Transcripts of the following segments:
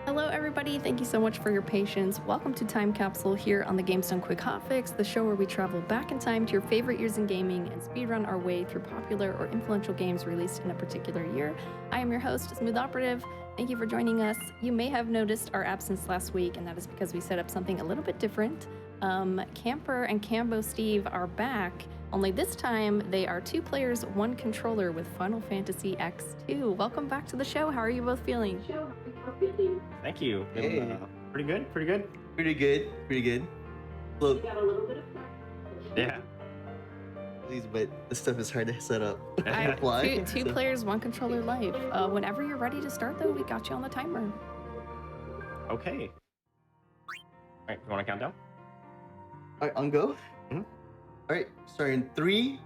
Hello, everybody. Thank you so much for your patience. Welcome to Time Capsule here on the Games Done Quick Hotfix, the show where we travel back in time to your favorite years in gaming and speedrun our way through popular or influential games released in a particular year. I am your host, Smooth Operative. Thank you for joining us. You may have noticed our absence last week, and that is because we set up something a little bit different. Camper and Cambo Steve are back, only this time they are 2 players, 1 controller with Final Fantasy X2. Welcome back to the show. How are you both feeling? Thank you. Hey. Pretty good. Pretty good. Look, Got a little bit of Yeah. please, but this stuff is hard to set up. I, two players, 1 controller live. Whenever you're ready to start, though, we got you on the timer. Okay. All right. You want to count down? All right, on go. Mhm. All right, starting in 3,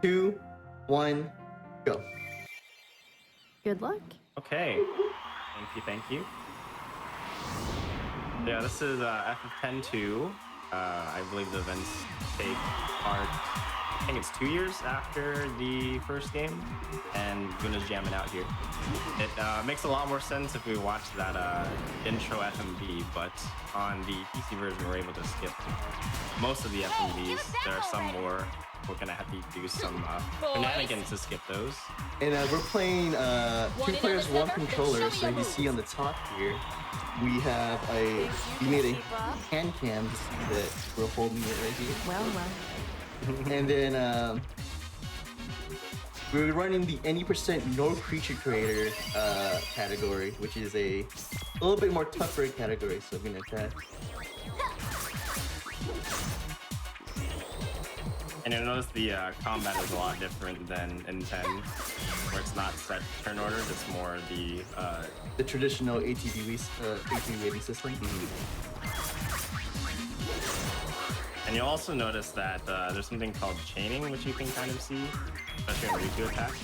2, 1, go. Good luck. Okay. Thank you. Yeah, this is FF10-2. I believe the events take part, I think it's 2 years after the first game, and Guna's jamming out here. It makes a lot more sense if we watch that intro FMV, but on the PC version we're able to skip most of the FMVs. There are some more. We're gonna have to do some shenanigans to skip those. And we're playing 2 players, 1 controller. So you see on the top here, we made a hand cam to see that we're holding it right here. Well. And then we're running the any percent no creature creator category, which is a little bit more tougher category. So I'm gonna attack. And you'll notice the combat is a lot different than in 10, where it's not set turn ordered, it's more The traditional ATB rating system. And you'll also notice that there's something called chaining, which you can kind of see, especially in Riku attacks.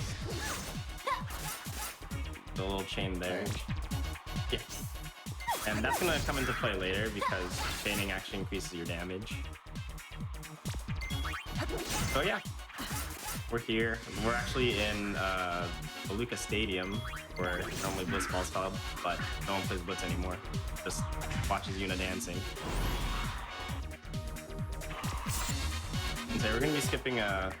The little chain there. Yeah. And that's gonna come into play later because chaining actually increases your damage. So yeah, we're here. We're actually in Beluga Stadium, where normally Blitzball's hub, but no one plays Blitz anymore. Just watches Yuna dancing. And so we're gonna be skipping a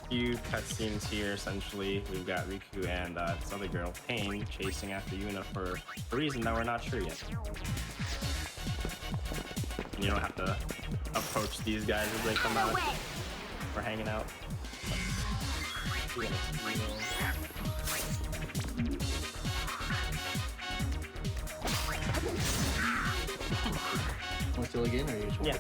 few cutscenes here. Essentially, we've got Riku and this other girl, Pain, chasing after Yuna for a reason that we're not sure yet. And you don't have to approach these guys as they come out. We're hanging out. Want to steal again, or you just want to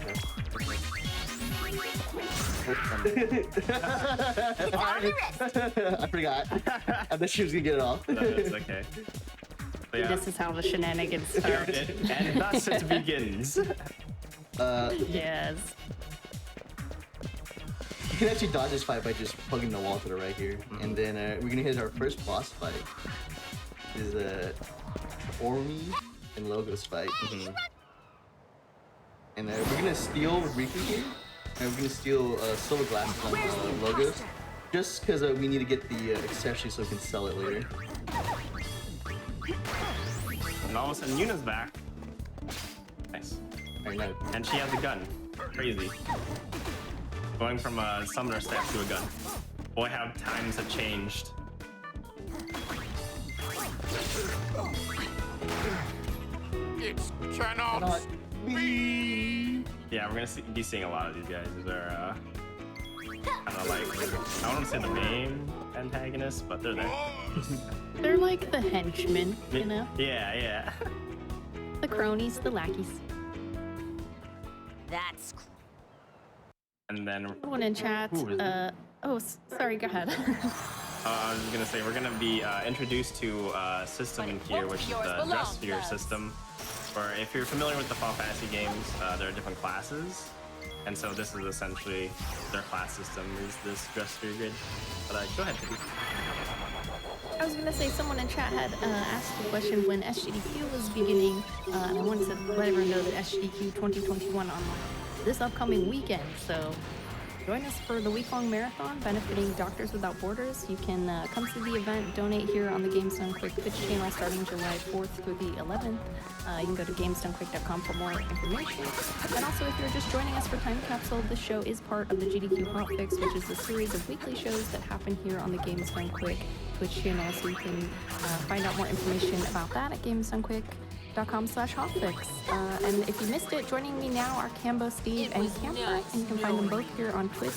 I forgot. I thought she was gonna get it off. No, it's okay. But yeah, This is how the shenanigans start. and thus it begins. Yes. You can actually dodge this fight by just plugging the wall to the right here. And then we're gonna hit our first boss fight. Is Ormi and Logos fight. And we're gonna steal Riku here. And we're gonna steal silver glasses on Logos. Just because we need to get the accessory so we can sell it later. And all of a sudden Yuna's back. Nice. Alright, now. And she has a gun. Crazy. Going from a summoner staff to a gun. Boy, how times have changed. It cannot be. Yeah, we're gonna be seeing a lot of these guys. These are kind of like, I wouldn't say the main antagonists, but they're there. They're like the henchmen, you know? Yeah. The cronies, the lackeys. That's And then Someone in chat. Who is it? Sorry, go ahead. I was gonna say we're gonna be introduced to a system in here, which is the Dress Sphere system. Where if you're familiar with the Final Fantasy games, there are different classes, and so this is essentially their class system. Is this Dress Sphere grid? But go ahead, Tippy. I was gonna say someone in chat had asked the question when SGDQ was beginning, and I wanted to let everyone know that SGDQ 2021 online this upcoming weekend. So Join us for the week-long marathon benefiting Doctors Without Borders. You can come to the event, donate here on the Games Done Quick Twitch channel starting July 4th through the 11th. You can go to gamesdonequick.com for more information. And also, if you're just joining us for Time Capsule, this show is part of the GDQ Hotfix, which is a series of weekly shows that happen here on the Games Done Quick Twitch channel. So you can find out more information about that at gamesdonequick.com/hotfix. And if you missed it, joining me now are Cambo, Steve, and Camper, and you can find them both here on Twitch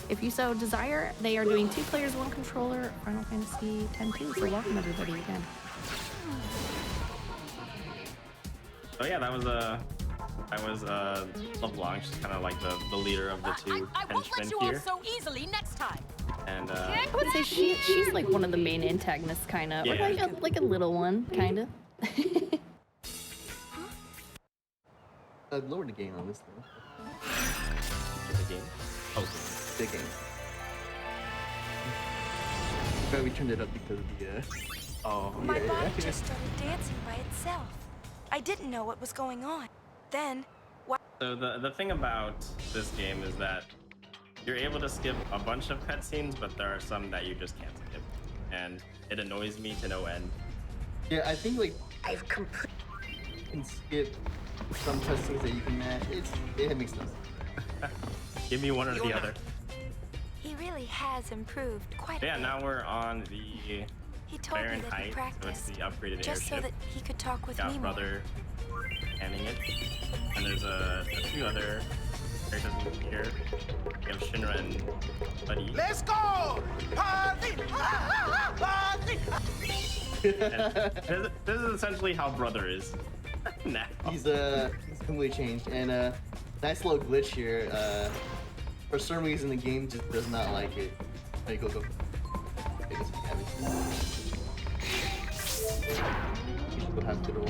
if you so desire. They are doing 2 players, 1 controller, Final Fantasy X-2, so welcome everybody again. So yeah, that was LeBlanc. She's kind of like the leader of the 2 I won't let henchmen you here. off so easily next time. And I would say she's like one of the main antagonists, kind of, or Yeah. like a little one, kind of. Lower the gain on this thing. the game. Oh, The game. But we turned it up because of the oh. My Yeah, body yeah. just started dancing by itself. I didn't know what was going on. Then, So the thing about this game is that you're able to skip a bunch of cutscenes, but there are some that you just can't skip, and it annoys me to no end. Yeah, I think like you can skip some cutscenes that you can match. It makes no sense. Give me one or the other. he really has improved quite a Yeah, bit. now we're on the He told me Baron that he Heights, so it's practiced the upgraded just so airship. that he could talk with Got me more. brother handing it, and there's a few other characters in here. We have Shinra and Buddy. Let's go! Party! Party! And this is essentially how brother is now. He's completely changed, and nice little glitch here. For some reason, the game just does not like it. Hey, go. Okay, this is heavy. You should go have good roll.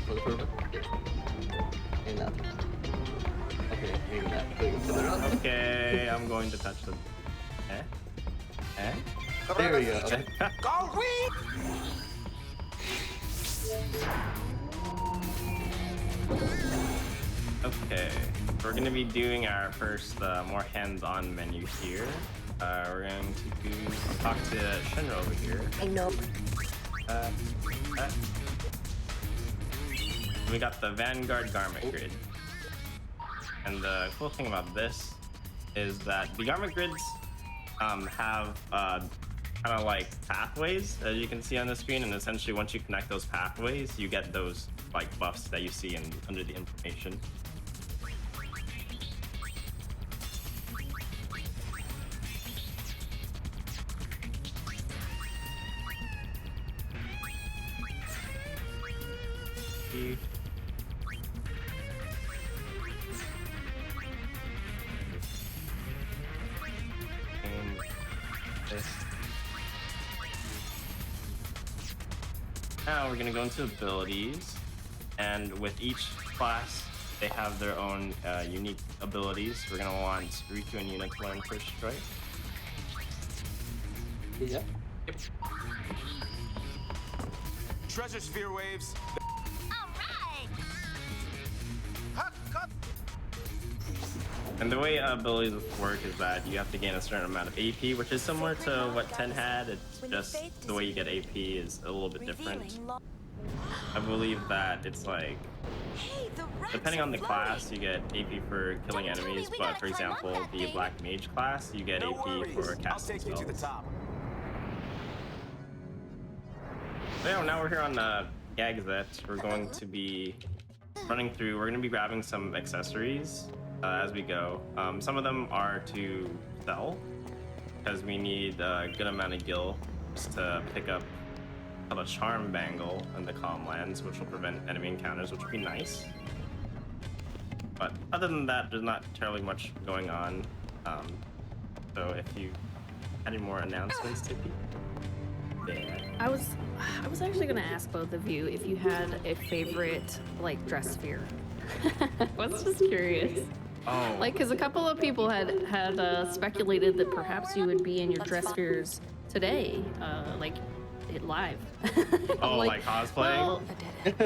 For the purple. Yeah. And now. Okay, maybe not. Further up. Okay, I'm going to touch them. Eh? There we go. Okay. Go read! Okay, we're gonna be doing our first more hands-on menu here. We're going to talk to Shinra over here. I know. We got the Vanguard garment grid. And the cool thing about this is that the garment grids have kind of like pathways, as you can see on the screen, and essentially once you connect those pathways, you get those like buffs that you see under the information. And this. Now we're gonna go into abilities, and with each class, they have their own unique abilities. We're gonna want Riku and Yuna to learn first strike. Yeah. Yep. Treasure sphere waves. And the way abilities work is that you have to gain a certain amount of AP, which is similar to what 10 had. It's just the way you get AP is a little bit different. Revealing lo- I believe that it's like, Hey, the rats depending are on the floating. class, you get AP for killing Don't tell me enemies, we but gotta for climb up example, that the thing. Black Mage class, you get No AP worries. for I'll casting take you to the spells. top. So yeah, now we're here on Gagzet. We're going to be running through, we're going to be grabbing some accessories as we go. Some of them are to sell, because we need a good amount of gil just to pick up a charm bangle in the calm lands, which will prevent enemy encounters, which would be nice. But other than that, there's not terribly much going on. So if you had any more announcements to be there. I was actually gonna ask both of you if you had a favorite like dress sphere. I was just curious. Oh, Like, because a couple of people had speculated that perhaps you would be in your dress spheres today. Like, it live. Oh, like cosplay? Well,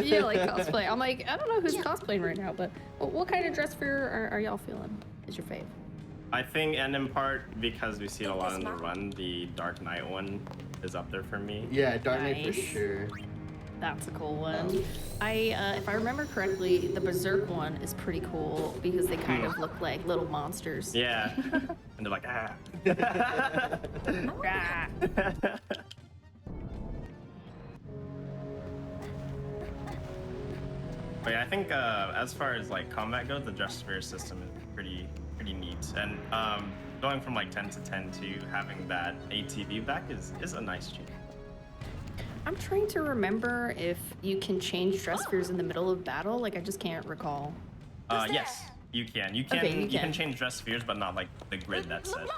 yeah, like cosplay. I'm like, I don't know who's cosplaying right now, but what kind of dress fear are y'all feeling? Is your fave? I think, and in part because we see it a lot in the run, the Dark Knight one is up there for me. Yeah, Dark Knight for Nice. sure. That's a cool one. If I remember correctly, the Berserk one is pretty cool because they kind of look like little monsters. Yeah. And they're like, ah. Ah. But yeah, I think as far as like combat goes, the dress sphere system is pretty neat. And going from like 10 to 10 to having that ATV back is a nice change. I'm trying to remember if you can change dress spheres in the middle of battle. Like, I just can't recall. Yes, you can. You can. Okay, you you can can. change dress spheres, but not like the grid that's set.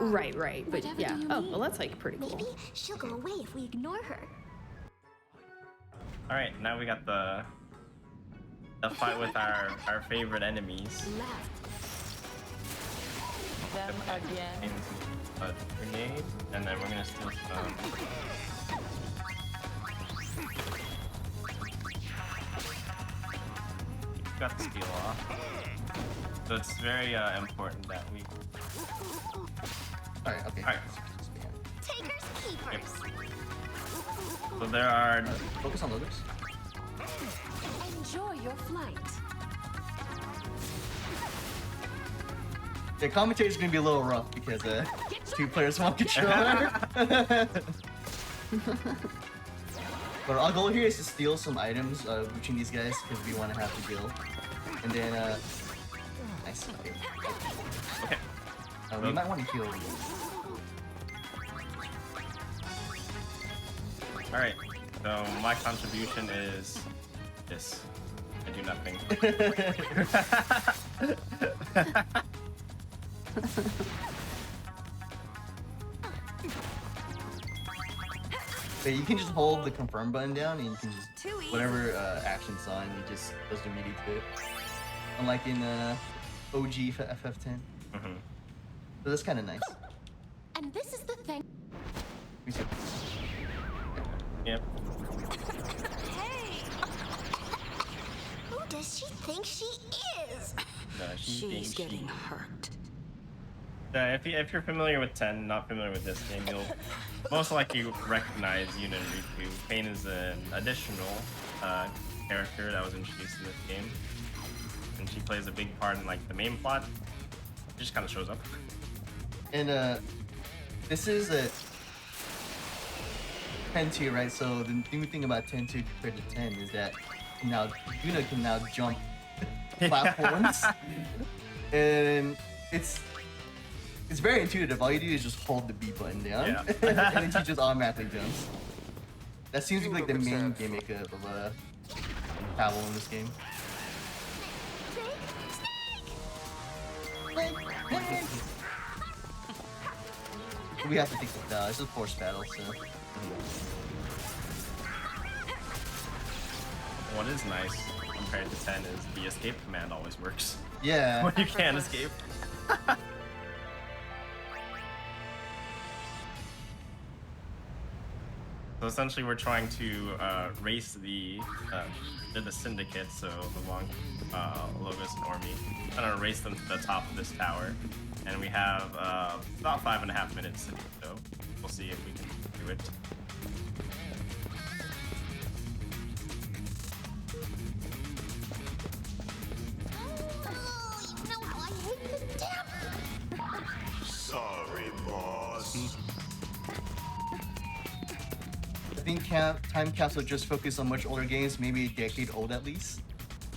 Right. But Whatever yeah. do you Oh, need? well, that's like pretty cool. Maybe she'll go away if we ignore her. All right, now we got the fight with our favorite enemies. Left. Them again. A grenade, and then we're gonna steal some. Got the steal off. So it's very important that we. Alright, okay. Alright. Takers keepers. So there are. Focus on logos. Enjoy your flight. The commentary is gonna be a little rough because two players, one controller. But our goal here is to steal some items between these guys because we want to have the kill. And then, nice. Okay. We might want to kill. All right. So my contribution is this. I do nothing. But you can just hold the confirm button down and you can just Too easy. whatever action's on, you just goes immediately to it. Unlike in OG FF10. Mhm. So that's kind of nice. And this is the thing. Me too. Yep. Hey! Who does she think she is? She thinks she- hurt. if you're familiar with 10, not familiar with this game, you'll most likely recognize Yuna and Riku. Pain is an additional character that was introduced in this game, and she plays a big part in like the main plot. She just kind of shows up. And this is a 10-2, right? So the new thing about 10-2 compared to 10 is that now Yuna can now jump platforms, and it's very intuitive. All you do is just hold the B button down, Yeah. and then she just automatically jumps. That seems to be like the main gimmick of travel in this game. We have to take it down. It's a forced battle, so. What is nice compared to 10 is the escape command always works Yeah. when you can't escape. So essentially, we're trying to race they're the syndicate, so the long Logos and Ormi. Trying to race them to the top of this tower, and we have about 5.5 minutes to do so. We'll see if we can do it. Sorry, boss. I think Time Capsule just focused on much older games, maybe a decade old at least.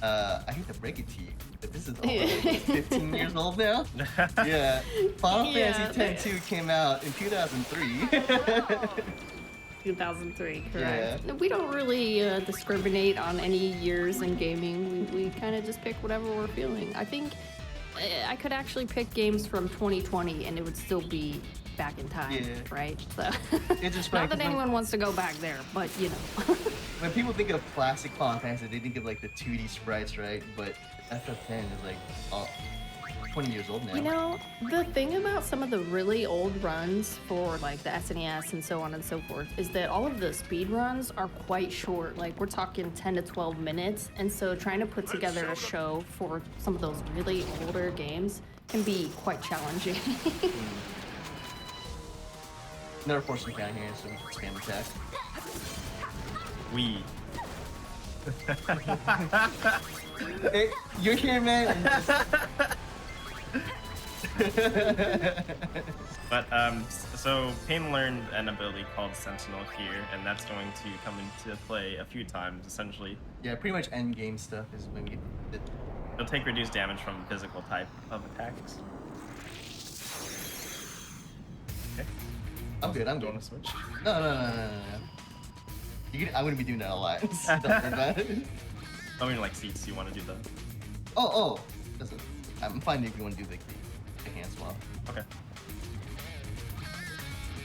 I hate to break it to you, but this is like 15 years old now. Yeah, Final Fantasy X-2 came out in 2003. 2003, correct. Yeah. We don't really discriminate on any years in gaming. We kind of just pick whatever we're feeling. I think I could actually pick games from 2020 and it would still be back in time, Yeah. right? So It's just not funny that 'cause anyone wants to go back there, but you know. when people think of classic Final Fantasy, they think of like the 2D sprites, right? But FF10 is like 20 years old now. You know, the thing about some of the really old runs for like the SNES and so on and so forth is that all of the speed runs are quite short. Like we're talking 10 to 12 minutes. And so trying to put together a show for some of those really older games can be quite challenging. Another force down here, so we can spam attack. We. Hey, you're here, man. And But so Pain learned an ability called Sentinel here, and that's going to come into play a few times. Essentially, yeah, pretty much end game stuff is when we get. it'll take reduced damage from physical type of attacks. Okay. I'm good. I'm Do you good. want to switch? No. I'm gonna be doing that a lot. Don't worry about it. I mean, like seats. You want to do the? Oh. I'm fine if you want to do the hand swap. Okay.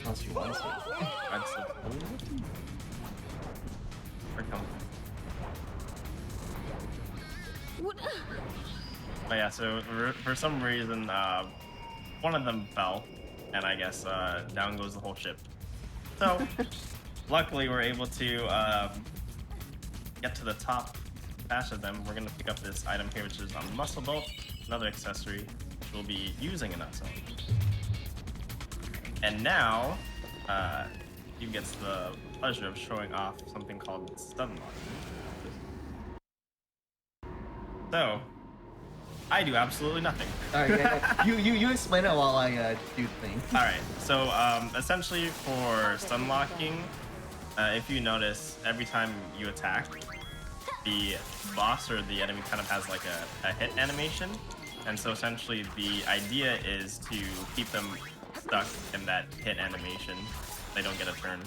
Unless you want to. I'd still. Or come. But yeah, so for some reason, one of them fell, and I guess down goes the whole ship. So, luckily, we're able to get to the top faster than them. We're gonna pick up this item here, which is a muscle bolt, another accessory, which we'll be using in that zone. And now, he gets the pleasure of showing off something called stun lock. So, I do absolutely nothing. All right, yeah. You explain it while I do the thing. All right. So essentially, for stun locking, if you notice, every time you attack, the boss or the enemy kind of has like a hit animation, and so essentially the idea is to keep them stuck in that hit animation. They don't get a turn,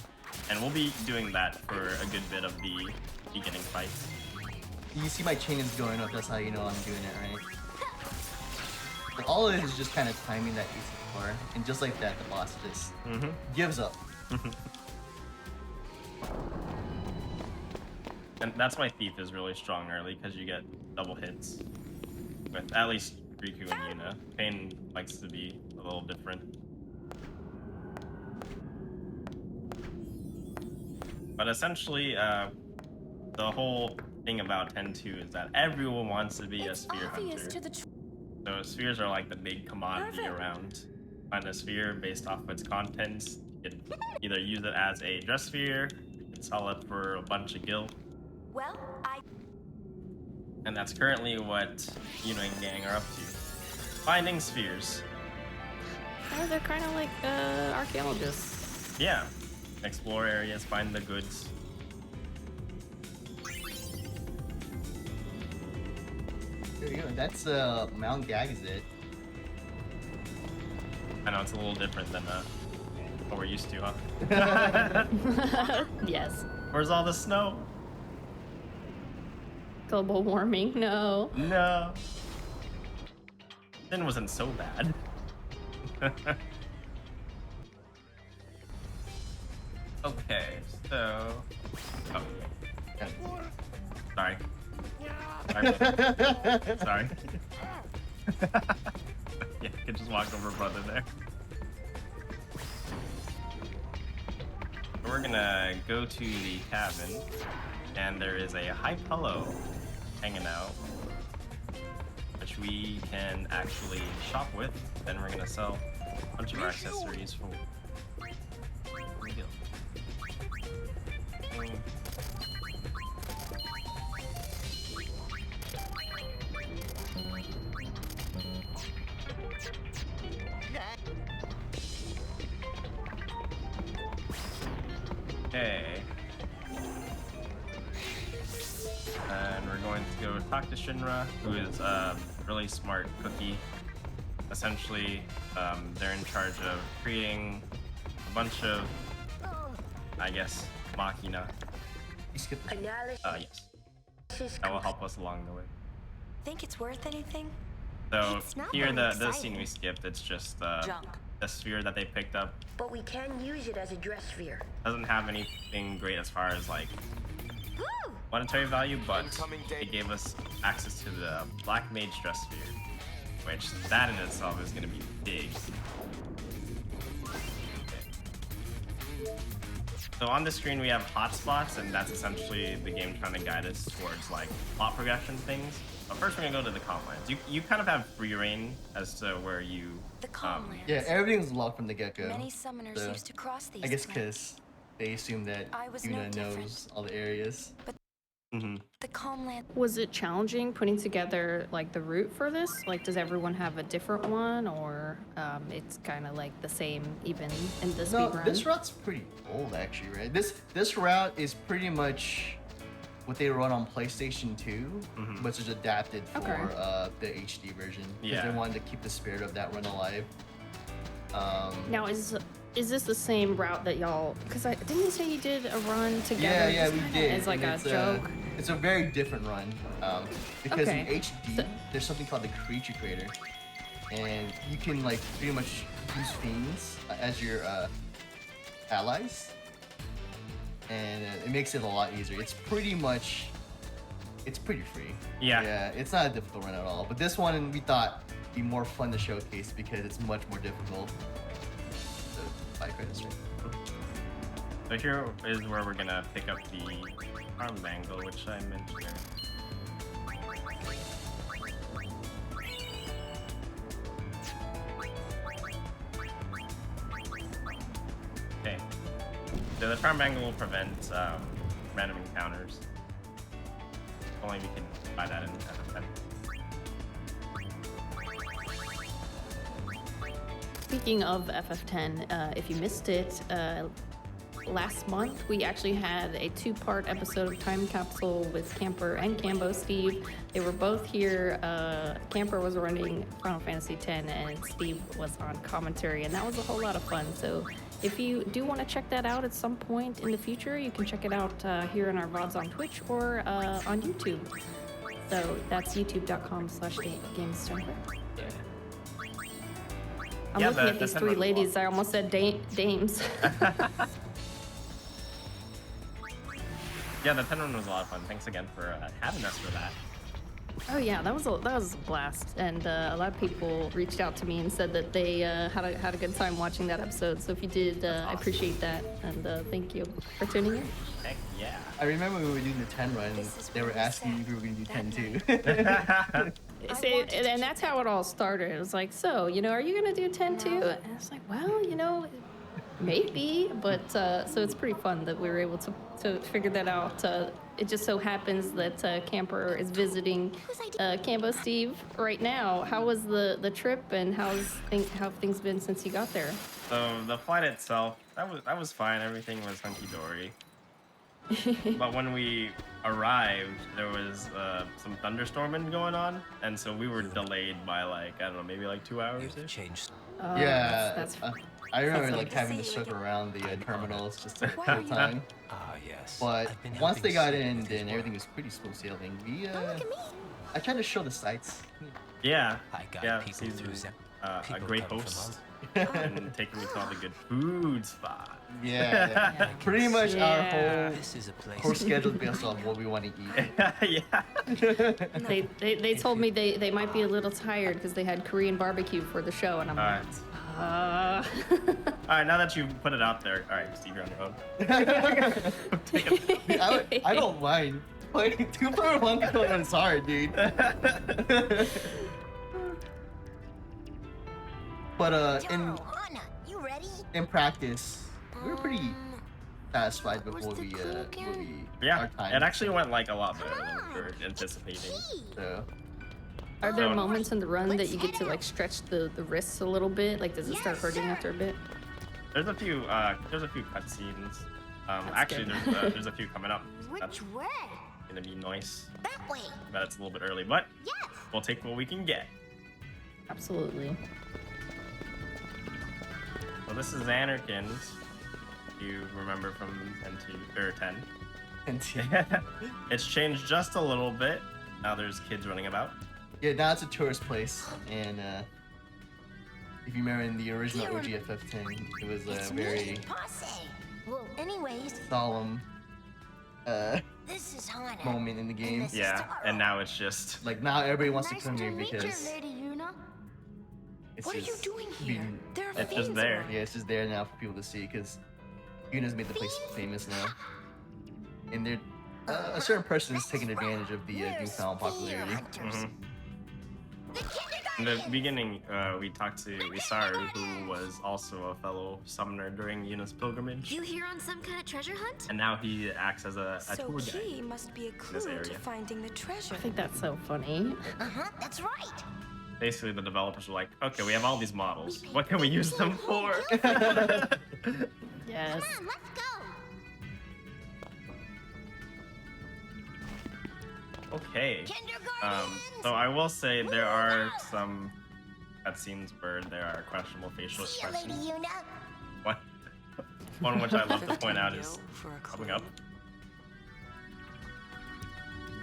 and we'll be doing that for a good bit of the beginning fights. You see my chain is going up. That's how you know I'm doing it, right? But all of it is just kind of timing that AC4, and just like that, the boss just gives up. And that's why Thief is really strong early, because you get double hits with at least Riku and Yuna. Pain likes to be a little different. But essentially, the whole thing about 10-2 is that everyone wants to be a sphere hunter. So spheres are like the big commodity around. Find a sphere based off of its contents. You can either use it as a dress sphere, you can sell it for a bunch of gil. Well, And that's currently what Yuna and gang are up to. Finding spheres. Oh, they're kind of like archaeologists. Yeah. Explore areas, find the goods. There you go. That's Mount Gagazet. I know it's a little different than what we're used to, huh? Yes. Where's all the snow? Global warming, no. No. Then wasn't so bad. Okay, so. Oh. Sorry. Sorry. Yeah, I could just walk over brother there. We're gonna go to the cabin, and there is a high pillow hanging out, which we can actually shop with. Then we're gonna sell a bunch of our accessories for gil. Okay. And we're going to go talk to Shinra, who is a really smart cookie. Essentially, they're in charge of creating a bunch of, I guess, machina. You skipped the Yes. That will help us along the way. think it's worth anything? So It's not here, very the scene exciting. we skipped, it's just Junk. the sphere that they picked up. But we can use it as a dress sphere. Doesn't have anything great as far as like monetary value, but Incoming it gave us access to the Black Mage dress sphere. which that in itself is going to be big. So on the screen we have hotspots, and that's essentially the game trying to guide us towards like plot progression things. But first we're gonna go to the calm lands. You kind of have free reign as to where you. The calm lands. Yeah, everything's locked from the get-go. Many summoners so used to cross these. I guess tonight. because they assume that I was no Yuna different. knows all the areas. The calm land. Was it challenging putting together like the route for this? Like, does everyone have a different one, or it's kind of like the same even in the No, speedrun? this route's pretty old actually, right? This route is pretty much what they run on PlayStation 2, but it's just adapted for Okay. the HD version. Because Yeah. they wanted to keep the spirit of that run alive. Now, is this the same route that y'all? Because didn't you say you did a run together? Yeah, just we kinda did. As like and a it's joke. It's a very different run because in Okay. HD there's something called the Creature Creator, and you can like pretty much use fiends as your allies, and it makes it a lot easier. It's pretty free. Yeah. Yeah, it's not a difficult run at all. But this one we thought would be more fun to showcase because it's much more difficult. So 5 credits, right? So here is where we're gonna pick up the arm bangle, which I mentioned. Okay. So the charm bangle will prevent random encounters. Only we can buy that in FF10. Speaking of FF10, if you missed it, last month we actually had a 2-part episode of Time Capsule with Camper and Cambo Steve. They were both here. Camper was running Final Fantasy X and Steve was on commentary, and that was a whole lot of fun. So if you do want to check that out at some point in the future, you can check it out here in our VODs on Twitch or on YouTube. So that's youtube.com/GamesTime. I'm Yeah, looking the at these 10 three was ladies. awesome. I almost said dames. Yeah, the 10 run was a lot of fun. Thanks again for having us for that. Oh yeah, that was a blast, and a lot of people reached out to me and said that they had a good time watching that episode. So if you did, I appreciate that, and thank you for tuning in. Heck yeah. I remember when we were doing the 10 run, This is they were really asking sad. if we were going to do 10 too. See, and that's how it all started. It was like, so are you gonna do 10 too? And I was like, well, maybe, but so it's pretty fun that we were able to figure that out. It just so happens that Camper is visiting Cambo Steve right now. How was the trip, and how have things been since you got there? So the flight itself, that was fine. Everything was hunky dory. But when we arrived, there was some thunderstorming going on, and so we were delayed by like I don't know, maybe like 2 hours. Changed. Yeah, that's I remember Sounds like good to having to see you circle again. around the terminals just to Why full are you- time. Ah, yes. But I've been once they helping got Steve in, with his then everything work. was pretty smooth sailing. Don't look at me. I tried to show the sights. Yeah, I got yeah. people He's through Zep. a People great come from host and taking me to all the good food spots. Yeah, pretty much Yeah. our whole This is a place. course schedule is based on what we want to eat. Yeah. They told me they might be a little tired because they had Korean barbecue for the show, and I'm All like, right. All right. Now that you put it out there, all right, Steve, you're on your own. Take it. I don't mind. Playing 2-player 1 controller is hard, dude. But Yo, Hana, you ready? in practice, we were pretty satisfied with what's what the we clue again? Yeah, our time. it actually went like a lot better than we were anticipating. Gee. So, are there So- moments in the run that you get to like stretch the wrists a little bit? Like, does it start Yes, hurting sir. after a bit? There's a few cutscenes. Actually, good. there's a few coming up. That's Which way? gonna be nice, That way. but it's a little bit early. But Yes. we'll take what we can get. Absolutely. So this is Xanarkins. You remember from 10. and It's changed just a little bit. Now there's kids running about. yeah, now it's a tourist place, and if you remember in the original OGFF10, it was It's a me, very Posse. Well, anyways, solemn this is Hana. moment in the game. this is Yeah, Taro. and now it's just Like now everybody wants Nice to come here meet you, because Lady Yuna. It's What are you just doing here? being- There are It's just fiends there. around. Yeah, it's just there now for people to see because Yuna's made the place famous now. And they're, a certain person is taking advantage of the We're newfound popularity. hunters. Mhm. The In the kindergarten. beginning, we talked to Isaru, who was also a fellow summoner during Yuna's pilgrimage, You here on some kind of treasure hunt? and now he acts as a So tour guide. key must be a clue to area. finding the treasure. I think that's so funny. That's right. Basically, the developers were like, okay, we have all these models. What can we use them for? Yes. Come on, let's go. Okay. Kindergarten. So I will say there are some cutscenes where there are questionable facial See you, Lady expressions. Yuna. One which I love to point out is 15 gil for a coming clue. up.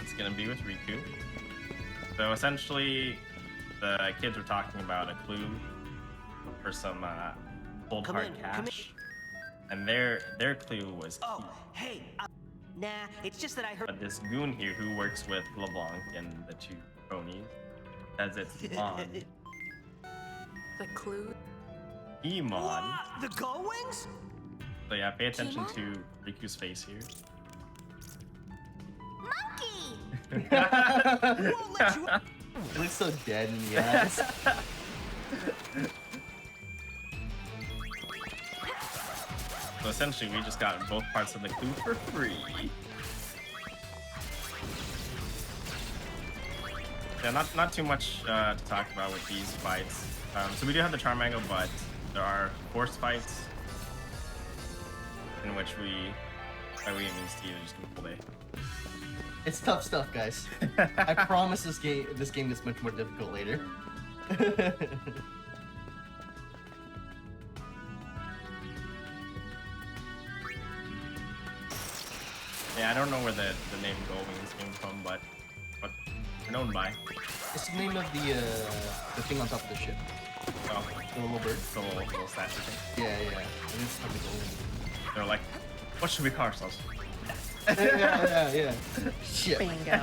It's gonna be with Riku. So essentially, the kids were talking about a clue for some cold Come hard in, come in. cash, and their clue was key. Oh, hey. Nah, it's just that I heard. But this goon here who works with LeBlanc and the two cronies says it's on The clue? Emon. What? The Gull Wings? So yeah, pay attention Emon? to Riku's face here. Monkey. Won't let you. It looks so dead in the eyes. So essentially, we just got both parts of the clue for free. Yeah, not too much to talk about with these fights. So we do have the charm angle, but there are force fights in which by we mean Steve is just gonna play. It's tough stuff, guys. I promise this game gets much more difficult later. Yeah, I don't know where the name Goldwings came from, but what we're known by. It's the name of the thing on top of the ship. Well, The little bird. the little statue thing. Yeah, yeah. I think it's called the golden. They're like, what should we call ourselves? yeah. Shit. Bingo.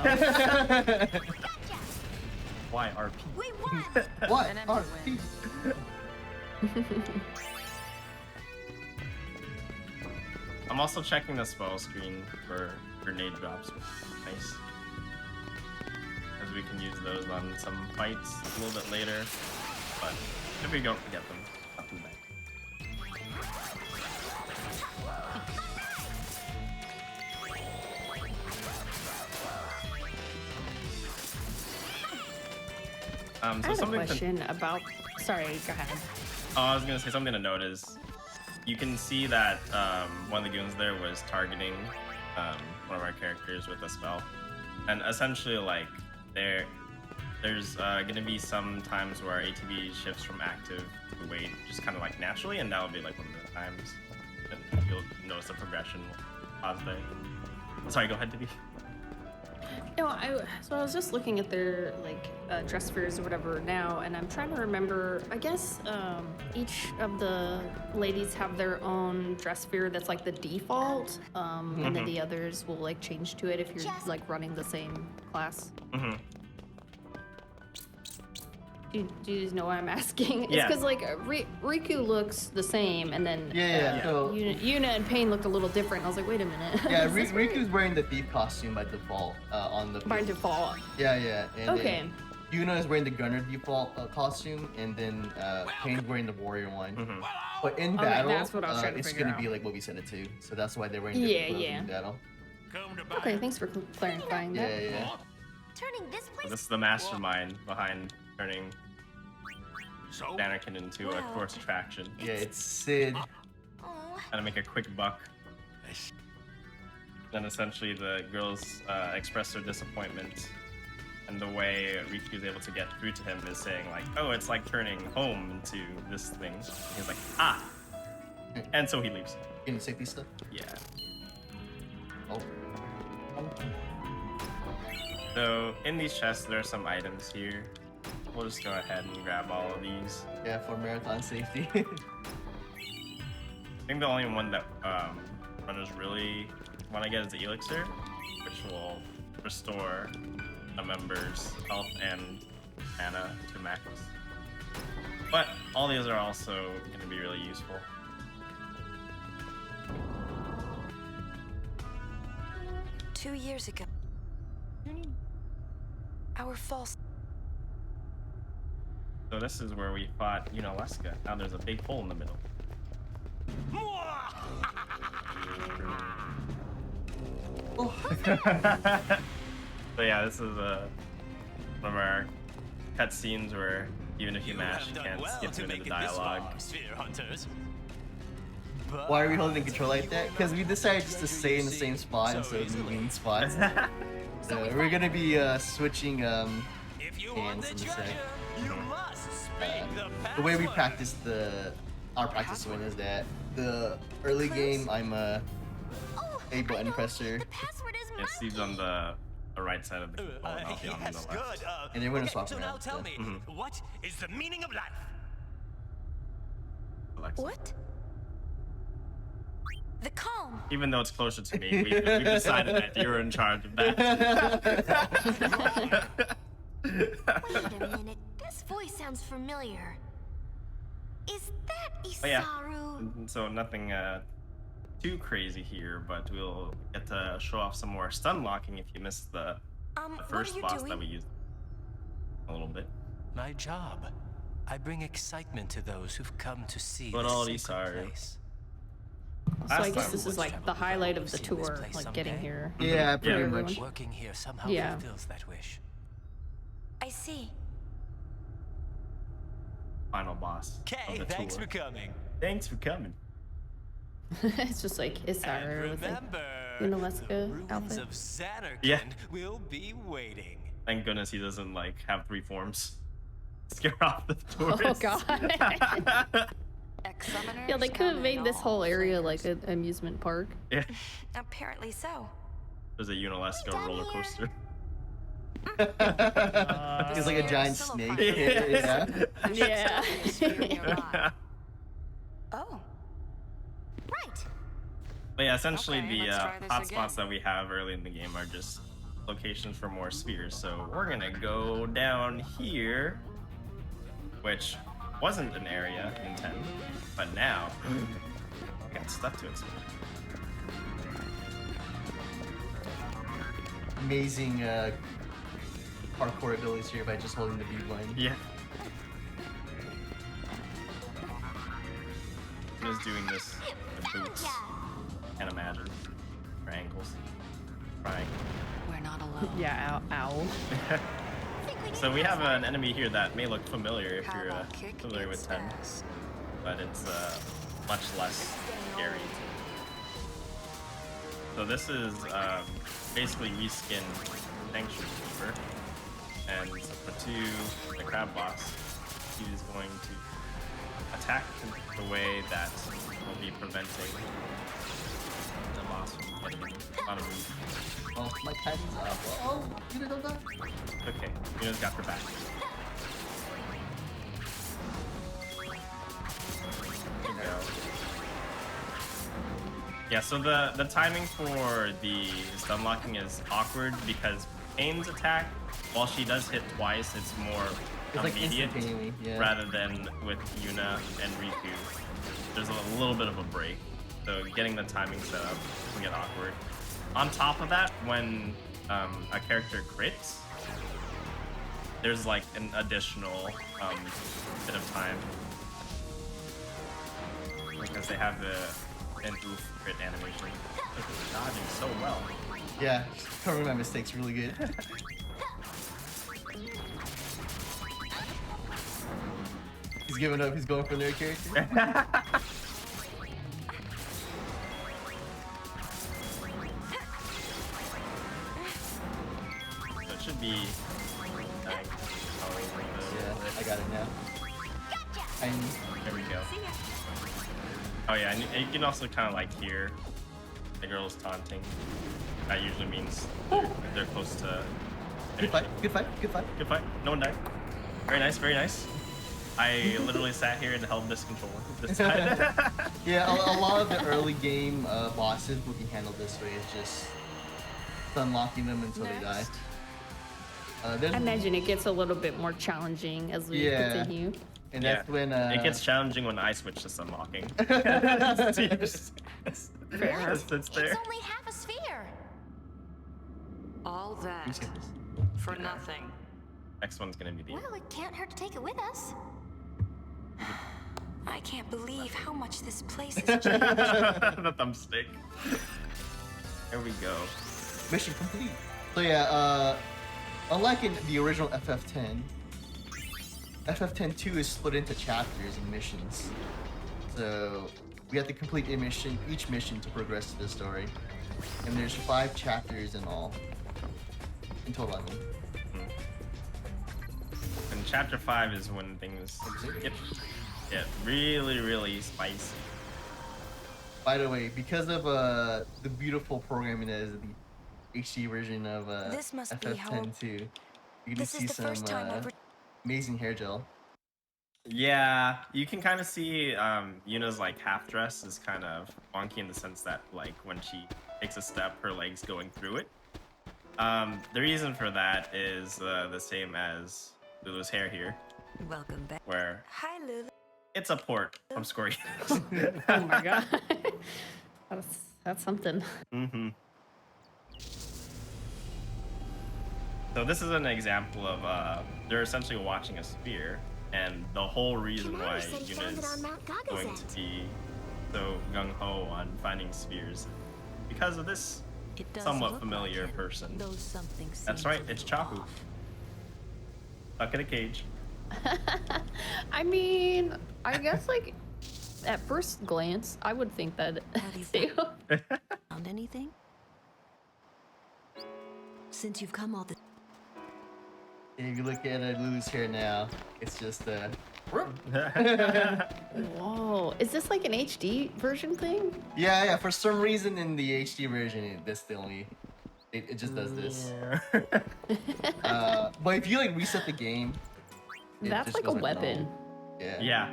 Why RP? We won. What? An empty RP. I'm also checking the spell screen for grenade drops. Nice. As we can use those on some fights a little bit later. But if we don't get them, not too bad. So I have a something question about. Sorry, go ahead. I was gonna say something to note is you can see that one of the goons there was targeting one of our characters with a spell, and essentially like there's gonna be some times where ATB shifts from active to wait just kind of like naturally, and that'll be like one of the times, and you'll notice a progression pause there. Sorry, go ahead, Debbie. No, so I was just looking at their like dress spheres or whatever now, and I'm trying to remember. I guess each of the ladies have their own dress sphere that's like the default, and then the others will like change to it if you're like running the same class. Mm-hmm. Do you just know why I'm asking? It's Yeah. because like Riku looks the same, and then Yeah. So Yuna and Pain looked a little different. I was like, wait a minute. yeah, Is this weird? Riku's wearing the thief costume by default on the. By default. Yeah. And Okay. then Yuna is wearing the gunner default costume, and then Pain's wearing the warrior one. Mm-hmm. But in Okay, battle, that's what I was trying to it's figure gonna be out. like what we said it to. So that's why they're wearing different clothes in battle. Okay, thanks for clarifying that. Yeah. Turning this place. This is the mastermind behind turning Anakin into a Wow. course attraction. Yeah, it's Sid. Oh, Trying to make a quick buck. Then essentially the girls express their disappointment, and the way Riku is able to get through to him is saying like, "Oh, it's like turning home into this thing." And he's like, "Ah," and so he leaves. Getting safety stuff. Yeah. Oh. So in these chests, there are some items here. We'll just go ahead and grab all of these. Yeah, for marathon safety. I think the only one that runners really want to get is the elixir, which will restore a member's health and mana to max. But all these are also going to be really useful. Two years ago, our false. So this is where we fought Unaleska. Now there's a big hole in the middle. So yeah, this is one of our cutscenes where even if you mash, you can't skip to the dialogue. Why are we holding control like that? Because we decided just to stay in the same spot instead of moving spots. So we're gonna be switching hands in a sec. The way we practice our practice win is that the early game I'm a button presser, The password is It Steve's on the right side of the control, and I'll be on the Yes, left. good. and then we're gonna Okay, swap so now around. tell so. me, what is the meaning of life? Alexa. What? The calm. Even though it's closer to me, we've decided that you're in charge of that. Wait a minute. This voice sounds familiar. Is that Oh, yeah. Isaru? So nothing too crazy here, but we'll get to show off some more stun locking if you missed the first what are you boss doing? that we used a little bit. My job. I bring excitement to those who've come to see But this all these sacred are- place. So I Last guess time this we is like the highlight of the tour, like getting here. Yeah, pretty Yeah. much. Working here somehow Yeah. fulfills that wish. I see. Final boss of Okay, the thanks tour. for coming. Thanks for coming. It's just like And Isaru with like remember, Unaleska the ruins outfit. of Xanarkand Yeah. will be waiting. Thank goodness he doesn't like have 3 forms. Scare off the Oh tourists. god. Yeah, they could have made this whole area like an amusement park. Yeah, Apparently so. there's a Unaleska roller coaster. It's like a giant snake. Yeah. Yeah. Oh. Right. But yeah, essentially Okay, the let's try this hotspots again. that we have early in the game are just locations for more spheres. So we're gonna go down here, which wasn't an area in 10, but now we got stuff to explore. Amazing parkour abilities here by just holding the B button. Yeah. Just doing this with boots. Can't imagine. Or ankles. Trying. We're not alone. Yeah, ow. So we have an enemy here that may look familiar if How you're about kick familiar with its 10, ass? but it's much less scary. So this is basically reskin Sanctuary Keeper, and for 2, the crab boss, he's going to attack in the way that will be preventing the boss from getting on a move. Oh, my timing's up. Oh, you didn't know that? Okay, Yuna's got her back. There you go. Yeah, so the timing for the stun locking is awkward because Pain's attack, while she does hit twice, it's more It's like immediate instantaneously, yeah. rather than with Yuna and Riku. There's a little bit of a break, so getting the timing set up can get awkward. On top of that, when a character crits, there's like an additional bit of time because they have an oof crit animation. Look at the dodging so well. Yeah, covering my mistakes really good. He's giving up. He's going for their character. So it should be. Yeah, I got it now. There we go. Oh yeah, and you can also kind of like hear the girls taunting. That usually means they're close to. Good fight. Good fight. Good fight. Good fight. No one died. Very nice. Very nice. I literally sat here and held this controller this time. Yeah, a lot of the early game bosses will be handled this way. It's just unlocking them until they die. I imagine it gets a little bit more challenging as we Yeah. continue. And that's when it gets challenging when I switch to sun locking. Fair. Just sits there. It's only half a sphere. All that for nothing. Next one's gonna be the Well, it can't hurt to take it with us. I can't believe how much this place has changed. the thumbstick. There we go. mission complete. So yeah, unlike in the original FF10, FF10-2 is split into chapters and missions. So we have to complete each mission to progress to the story. And there's 5 chapters in all. In total, I mean. And chapter 5 is when things get really, really spicy. By the way, because of the beautiful programming that is the HD version of This must be how- FF10-2, you can This see is the some first time I've amazing hair gel. Yeah, you can kind of see Yuna's like half dress is kind of wonky in the sense that like when she takes a step, her legs going through it. The reason for that is the same as Lulu's hair here, Welcome back. where Hi, Lulu. it's a port from Square Enix. Oh my god. That's something. Mm-hmm. So this is an example of they're essentially watching a sphere, and the whole reason Kamari why said he Yuna found it is on Mount going Gagazet. to be so gung-ho on finding spheres because of this It does somewhat look familiar like it, person. though something That's seems right, a it's little Chapu. off. Stuck in a cage. I mean, I guess like at first glance, I would think that Have you they found anything? Since you've come all the If you look at Lulu's hair now, it's just Whoa, is this like an HD version thing? yeah. For some reason in the HD version, that's the only. It just does this. But if you like reset the game, it That's just like a goes back to weapon. normal. Yeah. Yeah.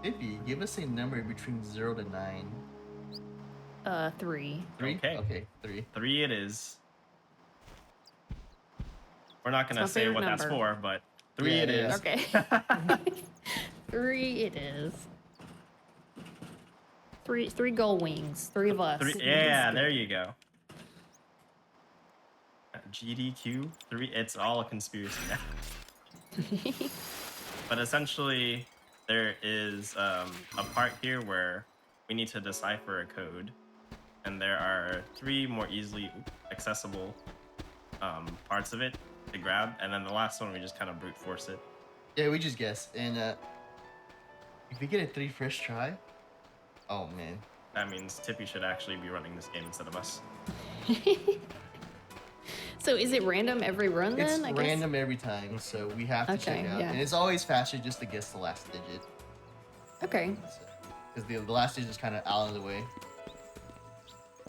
Iffy, give us a number between 0 to 9. 3. 3? Okay. Okay, 3. 3 it is. We're not gonna It's my say what favorite that's number. for, but 3 Yeah, it yeah. is. Okay. 3 it is. Three gold wings. 3 of us. Yeah, there you go. GDQ 3. It's all a conspiracy now. But essentially, there is a part here where we need to decipher a code, and there are 3 more easily accessible parts of it to grab, and then the last one we just kind of brute force it. Yeah, we just guess. And if we get a 3 first try, oh man. That means Tippy should actually be running this game instead of us. So is it random every run then? It's I guess? random every time, so we have to check Okay, out. yeah. And it's always faster just to guess the last digit. Okay. Because the last digit is kind of out of the way.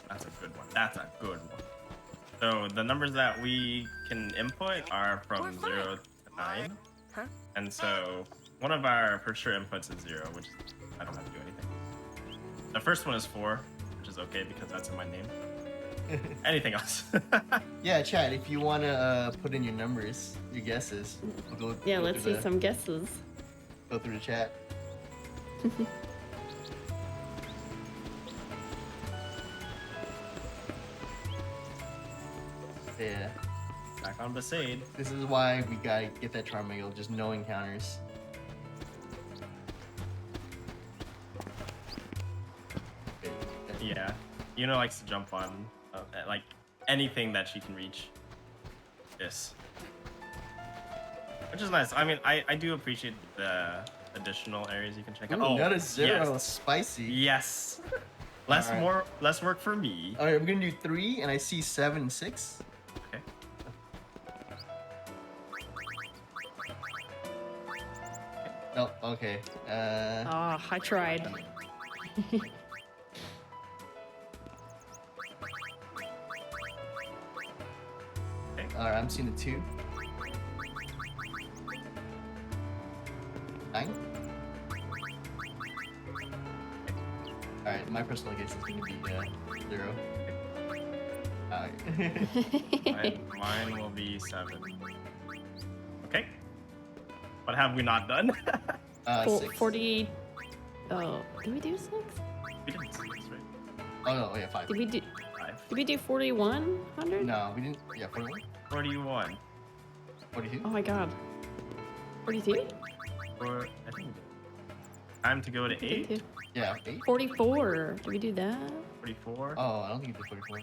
That's a good one. That's a good one. So the numbers that we can input are from 0 to 9. Huh? And so one of our for sure inputs is 0, which I don't have to do anything. The first one is 4, which is okay because that's in my name. Anything else? Yeah, Chad, if you want to put in your numbers, your guesses, we'll go, Yeah, go let's through see some guesses. Go through the chat. Yeah, Back on Besaid. this is why we gotta get that Charmagle, just no encounters. Yeah. Yuna likes to jump on like anything that she can reach. This. Which is nice. I mean, I do appreciate the additional areas you can check out. Ooh, another 0, yes. spicy. Yes. Less Alright. less work for me. Alright, we're gonna do 3, and I see 7 and 6. Okay. No, okay. Ah, I tried. Alright, I'm seeing a 2. 9. Alright, my personal guess is gonna be 0. Mine will be 7. Okay. What have we not done? 6. 40. Oh, did we do 6? We did 6, right? Oh no, yeah, 5. Did we do? 5. Did we do 4100? No, we didn't. Yeah, 41. 41. 42. Oh my god. 42? Or I think we did. Time to go to 8. Yeah, 8. 44. Did we do that? 44. Oh, I don't think you did 44.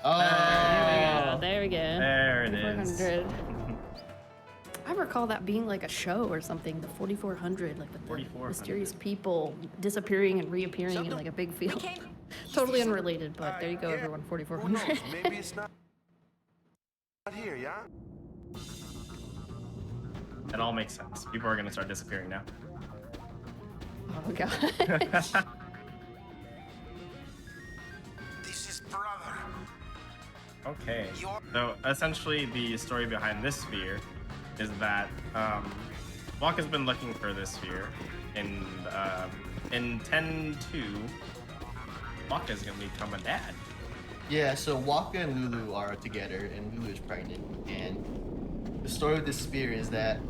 Oh, Oh, there we go. There it is. 4400. I recall that being like a show or something, the 4400, like with the 4400. mysterious people disappearing and reappearing in like a big field. Totally unrelated, but there you go, everyone, 4400. Maybe it's not here, yeah? It all makes sense. People are gonna start disappearing now. Oh god. This is brother. Okay. So essentially, the story behind this sphere is that Waka's been looking for this sphere, and in 10-2, Waka's gonna become a dad. yeah. So Waka and Lulu are together, and Lulu is pregnant. And the story of this spear is that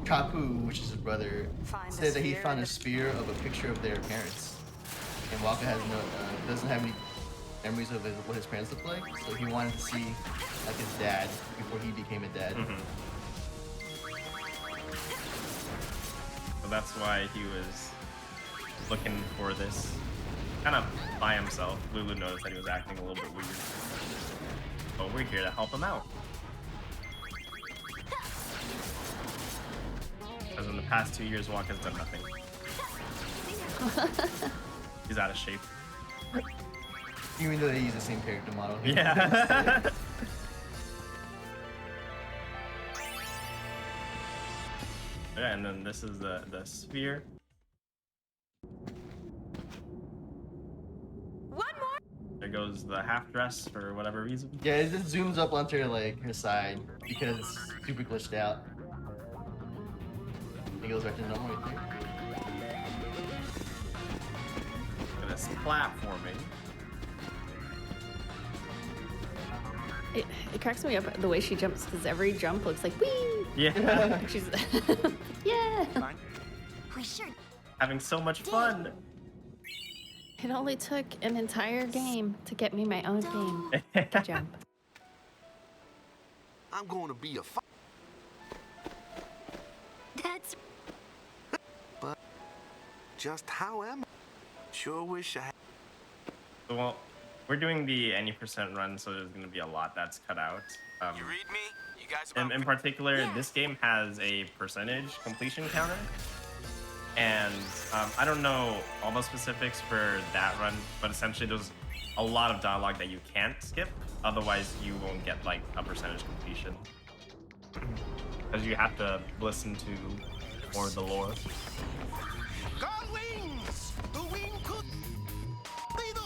Kapu, which is his brother, said that he found a spear of a picture of their parents, and Waka has doesn't have any memories of what his parents look like, so he wanted to see like his dad before he became a dad. So that's why he was looking for this kind of by himself. Lulu noticed that he was acting a little bit weird. But we're here to help him out. Because in the past 2 years, Waka's done nothing. He's out of shape. Even though they use the same character model. Yeah. Yeah, and then this is the sphere. One more. There goes the half dress for whatever reason. Yeah, it just zooms up onto like her side because it's super glitched out. It goes back to normal right there. And it's platforming. It cracks me up the way she jumps, because every jump looks like whee! Yeah. She's yeah. We sure. Having so much fun. It only took an entire game to get me my own game. Good jump. I'm going to be a That's. But just how am I? Sure wish I had. Well, we're doing the any percent run, so there's going to be a lot that's cut out. You read me? You guys In particular, this game has a percentage completion counter. And I don't know all the specifics for that run, but essentially there's a lot of dialogue that you can't skip. Otherwise, you won't get like a percentage completion. Because you have to listen to more of the lore. God wings! The wing could be the...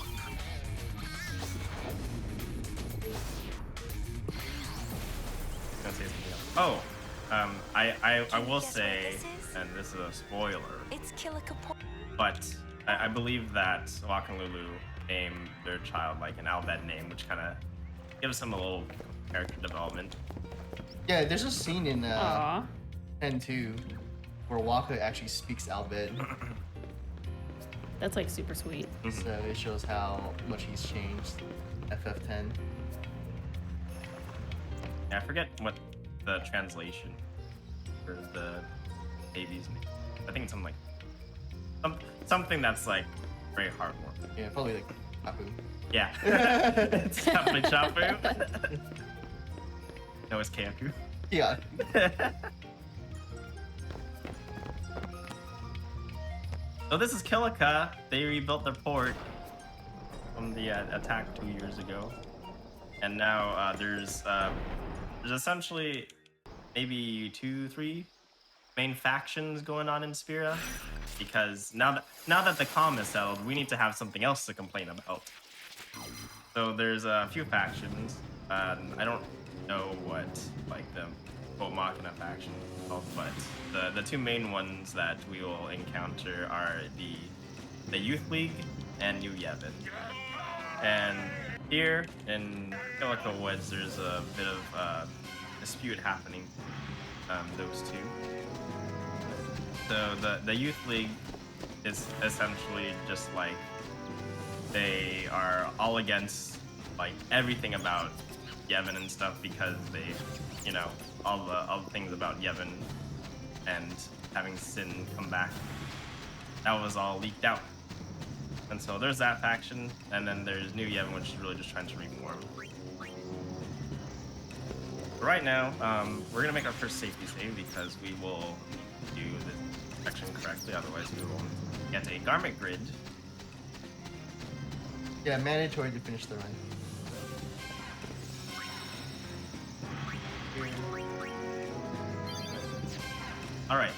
Gonna say something else. Oh, I will say, and this is a spoiler, It's Killicapo. but I believe that Waka and Lulu named their child like an Albed name, which kind of gives them a little character development. Yeah, there's a scene in Aw. 10-2 where Waka actually speaks Albed. That's like super sweet. So it shows how much he's changed. FF10. Yeah, I forget what the translation for the baby's name. I think it's something like something that's like very heartwarming. Yeah, probably like Kapu. Yeah, it's definitely Chapu. No, it's Kapu. Yeah. So this is Kilika. They rebuilt their port from the attack 2 years ago, and now there's essentially maybe 2-3 main factions going on in Spira, because now that the calm is settled, we need to have something else to complain about. So there's a few factions. I don't know what like the quote Machina faction is called, but the two main ones that we will encounter are the Youth League and New Yevon. And here in Calico Woods, there's a bit of dispute happening. Those two. So the youth league is essentially just like they are all against like everything about Yevon and stuff because they, you know, all the things about Yevon and having Sin come back. That was all leaked out. And so there's that faction, and then there's New Yevon, which is really just trying to reform. But right now, we're gonna make our first safety save because we will do this section correctly, otherwise we won't get a garment grid. Yeah, mandatory to finish the run. All right.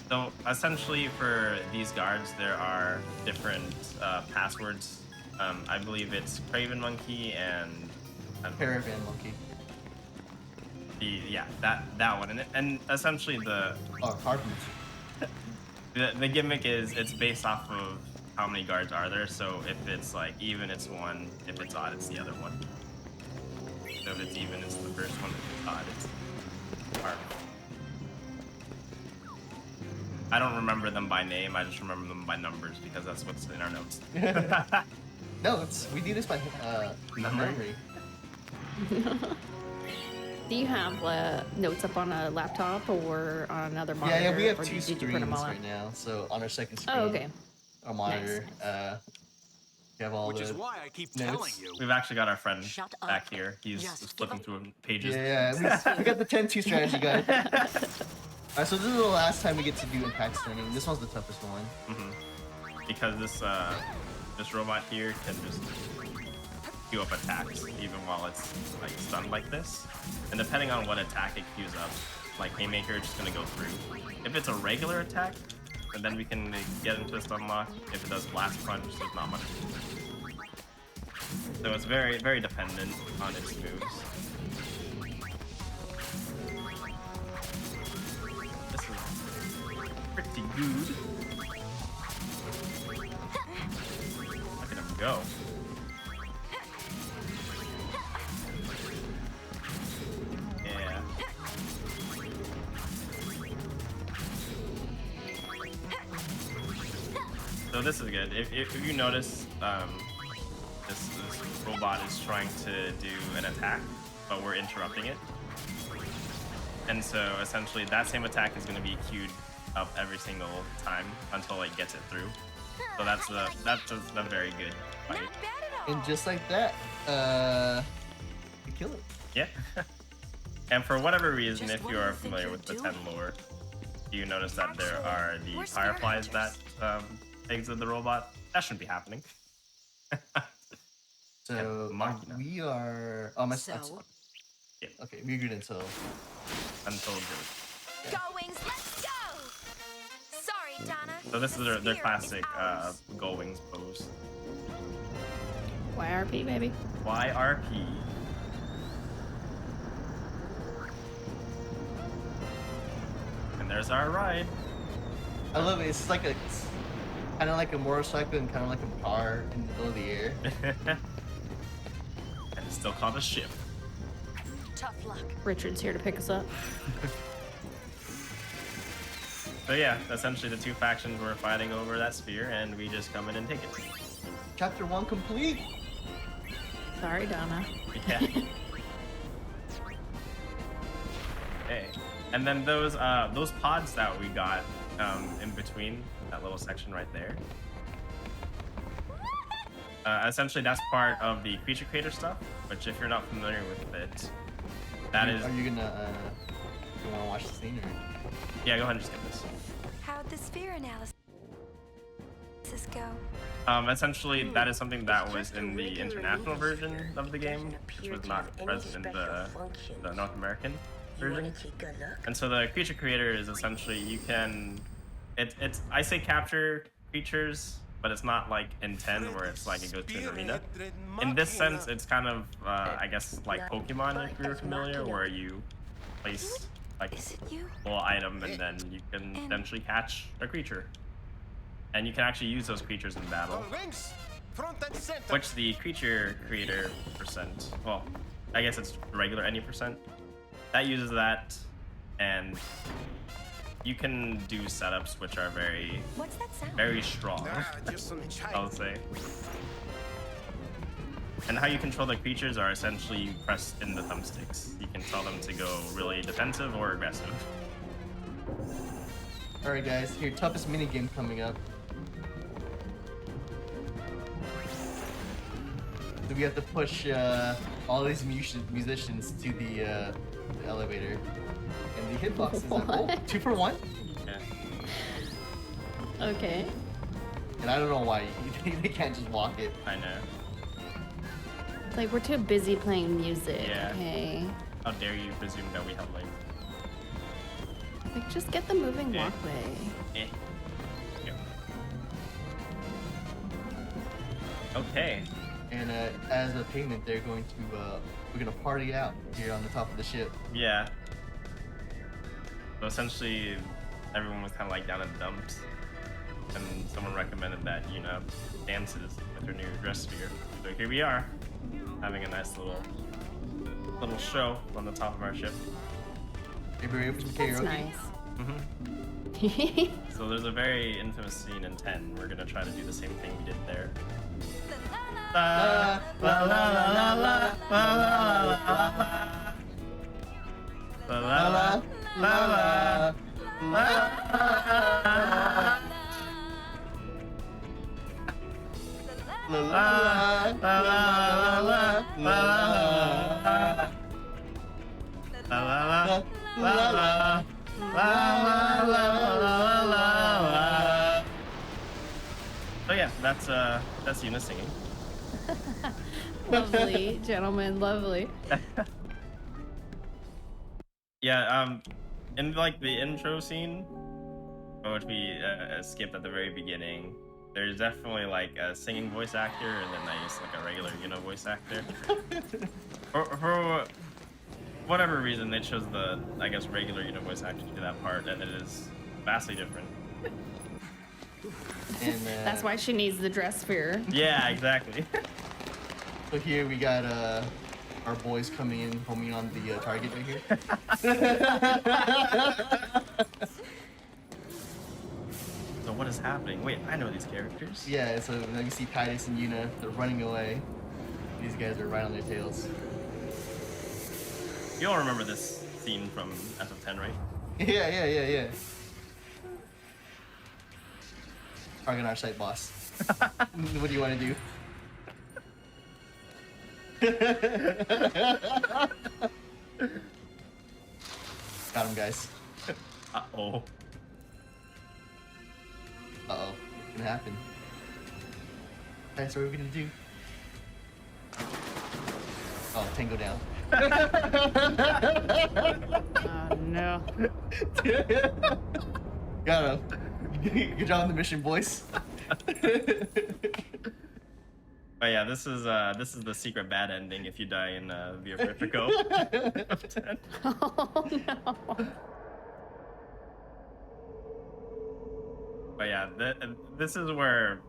So essentially, for these guards, there are different passwords. I believe it's Craven Monkey and Caravan Monkey. Yeah, that one, and essentially the Harpoon. the gimmick is it's based off of how many guards are there. So if it's like even, it's one. If it's odd, it's the other one. So if it's even, it's the first one. If it's odd, it's Harp. I don't remember them by name. I just remember them by numbers because that's what's in our notes. No, we do this by memory. Do you have notes up on a laptop or on another monitor? Yeah, we have or two did you print them screens all out? right now. So on our second screen, Oh, okay. our monitor, we have all Which the is why I keep notes. telling you. We've actually got our friend Shut back up. here. He's Just flipping give through pages. Yeah, we got the 10-2 strategy guide. Alright, so this is the last time we get to do impact stunning. This one's the toughest one. Because this robot here can just queue up attacks even while it's like stunned like this. And depending on what attack it queues up, like Haymaker, it's just gonna go through. If it's a regular attack, and then we can get into a stun lock. If it does blast punch, there's not much. So it's very, very dependent on its moves. This is pretty good. Look at him go. Yeah. So this is good. If you notice, this robot is trying to do an attack, but we're interrupting it. And so essentially that same attack is going to be queued up every single time until it gets it through. So that's a very good fight. Not bad at all. And just like that, we kill it. Yeah. And for whatever reason, Just if what you do are you think familiar you're with the doing? 10 lore, you notice that there Actually, are the we're spirit fireflies that hunters. exit the robot. That shouldn't be happening. So Machina. we are. So? Yeah. Okay, we agreed until. Until Joe. Go Wings, let's go! Sorry, Donna. So this is The their sphere classic ours. Gull Wings pose. YRP, baby. YRP. And there's our ride. I love it. It's like kind of like a motorcycle and kind of like a car in the middle of the air. And it's still called a ship. Tough luck. Richard's here to pick us up. So yeah, essentially the two factions were fighting over that sphere, and we just come in and take it. Chapter 1 complete. Sorry, Donna. Yeah. Okay. And then those pods that we got in between that little section right there. Essentially, that's part of the creature creator stuff. Which, if you're not familiar with it, that is. Are you gonna? You wanna watch the scene or? Yeah, go ahead and just skip this. How'd the sphere analysis go? Essentially, that is something that was in the international version of the game, which was not present in the North American version. And so the creature creator is essentially you can, it's I say capture creatures, but it's not like in 10 where it's like it goes to an arena. In this sense, it's kind of I guess like Pokemon if you're familiar, where you place like Is it you? a little item and then you can eventually catch a creature. And you can actually use those creatures in battle. front and center. which the creature creator percent, well, I guess it's regular any percent, that uses that, and you can do setups which are very, What's that sound? very strong, Just some I would say. And how you control the creatures are essentially you press in the thumbsticks. You can tell them to go really defensive or aggressive. Alright guys, your toughest minigame coming up. So we have to push all these musicians to the elevator. And the hitboxes are 2 for 1? Yeah. Okay. And I don't know why they can't just walk it. I know. It's like we're too busy playing music. Yeah. Okay. How dare you presume that we have like Like just get the moving Yeah. walkway. Yep. Okay. And as a payment, they're going to we're gonna party out here on the top of the ship. Yeah. So essentially, everyone was kind of like down in the dumps, and someone recommended that dances with her new dress sphere. So here we are, having a nice little show on the top of our ship. Maybe ready for some That's karaoke? nice. So there's a very infamous scene in 10. We're gonna try to do the same thing we did there. La la la la la la la la la la So yeah, that's Yuna singing. Lovely, gentlemen, lovely. Yeah, in like the intro scene, which we skipped at the very beginning, there's definitely like a singing voice actor, and then I guess like a regular voice actor. for whatever reason, they chose the regular voice actor to do that part, and it is vastly different. And, That's why she needs the dress sphere. Yeah, exactly. So here we got our boys coming in, homing on the target right here. So what is happening? Wait, I know these characters. Yeah, so now you see Titus and Yuna, they're running away. These guys are right on their tails. You all remember this scene from SF10, right? Yeah. Target our site, boss. What do you want to do? Got him, guys. Uh-oh. Uh-oh. What's gonna happen? Guys, what are we gonna do? Oh, Tango down. Oh no. Got him. Good job on the mission, boys. Oh yeah, this is the secret bad ending if you die in Via Perfecto. Oh no. But yeah, this is where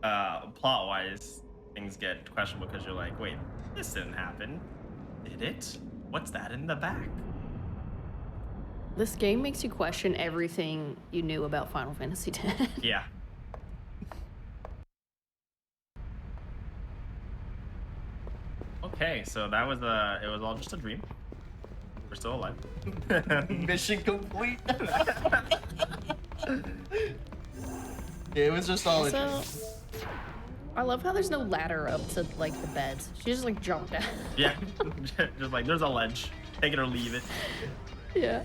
plot-wise things get questionable because you're like, wait, this didn't happen, did it? What's that in the back? This game makes you question everything you knew about Final Fantasy X. Yeah. Okay, so that was it was all just a dream. We're still alive. Mission complete. Yeah, it was just all a dream. So, I love how there's no ladder up to like the beds. She just like jumped down. Yeah, just like there's a ledge. Take it or leave it. Yeah.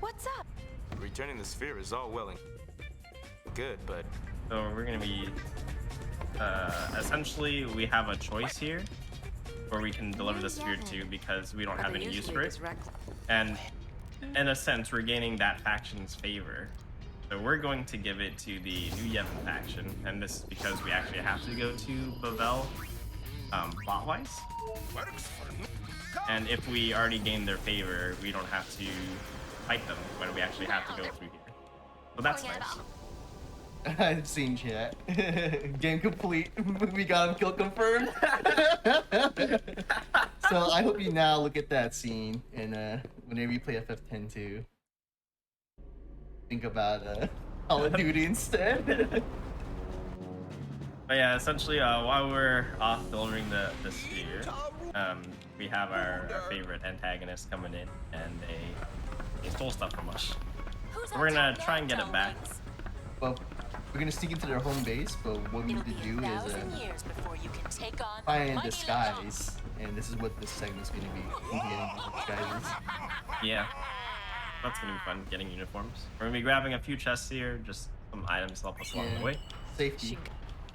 What's up? Returning the sphere is all well and good, but So we're gonna be essentially we have a choice here where we can deliver the sphere to because we don't have any use for it. And in a sense, we're gaining that faction's favor. So we're going to give it to the New Yevon faction, and this is because we actually have to go to Bavel plot-wise. And if we already gained their favor, we don't have to fight them when we actually have to go through here. So that's nice. I've seen chat. Game complete. We got him kill confirmed. So I hope you now look at that scene and whenever you play FF10 too, think about Call of Duty instead. But yeah, essentially, while we're off filming the sphere, we have our favorite antagonist coming in, and they stole stuff from us. So we're gonna try and get it back. Well, we're gonna sneak into their home base, but what we need to do is find a disguise, and this is what this segment's gonna be. Getting disguises. Yeah, that's gonna be fun, getting uniforms. We're gonna be grabbing a few chests here, just some items to help us along the way. Safety,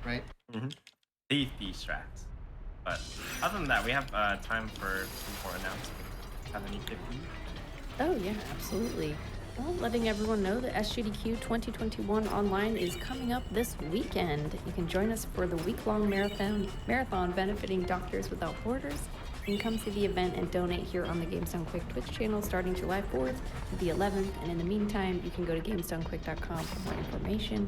right? Mm-hmm. Safety strats. But other than that, we have time for some more announcements. Have any 50? Oh yeah, absolutely. Well, letting everyone know that SGDQ 2021 online is coming up this weekend. You can join us for the week-long marathon benefiting Doctors Without Borders. You can come see the event and donate here on the Games Done Quick Twitch channel starting July 4th to the 11th. And in the meantime, you can go to gamesdonequick.com for more information.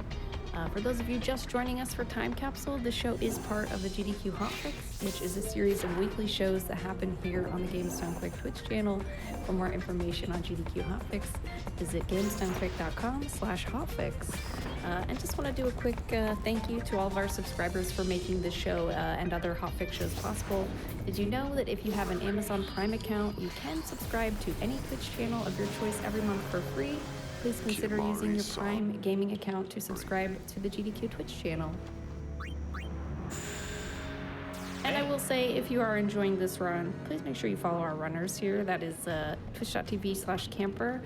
For those of you just joining us for Time Capsule, the show is part of the GDQ Hotfix, which is a series of weekly shows that happen here on the Games Done Quick Twitch channel. For more information on GDQ Hotfix, visit gamesdonequick.com/hotfix. And just want to do a quick thank you to all of our subscribers for making this show and other Hotfix shows possible. Did you know that if you have an Amazon Prime account, you can subscribe to any Twitch channel of your choice every month for free? Please consider using your Prime gaming account to subscribe to the GDQ Twitch channel. And I will say, if you are enjoying this run, please make sure you follow our runners here. That is twitch.tv/camper,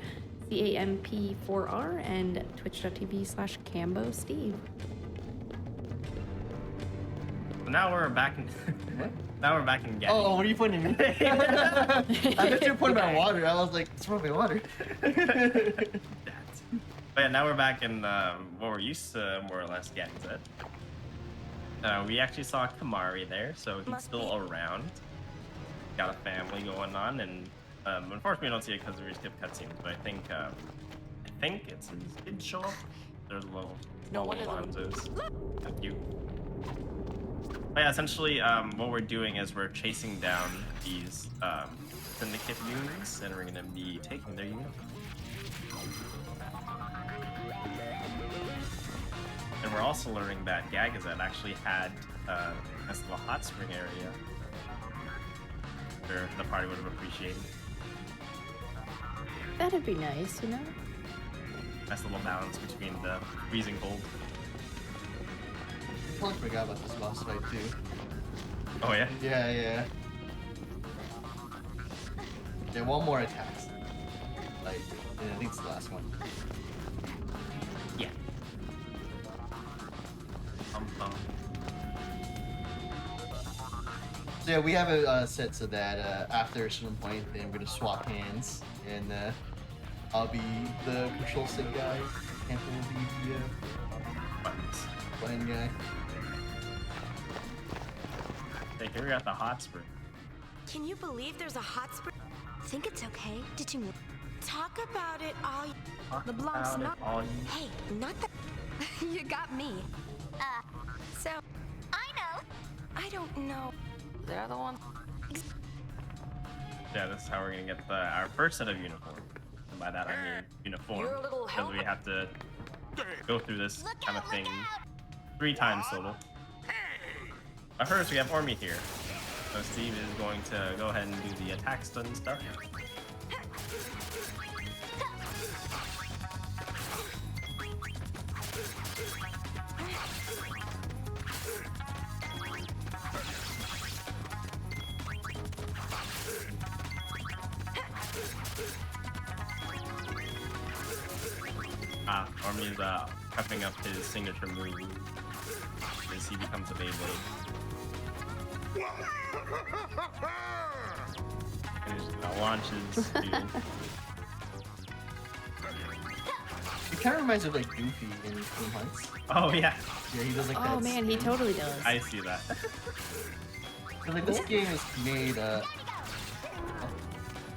CAMP4R, and twitch.tv/CamboSteve. Now we're back in. Now we're back in Gabby. Oh, what are you pointing at me? I thought you were pointing at water. I was like, it's probably water. But yeah, now we're back in what we're used to more or less getting at. We actually saw Kamari there, so he's still around. Got a family going on, and unfortunately we don't see it because we skipped cutscenes. But I think it's his kid show up. There's a little Alonzo's. Cute. But yeah, essentially, what we're doing is we're chasing down these syndicate units, and we're gonna be taking their units. And we're also learning that Gagazet actually had a nice little hot spring area where the party would have appreciated. That'd be nice, you know? Nice little balance between the freezing cold. I totally forgot about this boss fight too. Oh yeah? Yeah. Yeah, one more attack. Like, and I think it's the last one. Yeah. So yeah, we have it set so that after a certain point, then we're gonna swap hands, and I'll be the control stick guy, Camper will be the button guy. Hey, here we got the hot spring. Can you believe there's a hot spring? Think it's okay? Did you Talk about it all. Talk The block's about it not. all. Hey, not that. You got me. So. I know. I don't know. They're the ones. Yeah, this is how we're gonna get our first set of uniforms. And by that I mean uniform, You're a little because we have to go through this kind of thing 3 times total. But first we have Ormy here, so Steve is going to go ahead and do the attack stun stuff. Ormy is prepping up his signature move as he becomes a Beyblade. And he just launches, dude. It kind of reminds me of like Goofy in Kingdom Hearts. Oh yeah. Yeah, he does like that. Oh man, he totally does. I see that. So, like this game is made.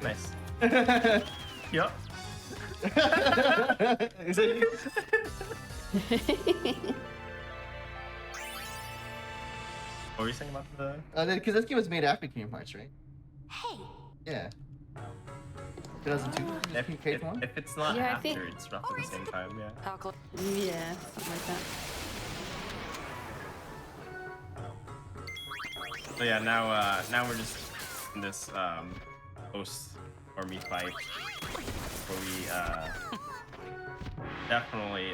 Nice. Yup. What were you saying about the? Because this game was made after Kingdom Hearts, right? Hey, Yeah. 2002. If it's not Yeah, I after, think- it's roughly the same time. Yeah. Yeah, something like that. So yeah, now we're just in this post army fight where we definitely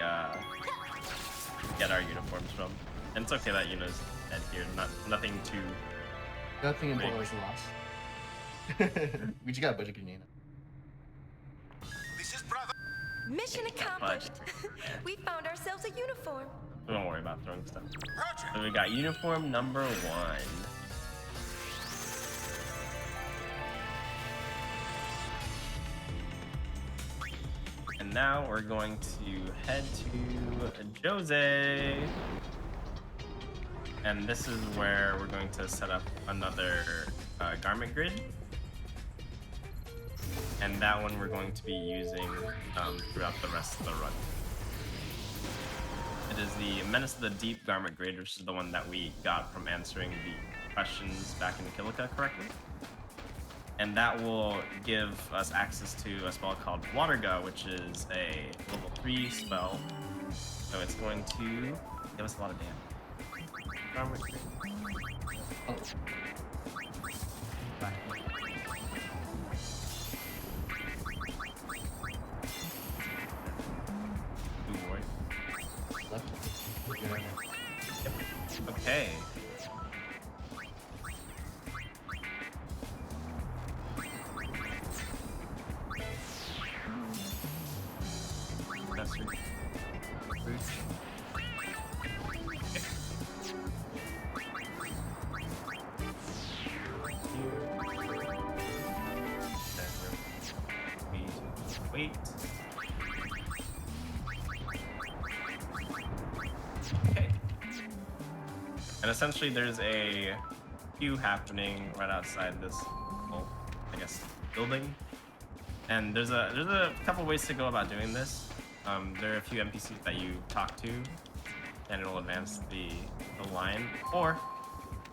get our uniforms from. And it's okay that Yuna's dead here. Nothing too. Nothing important was lost. We just got a budget grenade. This is brother. Mission accomplished. We found ourselves a uniform. Don't worry about throwing stuff. Roger. So we got uniform number 1. And now we're going to head to Jose. And this is where we're going to set up another garment grid. And that one we're going to be using throughout the rest of the run. It is the Menace of the Deep garment grid, which is the one that we got from answering the questions back in Kilika correctly. And that will give us access to a spell called Waterga, which is a level 3 spell. So it's going to give us a lot of damage. Garment grid. Oh. Back. Okay. That's your boots. Wait. Okay. And essentially there's a queue happening right outside this, well, I guess, building. And there's a couple ways to go about doing this. There are a few NPCs that you talk to, and it'll advance the line. Or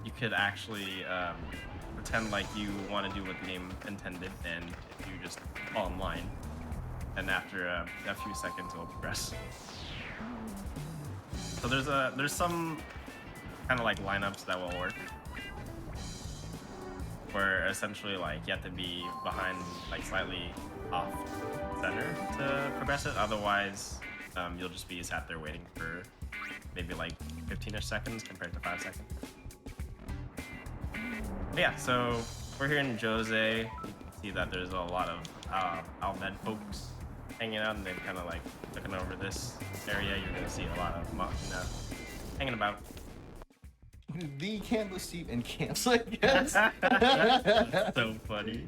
you could actually pretend like you want to do what the game intended, and if you just fall in line, and after a few seconds it'll progress. So there's some kind of like lineups that will work, where essentially like you have to be behind, like slightly off center to progress it. Otherwise, you'll just be sat there waiting for maybe like 15ish seconds compared to 5 seconds. But yeah, so we're here in Jose. You can see that there's a lot of Almed folks hanging out, and they're kind of like looking over this area. You're gonna see a lot of Machina hanging about. The campus seat in camps, I guess. So funny.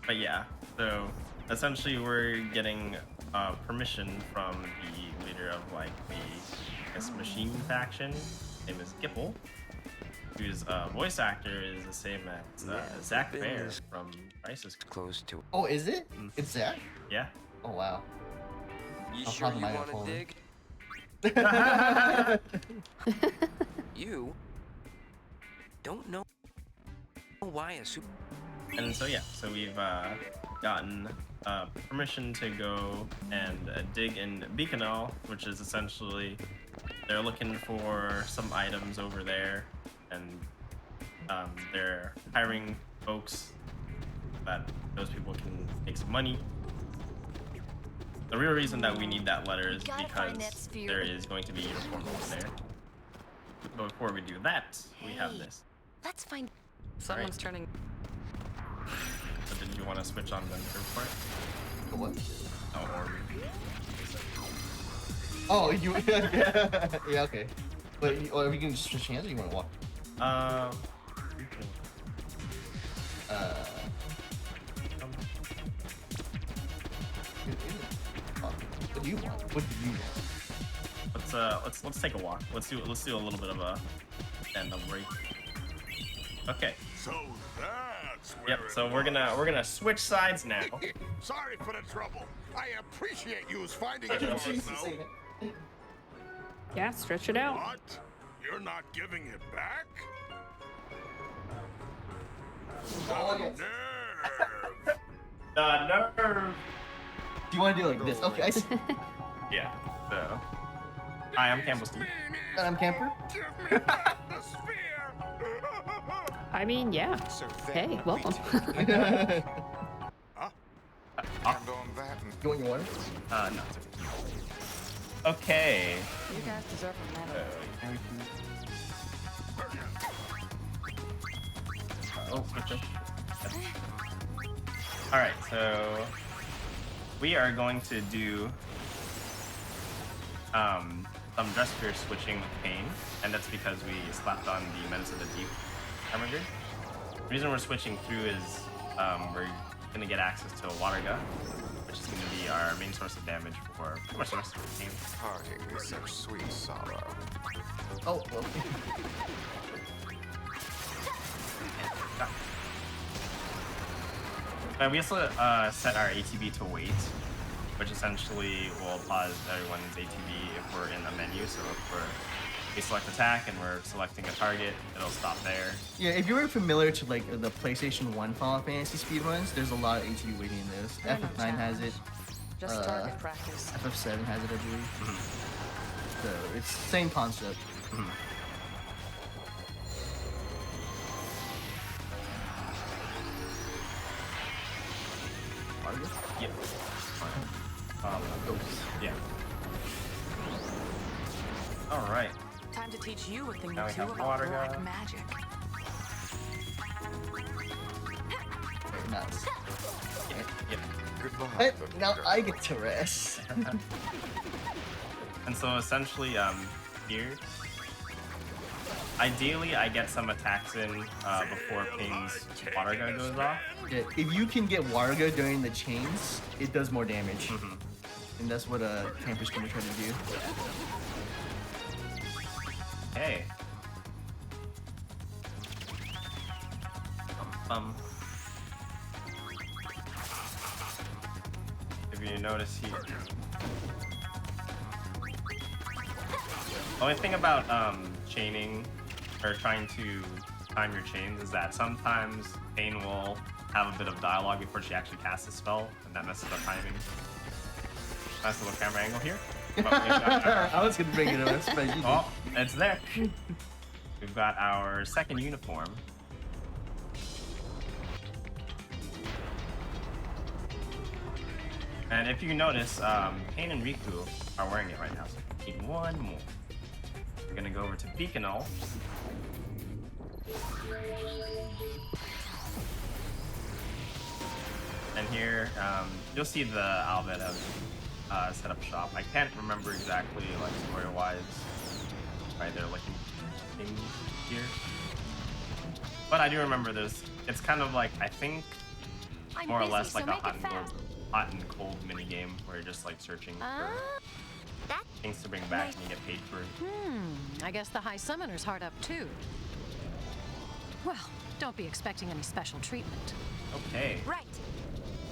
But yeah, so essentially we're getting permission from the leader of like the, I guess, machine faction. His name is Gipple, whose voice actor is the same as Zach Baer from Crisis. Close to. Oh, is it? It's Zach? Yeah. Oh wow. You I'll sure you probably want phone. to dig? You don't know why a super. And so yeah, so we've gotten permission to go and dig in Beaconal, which is essentially they're looking for some items over there, and they're hiring folks that those people can make some money. The real reason that we need that letter is because there is going to be uniforms over there. But before we do that, we have this. Let's find. Someone's turning. So did you want to switch on the third part? The what? Oh, or Oh, you. Yeah, okay. But or we can just switch hands, or you want to walk? What do you want? What do you want? Let's take a walk. Let's do a little bit of a stand up break. Okay. So that's where Yep. So we're gonna switch sides now. Sorry for the trouble. I appreciate yous finding it for us, though. Yeah, stretch it out. What? You're not giving it back? Oh, The yes. nerve! The nerve. Do you want to do it like this? Okay, I see. Yeah. So. Hi, I'm Campbell Steve. And I'm Camper. Give me back the sphere! I mean, yeah. Hey, welcome. Huh? And on that, You want your water? No. It's okay. Okay. You guys deserve a medal. Oh, okay. All right, so we are going to do some dress fear switching with Pain, and that's because we slapped on the Menace of the Deep armor grid. The reason we're switching through is we're gonna get access to a water gun, which is gonna be our main source of damage for pretty much the rest of the game. parting is such sweet sorrow. Oh, well. We also set our ATB to wait, which essentially will pause everyone's ATB if we're in a menu. So if we select attack and we're selecting a target, it'll stop there. Yeah, if you were familiar to like the PlayStation 1 Final Fantasy speedruns, there's a lot of ATB waiting in this. I know, FF9 has it. Just target practice. FF7 has it, I believe. So it's same concept. Target? Yeah. Yeah. All right. Time to teach you a thing Now or we two have about water black gun. magic. Nice. Yeah. Goodbye. But now I get to rest. And so essentially, here, ideally I get some attacks in before Pain's water gun goes off. Yeah, if you can get Warga during the chains, it does more damage. And that's what Camper's gonna try to do. Hey. If you notice here. The only thing about chaining or trying to time your chains is that sometimes Pain will have a bit of dialogue before she actually casts a spell, and that messes up timing. Nice little camera angle here. I was gonna bring it up, but you Oh, it's there. We've got our second uniform. And if you notice, Pain and Riku are wearing it right now, so we need one more. We're gonna go over to Beaconal. And here, you'll see the Albert have set up shop. I can't remember exactly, like, story-wise, why they're looking things here. But I do remember there's, it's kind of like, I think, more or less like a hot and cold mini game where you're just like searching for things to bring back and you get paid for it. I guess the High Summoner's hard up too. Well, don't be expecting any special treatment. Okay. Right.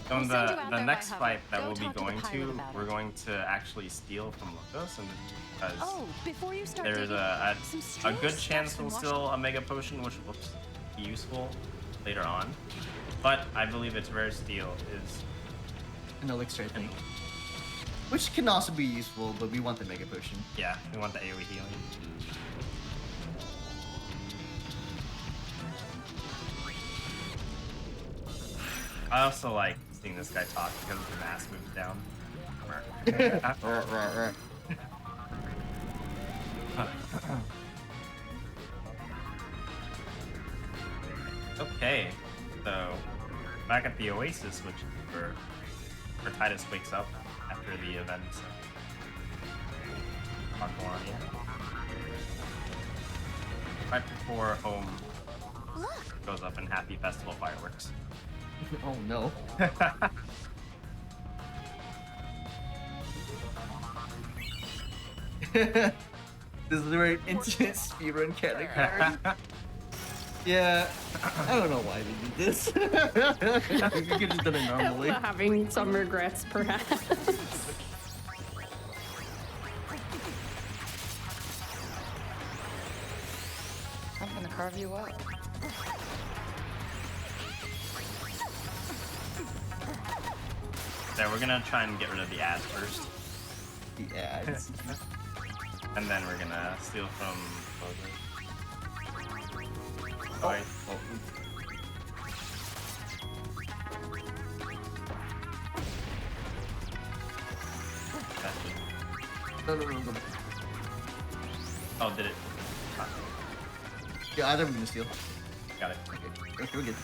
So in We'll send you the out there by next hover. fight that Go we'll be talk to the going pilot to, about we're it. going to actually steal from Locos, and because Oh, before you start there's digging, some a strange good stuff's chance been we'll washed steal a Mega Potion, which will be useful later on. But I believe its rare steal is an elixir, I think. Which can also be useful, but we want the Mega Potion. Yeah, we want the AoE healing. I also like seeing this guy talk because the mask moves down. Okay, so back at the Oasis, which is where Titus wakes up after the event. Right before home goes up in happy festival fireworks. Oh no. This is a very intimate speedrun category. Yeah, I don't know why they did this. We could have just done it normally. Having some regrets, perhaps. I'm gonna carve you up. There, we're gonna try and get rid of the ads first. The ads. And then we're gonna steal from Oh. Wait. No. Oh, did it? Yeah, either we're gonna steal. Got it. Okay, we're good.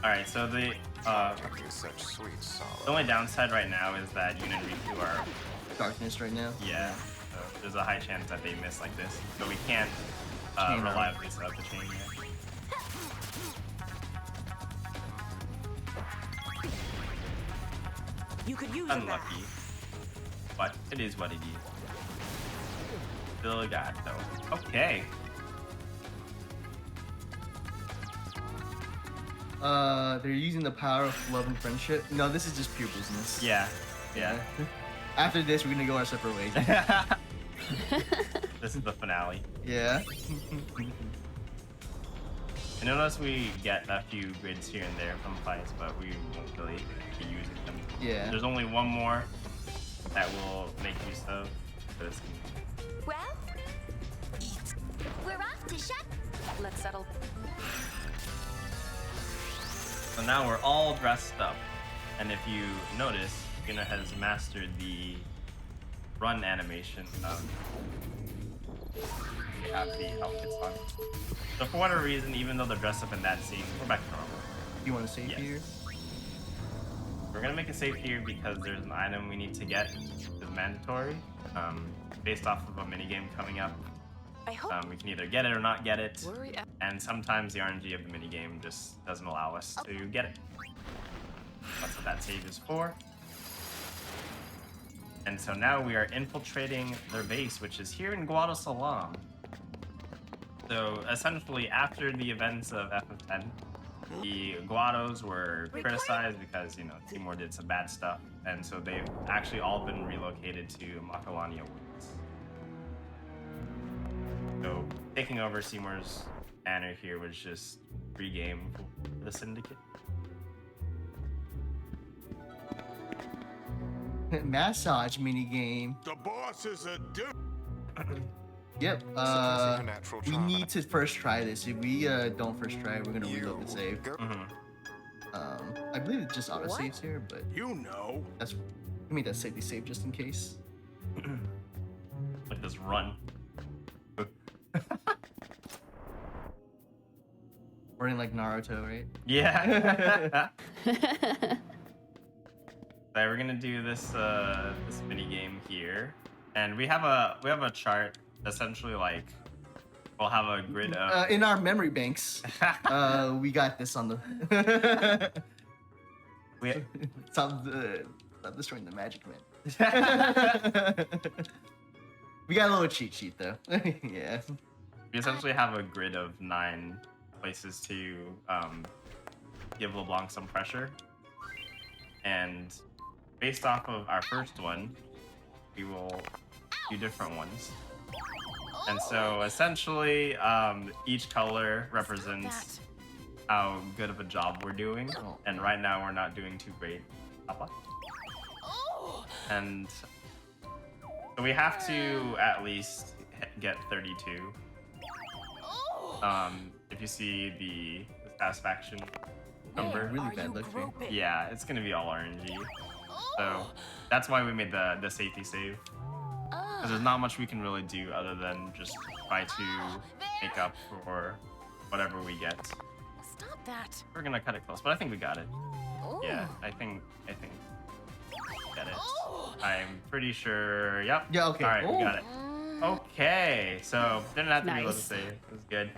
Alright, so the such sweet sorrow. the only downside right now is that Yun and Riku are Darkness right now. yeah. So there's a high chance that they miss like this. So we can't Chain reliably set up the chain yet. You could use a Unlucky. But it is what it is. Still got it though. Okay. They're using the power of love and friendship. No, this is just pure business. Yeah. Yeah. After this, we're gonna go our separate ways. This is the finale. Yeah. I notice we get a few grids here and there from fights, but we won't really be using them. Yeah. There's only one more that we'll make use of. But it's Well, we're off to shut. Let's settle. So now we're all dressed up. And if you notice, Yuna has mastered the run animation. They have the outfits on. So for whatever reason, even though they're dressed up in that scene, we're back to normal. You want to save here? We're gonna make a save here because there's an item we need to get. It's mandatory. Based off of a minigame coming up. I hope We can either get it or not get it. Worry. And sometimes the RNG of the minigame just doesn't allow us to get it. That's what that save is for. And so now we are infiltrating their base, which is here in Guadalajara. So essentially, after the events of FF10, the Guados were criticized because, you know, Timor did some bad stuff. And so they've actually all been relocated to Macalania Woods. So taking over Seymour's banner here was just free game for the Syndicate. Massage minigame. The boss is a dude. Yep. Supernatural We trauma. need to first try this. If we don't first try it, we're gonna reload the save. I believe it just auto saves here, but You know. that's I mean that's safety save just in case. Like this run. Or in like Naruto, right? Yeah. So we're gonna do this this mini game here, and we have a chart. Essentially, like we'll have a grid of. In our memory banks, we got this on the. Stop destroying the magic, man. We got a little cheat sheet though. Yeah. We essentially have a grid of 9 places to give LeBlanc some pressure, and based off of our first one, we will do different ones. And so essentially, each color represents how good of a job we're doing, and right now we're not doing too great. And so we have to at least get 32. If you see the satisfaction number, really bad luck here. yeah, it's gonna be all RNG. So that's why we made the safety save. Because there's not much we can really do other than just try to make up for whatever we get. Stop that. We're gonna cut it close, but I think we got it. Yeah, I think get it. I'm pretty sure. Yep. Yeah. Okay. All right, we got it. Okay, so didn't have to reload the Nice. save. It was good.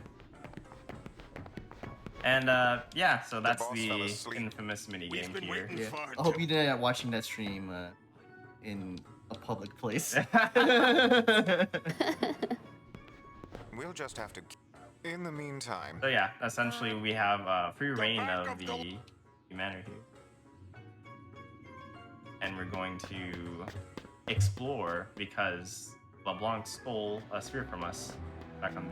And yeah, so that's boss the fell asleep. infamous mini game been here. waiting Yeah. for I hope you didn't watching that stream in a public place. We'll just have to. In the meantime. So yeah, essentially we have free reign of the manor here. And we're going to explore because LeBlanc stole a sphere from us back on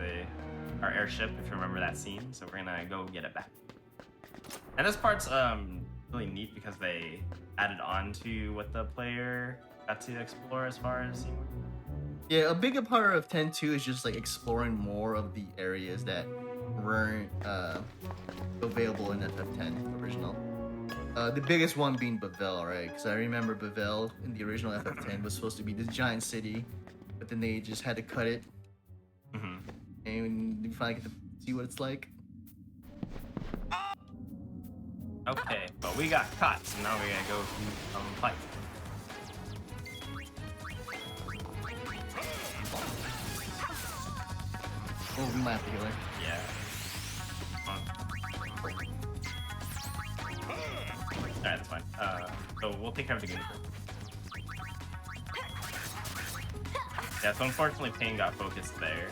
our airship, if you remember that scene. So we're gonna go get it back. And this part's really neat because they added on to what the player got to explore as far as scene. Yeah, a bigger part of 10-2 is just like exploring more of the areas that weren't available in FF10 original. The biggest one being Bavel, right? Because I remember Bavel in the original FF10 was supposed to be this giant city, but then they just had to cut it. And you finally get to see what it's like. Okay, but we got caught, so now we gotta go fight. Oh, we might have to heal her. Yeah. Alright, that's fine. So we'll take care of the game. Yeah, so unfortunately Pain got focused there.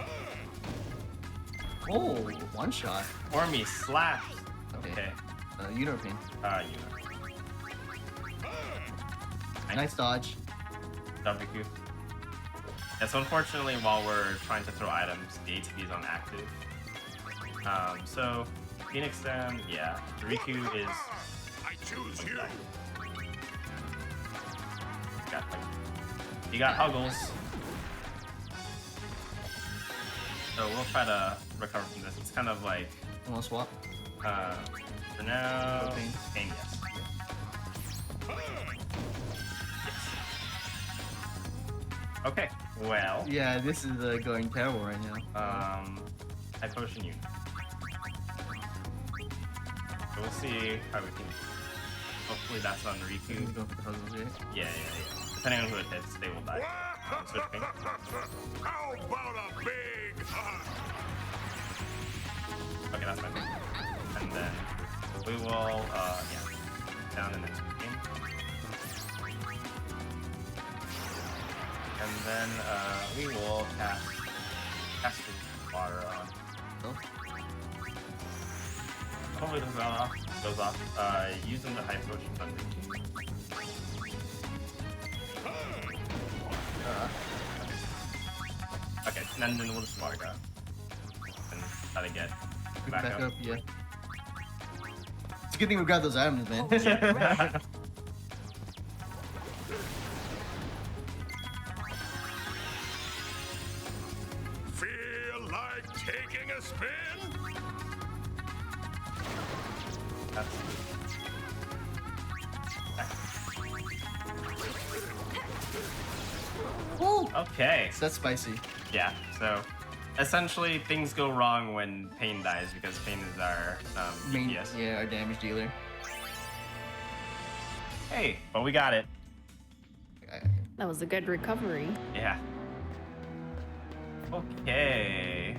Oh, one shot. Or me slash. Okay. Uno Pain. Nice dodge. WQ. Yeah, so unfortunately, while we're trying to throw items, the ATB is on active. So Phoenix then, yeah, Riku is. I choose you. You got Huggles. So we'll try to recover from this. It's kind of like. You want to swap? For now, Pain, yes. Okay, well. Yeah, this is going terrible right now. High potion you. So we'll see how we can. Hopefully that's on Riku. Go for the puzzles, yeah. Yeah. Depending on who it hits, they will die. Switch ping. How about a big hug? Okay, that's fine. And then we will, down in the game. And then we will cast the water on. Oh. Hopefully it goes off. Using the high potion thunder. Okay, and then we'll just water go. And try to get back up. Yeah. It's a good thing we grabbed those items, man. Yeah. Feel like taking a spin? Okay. So that's spicy. Yeah, so essentially things go wrong when Pain dies because Pain is our Main, DPS. yeah, our damage dealer. Hey, but we got it. That was a good recovery. Yeah. Okay.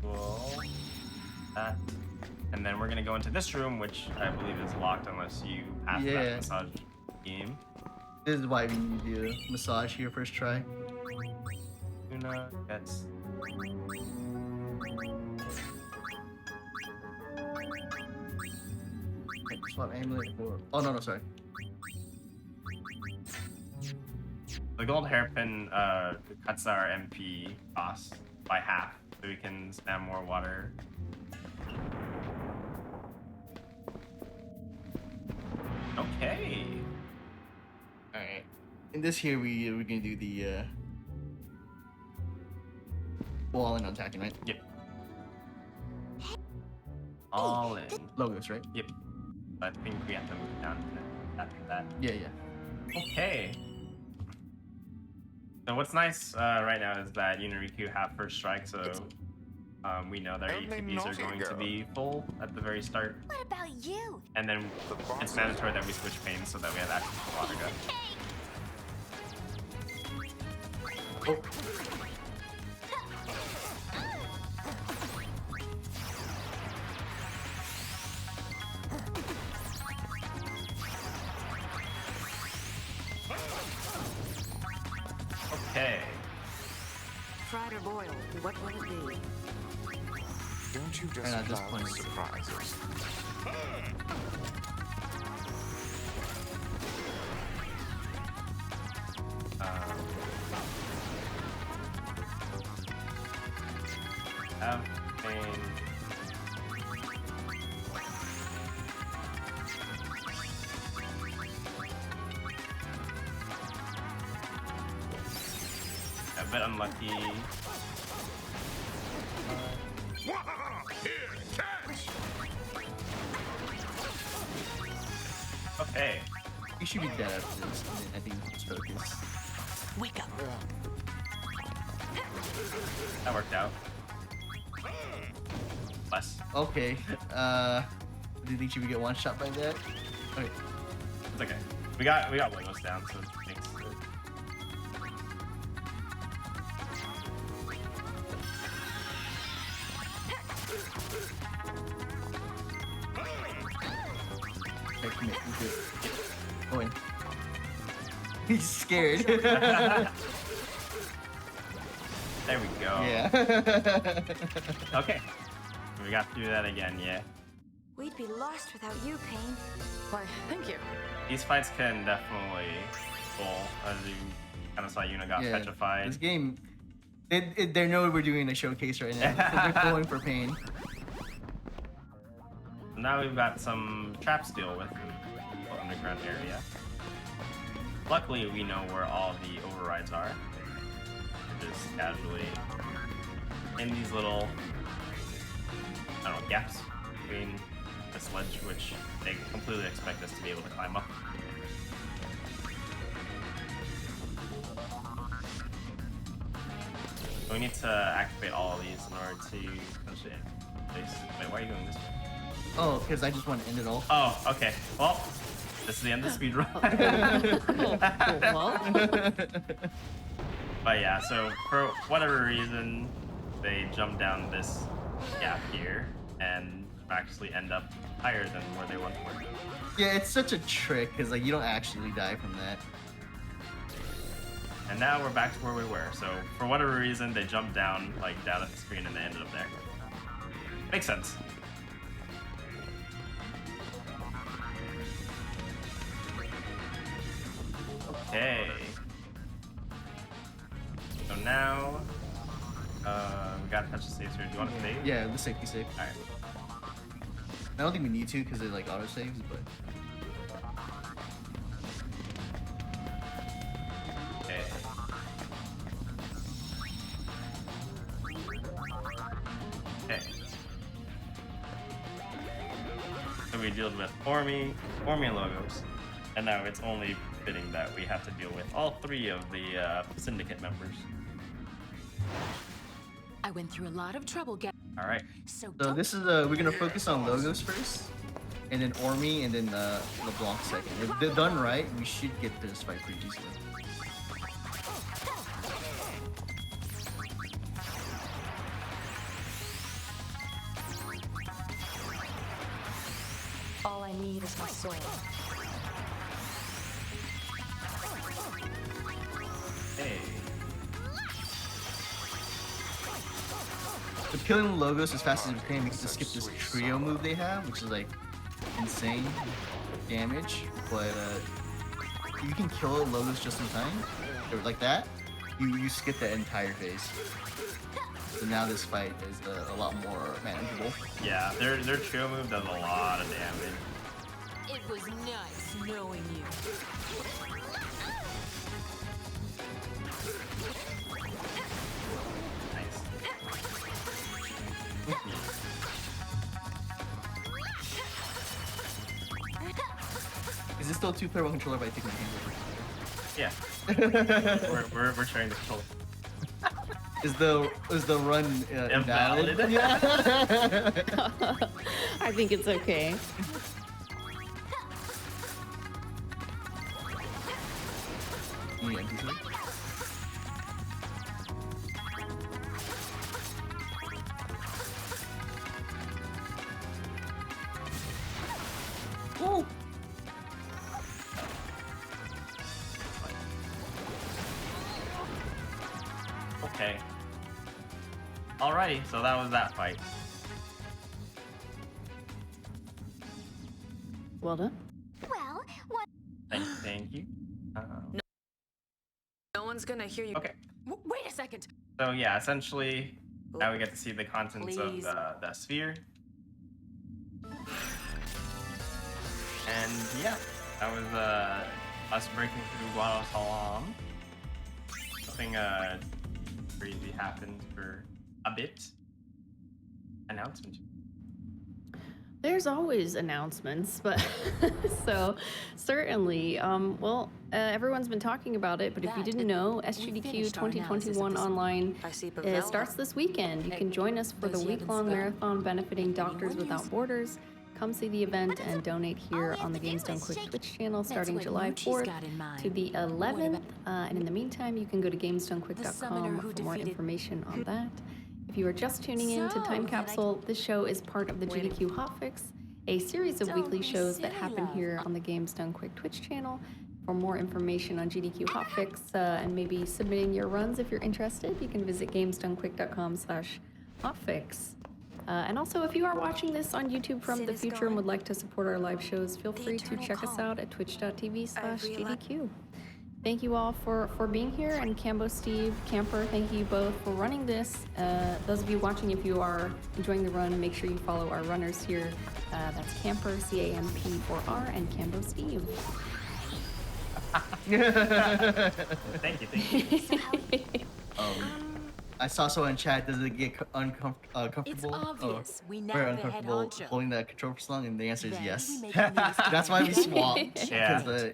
Cool. That. And then we're gonna go into this room, which I believe is locked unless you pass that massage game. This is why we need to do a massage here first try. Luna gets. Okay, swap amulet for. Oh no, sorry. The gold hairpin cuts our MP cost by half, so we can spam more water. Okay. All right. In this here, we're gonna do the all in on attacking, right? Yep. All in. Logos, right? Yep. I think we have to move down after that. Yeah. Okay. So what's nice right now is that Uniriku have first strike, so we know their ETBs are going to be full at the very start. What about you? And then it's mandatory that we switch Pain so that we have access to water gun. Oh. Okay. Fried or boiled, what will it be? Don't you And at just this love point- surprises? Have pain. A bit unlucky. Here, catch! Okay. You should be dead after this. I think it's focus. Wake up. That worked out. Less. Okay. Do you think she would get one shot by that? Okay. It's okay. We got Lagos down, so it makes it. Okay, commit. We're good. Go in. He's scared. There we go. Yeah. Okay. We got through that again, yeah. We'd be lost without you, Pain. Why, thank you. These fights can definitely pull, as you kind of saw Yuna got Yeah. petrified. This game, they know we're doing a showcase right now. So they're going for pain. Now we've got some traps to deal with in the underground area. Luckily, we know where all the overrides are. Just casually in these little, I don't know, gaps between this ledge, which they completely expect us to be able to climb up. So we need to activate all of these in order to finish it. Wait, why are you going this way? Oh, because I just want to end it all. Oh, okay. Well, this is the end of the speed run. But yeah, so for whatever reason, they jump down this gap here and actually end up higher than where they once were. Yeah, it's such a trick because like you don't actually die from that. And now we're back to where we were. So for whatever reason, they jumped down, like down at the screen, and they ended up there. Makes sense. Okay. So now, we gotta touch the saves here. Do you want to save? Yeah, the safety save. Alright. I don't think we need to because it like auto saves, but Okay. Okay. So we dealt with Ormi and Logos, and now it's only fitting that we have to deal with all three of the syndicate members. I went through a lot of trouble getting. All right. So this is we're gonna focus on Logos first, and then Ormi, and then LeBlanc second. If they're done right, we should get this fight pretty easily. all I need is my soul. Hey. So killing Logos as fast as we can makes us skip this trio move they have, which is like insane damage. But you can kill Logos just in time, or like that. You skip that entire phase. So now this fight is a lot more manageable. Yeah, their trio move does a lot of damage. It was nice knowing you. Nice. Is this still 2-player 1 controller by taking my hand over? Yeah. we're sharing the controller. Is the run invalid? Invalid? Yeah. I think it's okay. Yeah, easily. Woo! Okay. Alrighty, so that was that fight. Well done. Well, what? Thank you. No one's gonna hear you. Okay. Wait a second. So yeah, essentially, now we get to see the contents Please. of the sphere. And yeah, that was us breaking through Guadalajara. Something crazy happened for a bit. Announcement. There's always announcements, but so certainly, everyone's been talking about it, but if you didn't know, SGDQ 2021 Online starts this weekend. You can join us for the week-long marathon benefiting Doctors Without Borders. Come see the event and donate here on the Games Done Quick Twitch channel starting July 4th to the 11th. And in the meantime, you can go to gamesdonequick.com for more information on that. If you are just tuning in to Time Capsule, this show is part of the GDQ Hotfix, a series of weekly shows that happen here on the Games Done Quick Twitch channel. For more information on GDQ Hotfix and maybe submitting your runs if you're interested, you can visit gamesdonequick.com/hotfix. And also, if you are watching this on YouTube from the future and would like to support our live shows, feel free to check us out at twitch.tv/GDQ. Thank you all for being here, and Cambo, Steve, Camper, thank you both for running this. Those of you watching, if you are enjoying the run, make sure you follow our runners here. That's Camper, CAMP4R, and Cambo Steve. Thank you. I saw someone in chat. Does it get uncomfortable? It's obvious. We now very have a head uncomfortable honcho. holding that controller for so long, and the answer is Then yes. we make a news That's why we swapped. Yeah. 'Cause,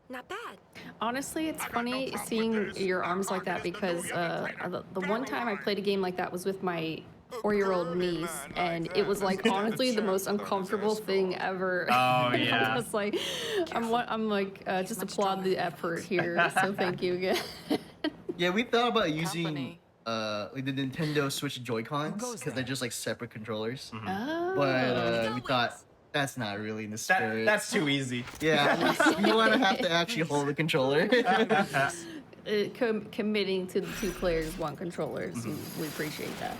Not bad. Honestly, it's funny seeing your arms like that because the one time I played a game like that was with my 4-year-old niece, and it was like honestly the most uncomfortable thing ever. Oh yeah. I was like, I'm like, just applaud the effort here. So thank you again. Yeah, we thought about using like the Nintendo Switch Joy-Cons because they're just like separate controllers. Oh. But we thought that's not really in the spirit. That's too easy. Yeah, you want to have to actually hold the controller. Committing to the 2 players, 1 controller. So we appreciate that.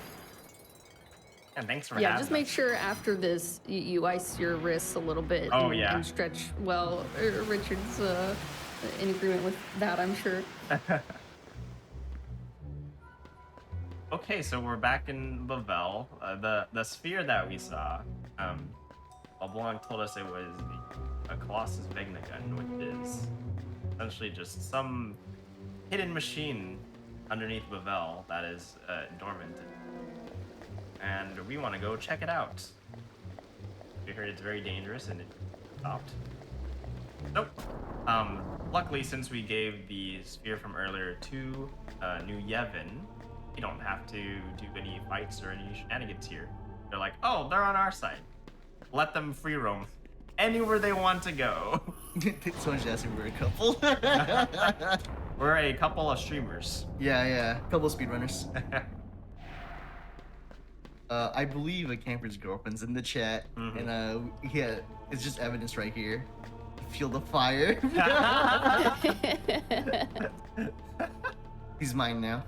And thanks for Yeah, having just us. make sure after this you ice your wrists a little bit. Oh, and, yeah. and stretch well. Richard's in agreement with that, I'm sure. Okay, so we're back in Lavelle. The sphere that we saw, LeBlanc told us it was a Colossus Vegna gun, which is essentially just some hidden machine underneath Lavelle that is dormant. And we want to go check it out. We heard it's very dangerous and it stopped. Nope. Luckily, since we gave the sphere from earlier to New Yevon, you don't have to do any fights or any shenanigans here. They're like, oh, they're on our side. Let them free roam anywhere they want to go. Someone's asking we're a couple. We're a couple of streamers. Yeah, couple of speedrunners. I believe a camper's girlfriend's in the chat, and yeah, it's just evidence right here. Feel the fire. He's mine now.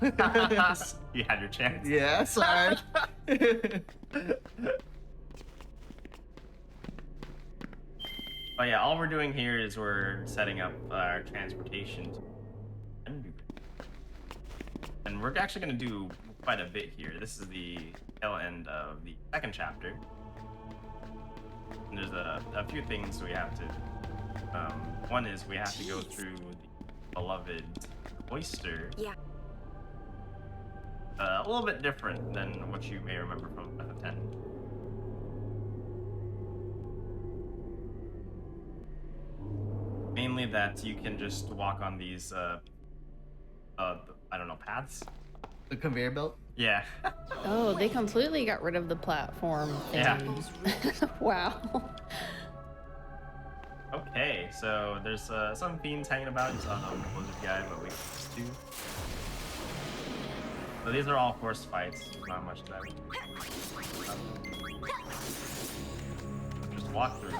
You had your chance. Yeah, sorry. But yeah, all we're doing here is we're setting up our transportation. And we're actually going to do quite a bit here. This is the tail end of the 2nd chapter. And there's a few things we have to... one is we have to go through the beloved oyster. Yeah. A little bit different than what you may remember from FF10. Mainly that you can just walk on these, I don't know, paths? The conveyor belt? Yeah. Oh, they completely got rid of the platform thing. Yeah. Wow. Okay, so there's some fiends hanging about. You saw an explosive guy, but we just do. So these are all forced fights. There's not much to that. Just walk through.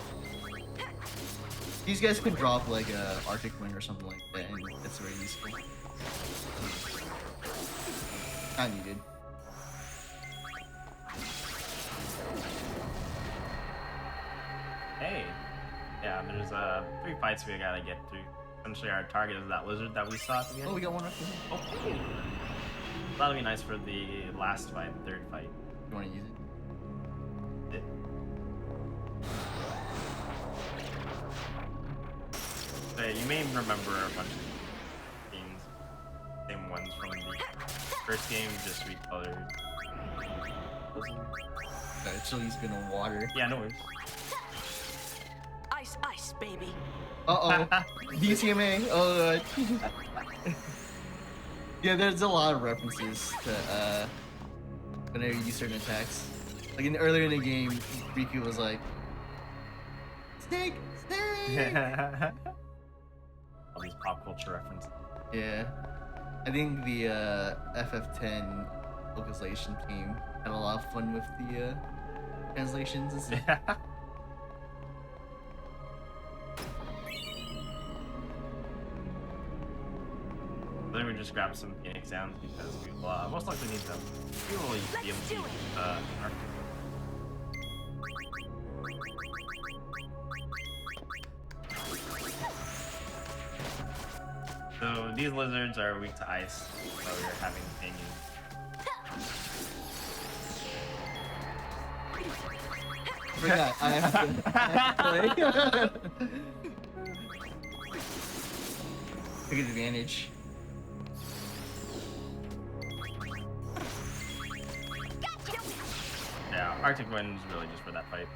These guys can drop like a Arctic Wind or something like that, and it's very useful. Not needed. Yeah, there's 3 fights we gotta get through. Essentially, our target is that lizard that we saw at the beginning. Oh, we got one right here. Oh, that'll be nice for the last fight, third fight. You want to use it? So you may remember a bunch of themes, same ones from the first game, just recolored. Actually, he's been on water. Yeah, no worries. Ice, ice, baby. Uh-oh. DCMA. Oh, yeah, there's a lot of references to whenever you use certain attacks. Like earlier in the game, Riku was like, Snake! Snake! All these pop culture references. Yeah. I think the FF10 localization team had a lot of fun with the translations and stuff. Then we just grab some Phoenix sounds because we will most likely need them. We will be able to use Arctic. So these lizards are weak to ice, so we're having hanging. Forgot, I have to play. Take advantage. Yeah, Arctic Wind is really just for that fight.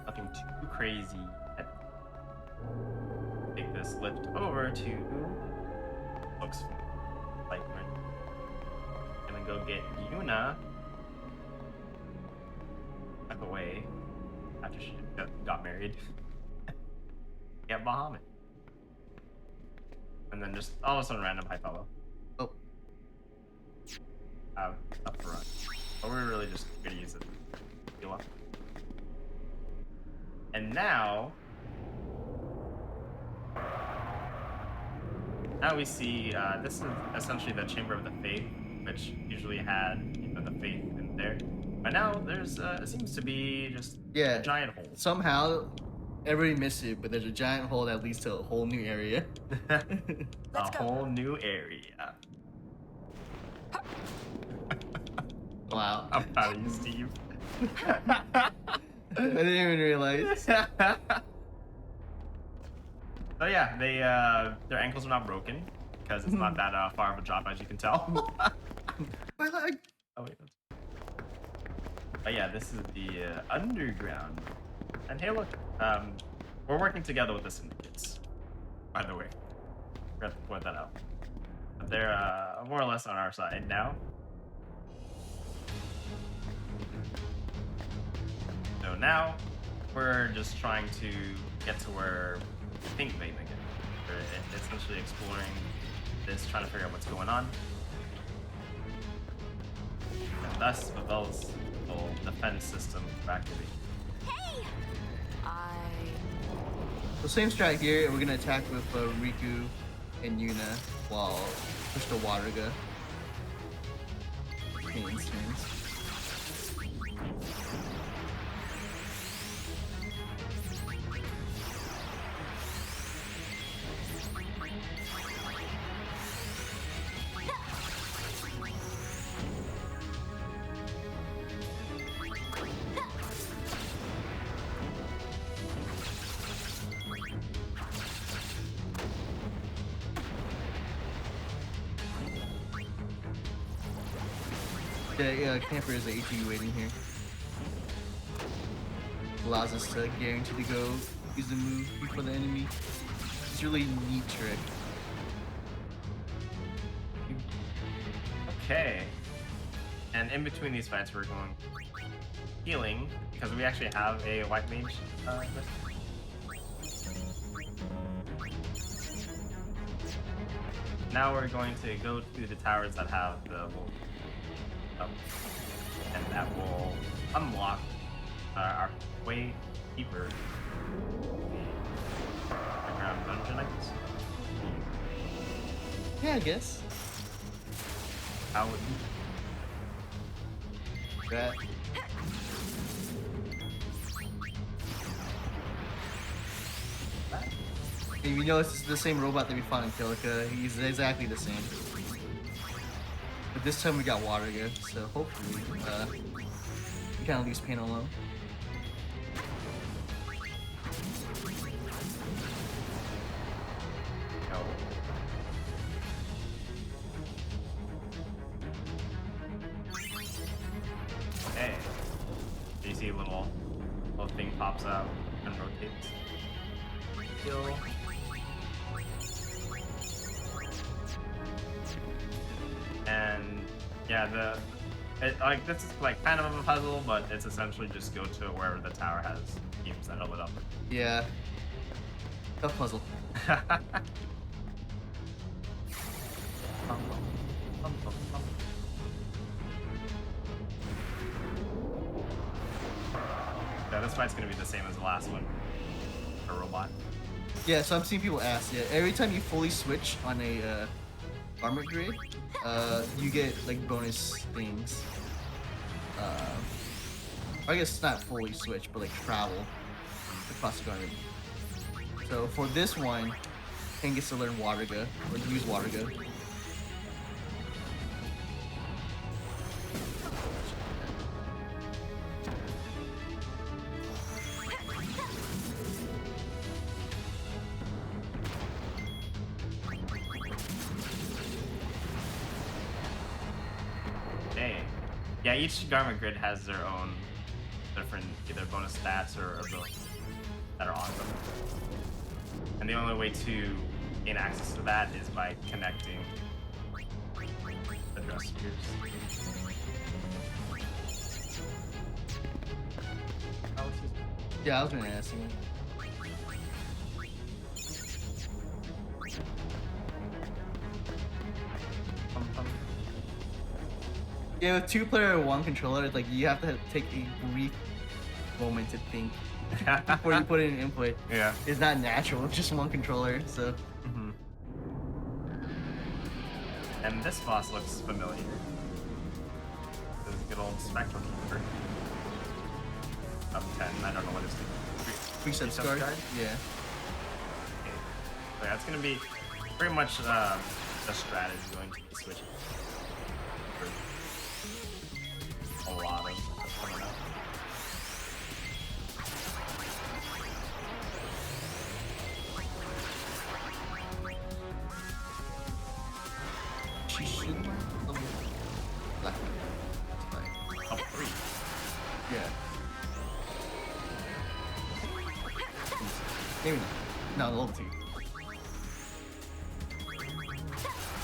Nothing too crazy. Take this lift over to looks like we're gonna go get Yuna back away after she got married. Get Bahamut. And then just all of a sudden random high follow. Oh. Up for run. But we're really just gonna use it. Heal up. And now we see this is essentially the Chamber of the Faith, which usually had the faith in there. But now there's it seems to be just a giant hole. Somehow everybody missed it, but there's a giant hole that leads to a whole new area. Whole new area. Wow. I'm proud of you, Steve. I didn't even realize. So yeah, they their ankles are not broken because it's not that far of a drop, as you can tell. My leg. Oh wait. But yeah, this is the underground. And hey, look, we're working together with the syndicates. By the way, we have to point that out. But they're more or less on our side now. So now we're just trying to get to where we think they make it. We're essentially exploring this, trying to figure out what's going on. And thus, Pavel's whole defense system to activate. Hey! So same strat here, and we're gonna attack with Riku and Yuna while push the Waruga. Hands. Yeah, camper is the ATV waiting here. Allows us to guarantee to go use the move before the enemy. It's a really neat trick. Okay. And in between these fights, we're going healing because we actually have a white mage. Now we're going to go to the towers that have the wolf. And that will unlock our way deeper underground dungeon, I guess. Yeah, I guess. How would That. And you know it's the same robot that we found in Kilica. He's exactly the same. But this time we got water again, so hopefully we can at least paint alone. Hey, do you see a little thing pops out and rotates? Kill. And yeah, like this is like kind of a puzzle, but it's essentially just go to wherever the tower has beams that are lit up. Yeah. Tough puzzle. Yeah, this fight's gonna be the same as the last one. A robot. Yeah, so I'm seeing people ask, yeah, every time you fully switch on a armor grid, you get like bonus things. I guess not fully switch, but like travel across the garden. So for this one, Ken gets to learn Waterga, or use Waterga. Yeah, each garment grid has their own different either bonus stats or abilities that are on them. And the only way to gain access to that is by connecting the dress spheres. Yeah, I was gonna ask you. Yeah, with 2-player, 1 controller, like you have to take a brief moment to think before you put in an input. Yeah. It's not natural, it's just 1 controller, so. And this boss looks familiar. This is a good old Spectral Keeper. Up 10, I don't know what it's doing. Reset card? Yeah. Okay. So yeah, it's gonna be pretty much the strategy going to be switching. A lot of coming up. She should level black. Oh, 3. Yeah. Maybe not. No, level 2.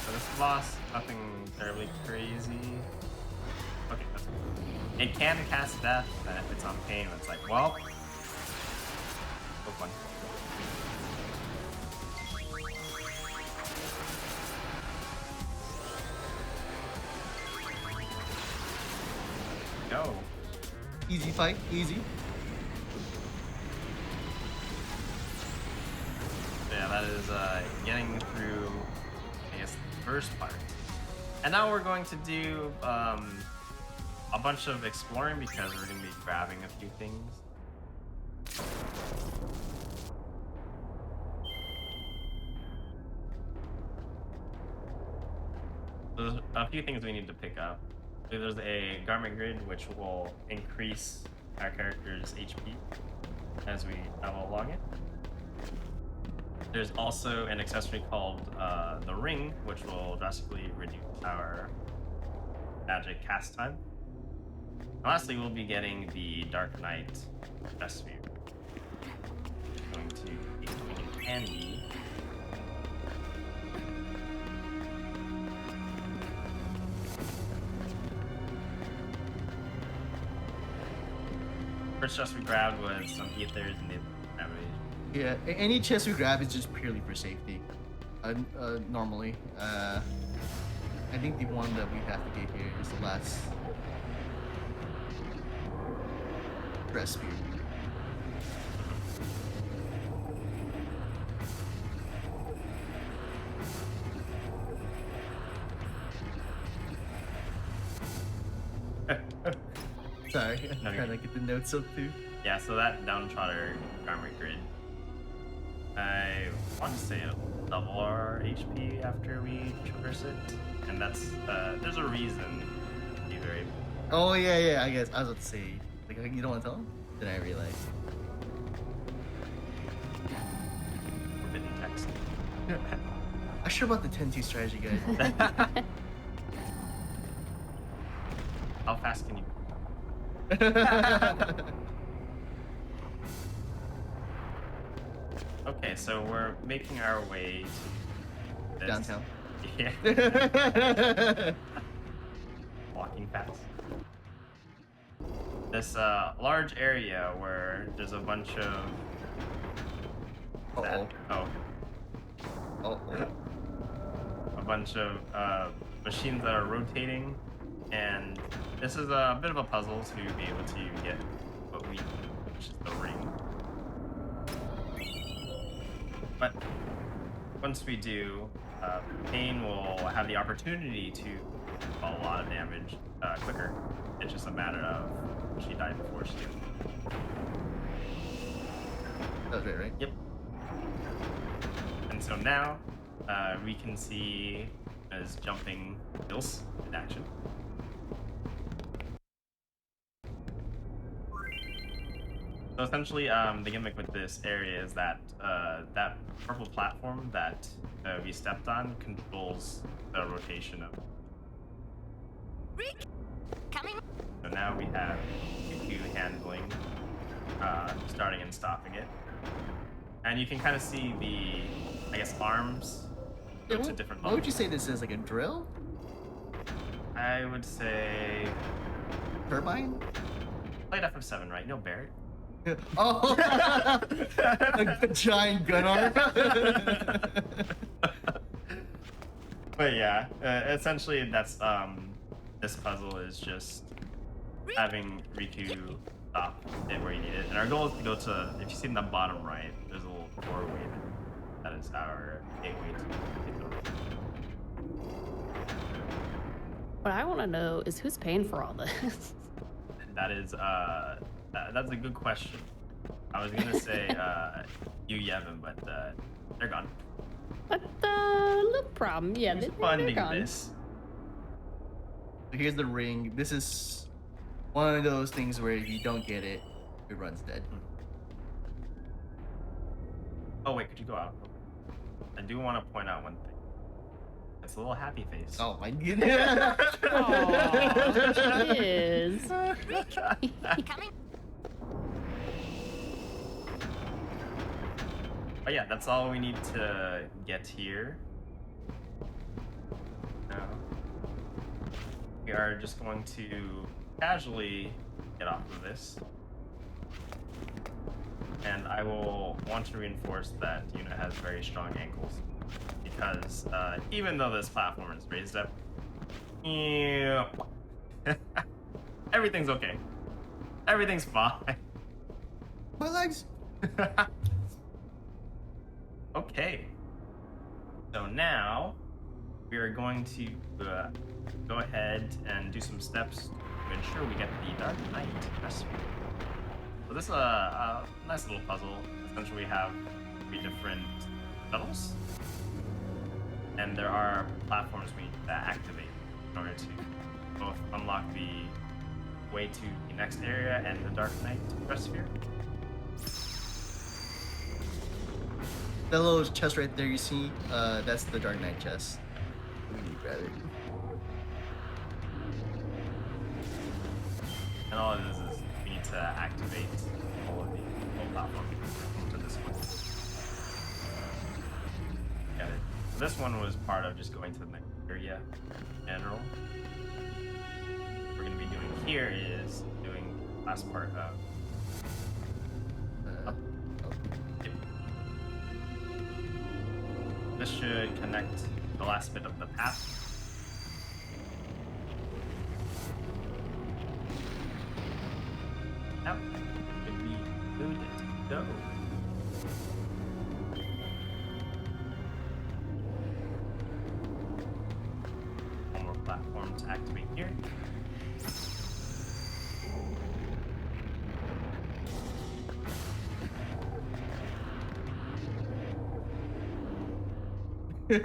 So this boss, nothing terribly crazy. Okay, that's good. It can cast death, and if it's on pain, it's like, well, book one. Go. Easy fight, easy. Yeah, that is getting through, I guess, the first part. And now we're going to do a bunch of exploring because we're going to be grabbing a few things. There's a few things we need to pick up. There's a garment grid which will increase our character's HP as we travel along it. There's also an accessory called the ring, which will drastically reduce our magic cast time. And lastly, we'll be getting the Dark Knight Chest Sphere. Going to be coming in handy. First chest we grabbed was some ethers and the navigation. Yeah, any chest we grab is just purely for safety. Normally. I think the one that we have to get here is the last dress sphere. Sorry, I'm trying to get the notes up too. Yeah, so that Downtrotter garment grid I want to say it'll double our HP after we traverse it, and that's there's a reason. Be very. Oh yeah, I guess I was about to say, like, you don't want to tell him? Then I realized. Forbidden text. I'm sure about the 10-2 strategy, guys. How fast can you? Okay, so we're making our way to this. Downtown. Yeah. Walking fast. This large area where there's a bunch of. A bunch of machines that are rotating, and this is a bit of a puzzle to be able to get what we need, which is the ring. But once we do, Pain will have the opportunity to do a lot of damage quicker. It's just a matter of she died before she did. That was right? Yep. And so now we can see as jumping skills in action. So essentially, the gimmick with this area is that that purple platform that we stepped on controls the rotation of. Coming. So now we have Q handling, starting and stopping it, and you can kind of see the, I guess, arms go to different levels. What would you say this is, like a drill? I would say turbine. Played FF7, right? No Barrett. Oh, like the giant gun arm. But yeah, essentially that's this puzzle is just having Riku stop it where you need it, and our goal is to go to. If you see in the bottom right, there's a little doorway that is our gateway to get the ring. What I want to know is who's paying for all this. That is that's a good question. I was gonna say you Yevon, but they're gone. But no problem. Yeah, Who's they're funding gone. this? So here's the ring. This is one of those things where if you don't get it, it runs dead. Oh wait, could you go out? I do want to point out one thing. It's a little happy face. Oh my goodness. Aww, it is. Coming. But yeah, that's all we need to get here. Now, we are just going to casually get off of this. And I will want to reinforce that Yuna has very strong ankles. Because even though this platform is raised up, everything's okay. Everything's fine. My legs. Okay. So now we are going to go ahead and do some steps to ensure we get the Dark Knight recipe. So this is a nice little puzzle. Essentially, we have 3 different levels, and there are platforms we need to activate in order to both unlock the way to the next area and the Dark Knight Sphere. That little chest right there you see, that's the Dark Knight chest. We need to grab it. And all it is we need to activate all of the whole platform to this one. Got it. So this one was part of just going to the next area in general. What we're going to be doing here is doing the last part of Yep. This should connect the last bit of the path. Now, should be good to go. One more platform to activate here. Okay.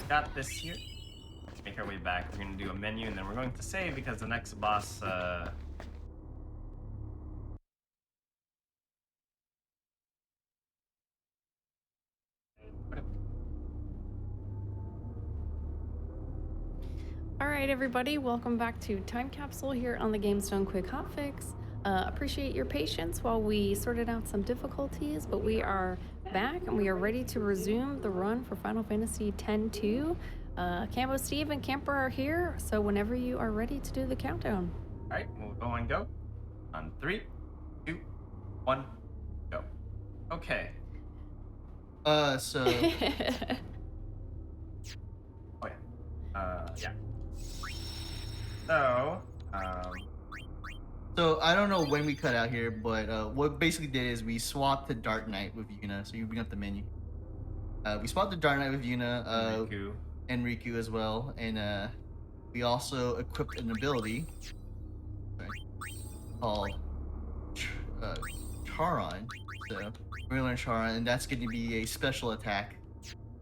Got this here. Make our way back. We're gonna do a menu and then we're going to save because the next boss Alright everybody, welcome back to Time Capsule here on the GameStone Quick Hotfix. Appreciate your patience while we sorted out some difficulties, but we are back and we are ready to resume the run for Final Fantasy X-2. Cambo Steve and Camper are here, so whenever you are ready to do the countdown. Alright, we'll go and go. On 3, 2, 1, go. Okay. So Oh yeah. Yeah. So I don't know when we cut out here, but what basically did is we swapped to Dark Knight with Yuna. So you bring up the menu. We swapped to Dark Knight with Yuna, and Riku as well, and we also equipped an ability called Charon. So we're gonna learn Charon, and that's going to be a special attack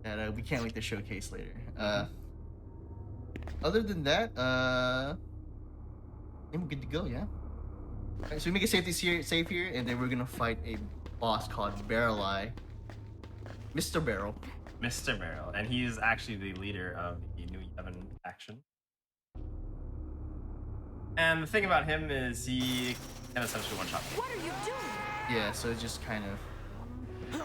that we can't wait to showcase later. Other than that, I think we're good to go. Yeah. Alright, so we make a save here, and then we're gonna fight a boss called Barrel-Eye. Mr. Barrel. Mr. Barrel, and he's actually the leader of the New Yevon faction. And the thing about him is he can essentially one-shot. What are you doing? Yeah, so it's just kind of. And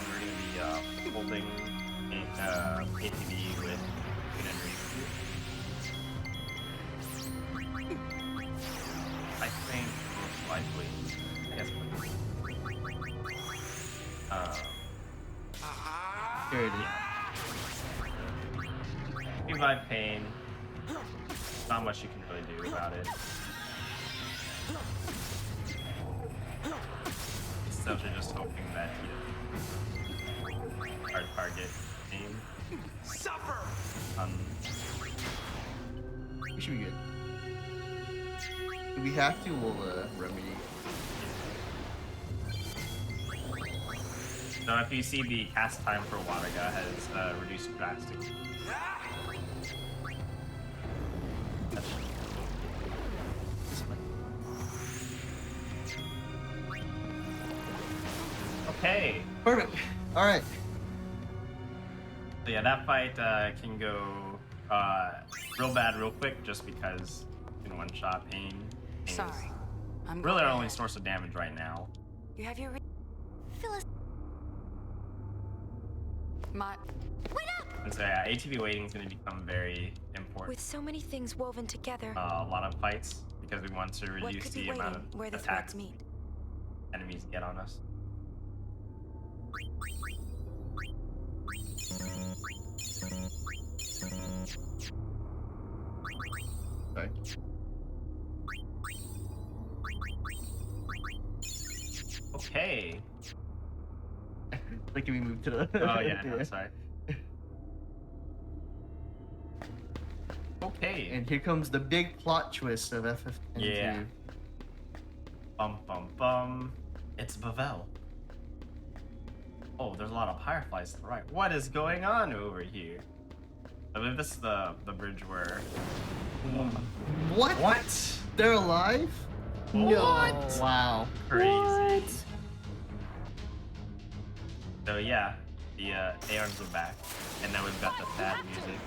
we're gonna be holding ATV with Yuna and Riku. I think most likely. I guess. Here it is. Revive pain. Not much you can really do about it. Essentially just hoping that he doesn't hard target aim. Suffer! We should be good. If we have to, we'll remedy. So if you see the cast time for Wadaga has reduced drastically. Okay. Perfect. All right. So yeah, that fight can go real bad real quick just because in one shot pain. Sorry. I'm really our going only ahead. source of damage right now. You have your Phyllis, my wait up! And so yeah, ATV waiting is going to become very important. with so many things woven together. A lot of fights because we want to what reduce could the be amount waiting of where the attacks threads meet? enemies get on us. Sorry. Okay. Like, can we move to the? Oh yeah, no, sorry. Okay. And here comes the big plot twist of FF10. Yeah. Bum bum bum. It's Bavel. Oh, there's a lot of fireflies to the right. What is going on over here? I believe this is the bridge where. What? What? They're alive? No. What? Wow. Crazy. What? So yeah, the ARs are back, and now we've got the sad music.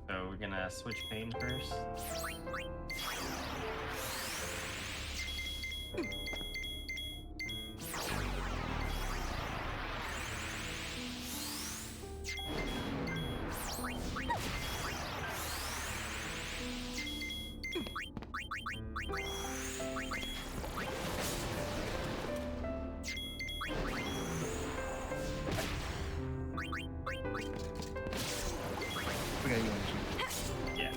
So we're gonna switch pain first. Yeah.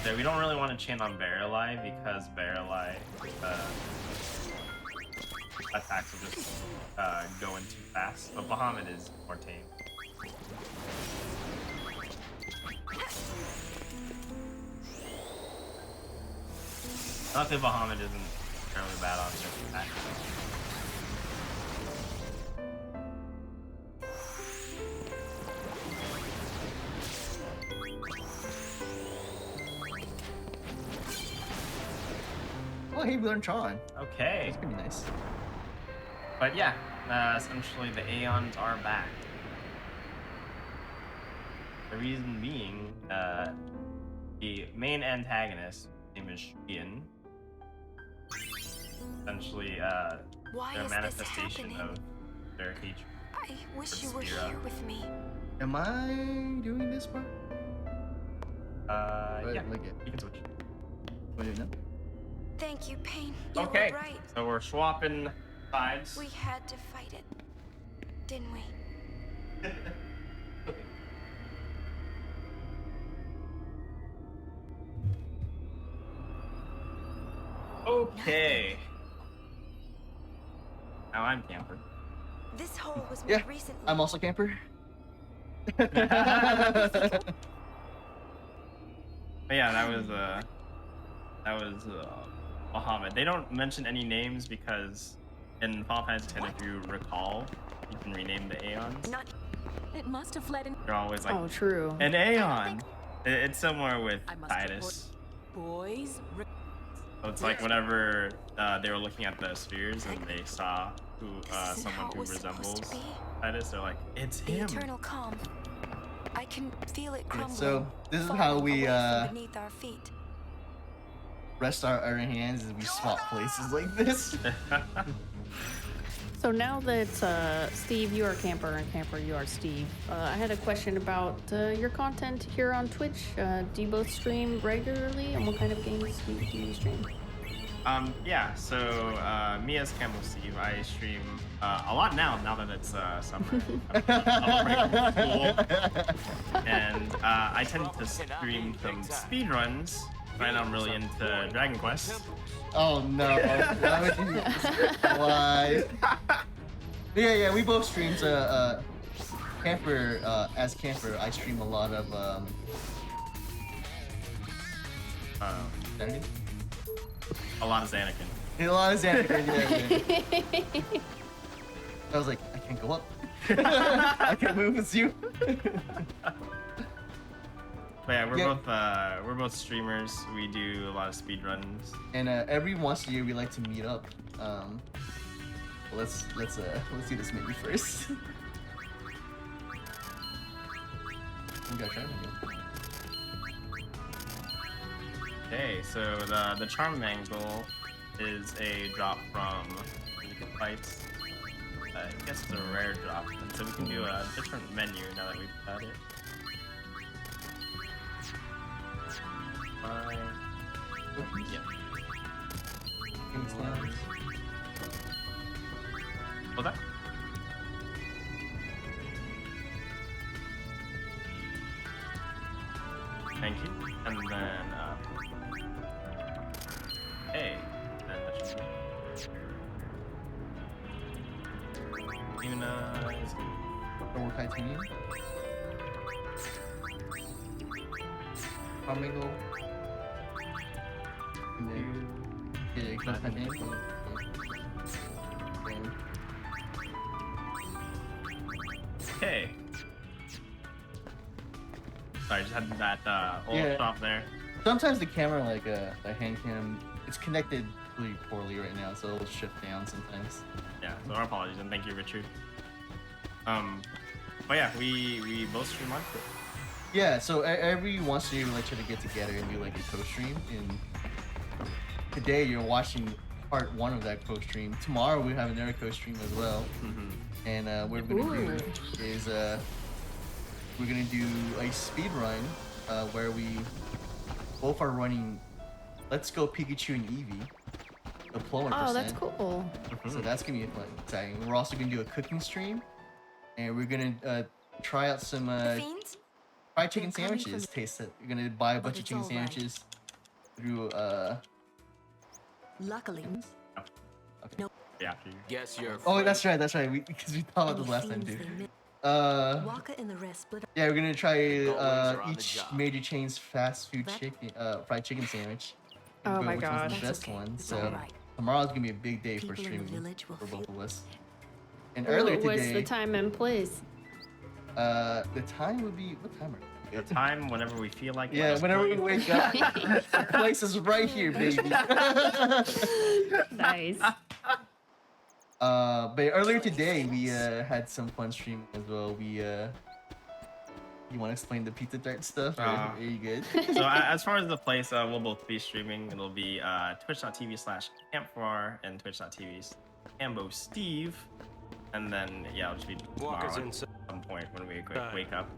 So we don't really want to chain on Barrel-Eye because Barrel-Eye attacks will just go in too fast. But Bahamut is more tame. Luckily, Bahamut isn't terribly bad on this attack. Oh, hey, we learned Tron. Okay. That's gonna be nice. But yeah, essentially the Aeons are back. The reason being, the main antagonist, his name is Ian. Essentially, Why their is manifestation this of their hatred. I wish you for were Sphera. here with me. Am I doing this part? Yeah, Like it. you can switch. What do you know? Thank you, Pain. You Okay, were right. so we're swapping sides. We had to fight it, didn't we? Okay. Now I'm camper. This hole was Yeah, made recently. I'm also camper. But yeah, that was Bahamut. They don't mention any names because in Final Fantasy X, if you recall, you can rename the Aeons. It must have fled in. They're always like, Oh, true. an Aeon. It's somewhere with Titus. Boys. So it's like whenever they were looking at the spheres and they saw who someone who resembles Titus, they're like, it's The him. eternal calm. I can feel it crumbling. So this is falling how we away from beneath our feet. rest our hands as we swap places like this. So now that Steve, you are Camper, and Camper, you are Steve, I had a question about your content here on Twitch. Do you both stream regularly, and what kind of games do you stream? Yeah, so me as Campbell Steve, I stream a lot now that it's summer. I'm break from school. And I tend to stream some speedruns. Right now I'm really into Dragon Quest. Oh no, why would you? Why? Yeah, we both stream. Camper, as Camper, I stream a lot of Anakin? A lot of Xanakin. A lot of Anakin, yeah. I was like, I can't go up. I can't move with you. But yeah, we're both streamers. We do a lot of speedruns. And every once a year we like to meet up. Let's do this maybe first. We gotta try it again. Okay, so the charm angle is a drop from Naked Fights. I guess it's a rare drop, and so we can do a different menu now that we've got it. Yeah. What's that? Thank you. And then, hey, then that should be. Yuna is good. Or titanium. Flamingo. And then, yeah, you can titanium. Okay. Sorry, just had that old stop there. Sometimes the camera, like the hand cam, it's connected really poorly right now, so it'll shift down sometimes. Yeah, so our apologies, and thank you, Richard. But yeah, we both stream on Twitch. Yeah, so every once in a year we like try to get together and do like a co-stream. And today you're watching part 1 of that co-stream. Tomorrow we have another co-stream as well. And what we're gonna do is we're gonna do a speed run where we both are running Let's Go Pikachu and Eevee. Oh, that's cool. So that's gonna be fun, exciting. We're also gonna do a cooking stream, and we're gonna try out some fried chicken sandwiches. Taste it. We're gonna buy a bunch of chicken sandwiches through Luckily. Okay. Yeah. Guess you're. Oh, that's right. Because we thought about this last time, too. Waka and the rest split. Yeah, we're gonna try each major chain's fast food chicken, fried chicken sandwich. Oh But my which one's gosh. the best one? It's So all right. tomorrow's gonna be a big day for People in the streaming village will for both of us. And Ooh, earlier what's today, the time and place? the time would be what time? The time whenever we feel like it. Yeah, Let's whenever play. we wake up, the place is right here, baby. Nice. But earlier today we had some fun streaming as well. You want to explain the pizza dart stuff? Or are you good? So as far as the place, we'll both be streaming. It'll be twitch.tv/campfar and twitch.tv/ambosteve. And then, yeah, it'll just be tomorrow at some point when we wake up.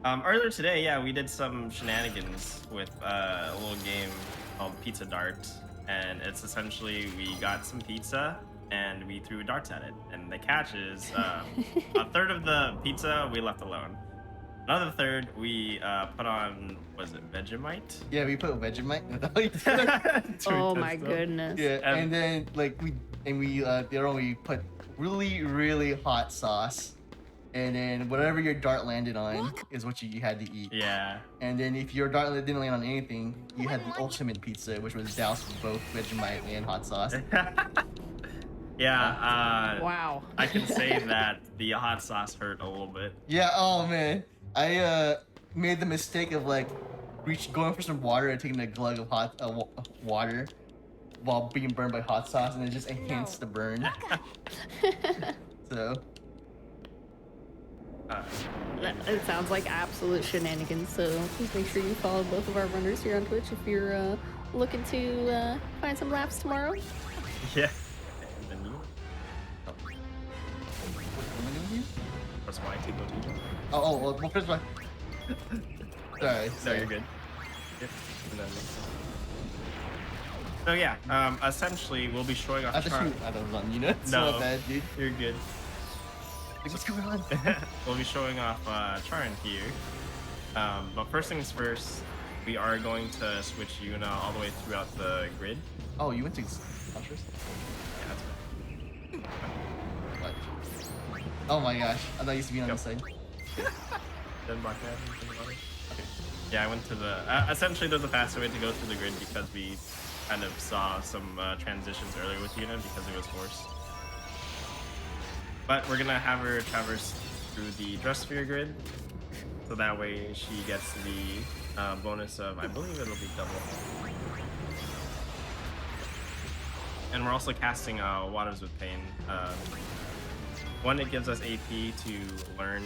Earlier today, yeah, we did some shenanigans with a little game called Pizza Dart. And it's essentially, we got some pizza and we threw darts at it. And the catch is, a third of the pizza we left alone. Another third we put on, was it Vegemite? Yeah, we put Vegemite. Oh my goodness. Yeah, and then like we put really hot sauce, and then whatever your dart landed on is what you had to eat. Yeah. And then if your dart didn't land on anything, you had the ultimate pizza, which was doused with both Vegemite and hot sauce. Yeah. Wow. I can say that the hot sauce hurt a little bit. Yeah. Oh man, I made the mistake of like going for some water and taking a glug of hot water while being burned by hot sauce, and it just enhanced the burn. So. It sounds like absolute shenanigans, so please make sure you follow both of our runners here on Twitch if you're looking to find some laughs tomorrow. Yeah. And then you? Press Y to go to you. Well, press Y. Sorry. No, you're good. Yep. And then... So yeah, essentially we'll be showing off. I don't run, you know? It's no, not bad, dude. You're good. What's going on? We'll be showing off Charin here. But first things first, we are going to switch Yuna all the way throughout the grid. Oh, you went to Contras? Yeah, that's right. What? Oh my gosh, I thought you used to be on this side. Okay. Yeah, I went to the... essentially, there's a faster way to go through the grid because we kind of saw some transitions earlier with Yuna because it was forced. But we're gonna have her traverse through the dress sphere grid, so that way she gets the bonus of, I believe it'll be double. And we're also casting Waters with Pain. One, it gives us AP to learn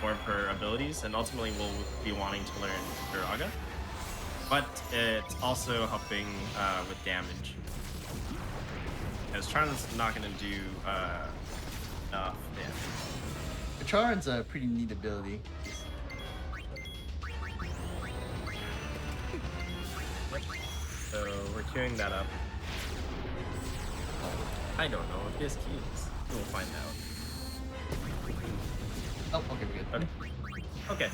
more of her abilities, and ultimately we'll be wanting to learn Duraga. But it's also helping with damage. Because Charin's not going to do enough damage. Charin's a pretty neat ability. So we're queuing that up. I don't know if he has keys. We'll find out. Oh, okay, we're good. Okay.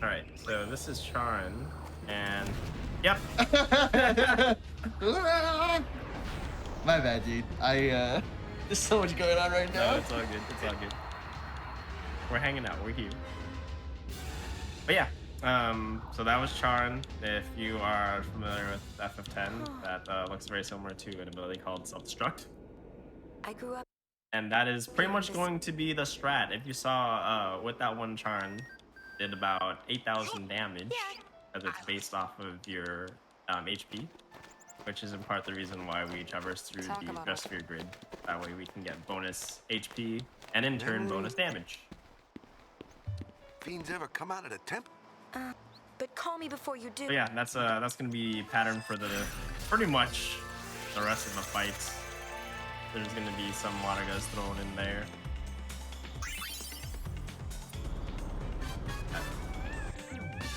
Alright, so this is Charin, and... Yep! My bad, dude. There's so much going on right now. No, it's all good. It's all good. We're hanging out. We're here. But yeah, so that was Charin. If you are familiar with FF10, that looks very similar to an ability called Self-Destruct. I grew up. And that is pretty much going to be the strat. If you saw with that one Charin, did about 8,000 damage, because it's based off of your HP. Which is in part the reason why we traverse through the dress sphere grid. That way we can get bonus HP and in turn bonus damage. Fiends ever come out of the temp? But call me before you do. So yeah, that's gonna be pattern for the pretty much the rest of the fights. There's gonna be some water guns thrown in there.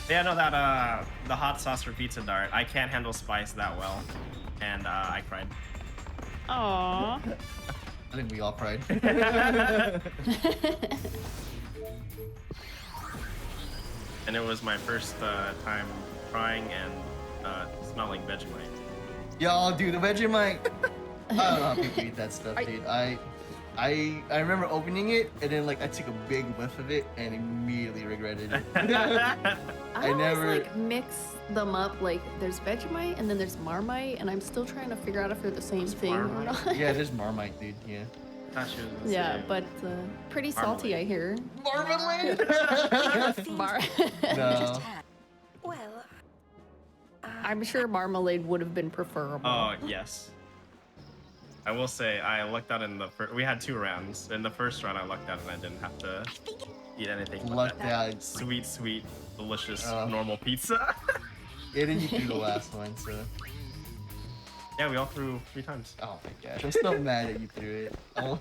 Yeah, no, that the hot sauce for pizza dart. I can't handle spice that well, and I cried. Aww. I think we all cried. And it was my first time crying and smelling Vegemite. Yo, dude, the Vegemite. I don't know how people eat that stuff, dude. I remember opening it and then like I took a big whiff of it and immediately regretted it. I always never like mix them up. Like there's Vegemite and then there's Marmite, and I'm still trying to figure out if they're the same thing or not. Yeah, there's Marmite, dude. Yeah. Yeah, but pretty salty, I hear. Marmalade. No. Well, I'm sure marmalade would have been preferable. Oh yes. I will say I lucked out in the first. We had 2 rounds. In the first round, I lucked out and I didn't have to eat anything. but Lucked that out. Sweet, delicious, normal pizza. Yeah, then you threw the last one, so. Yeah, we all threw 3 times. Oh my gosh, I'm still mad that you threw it. Oh.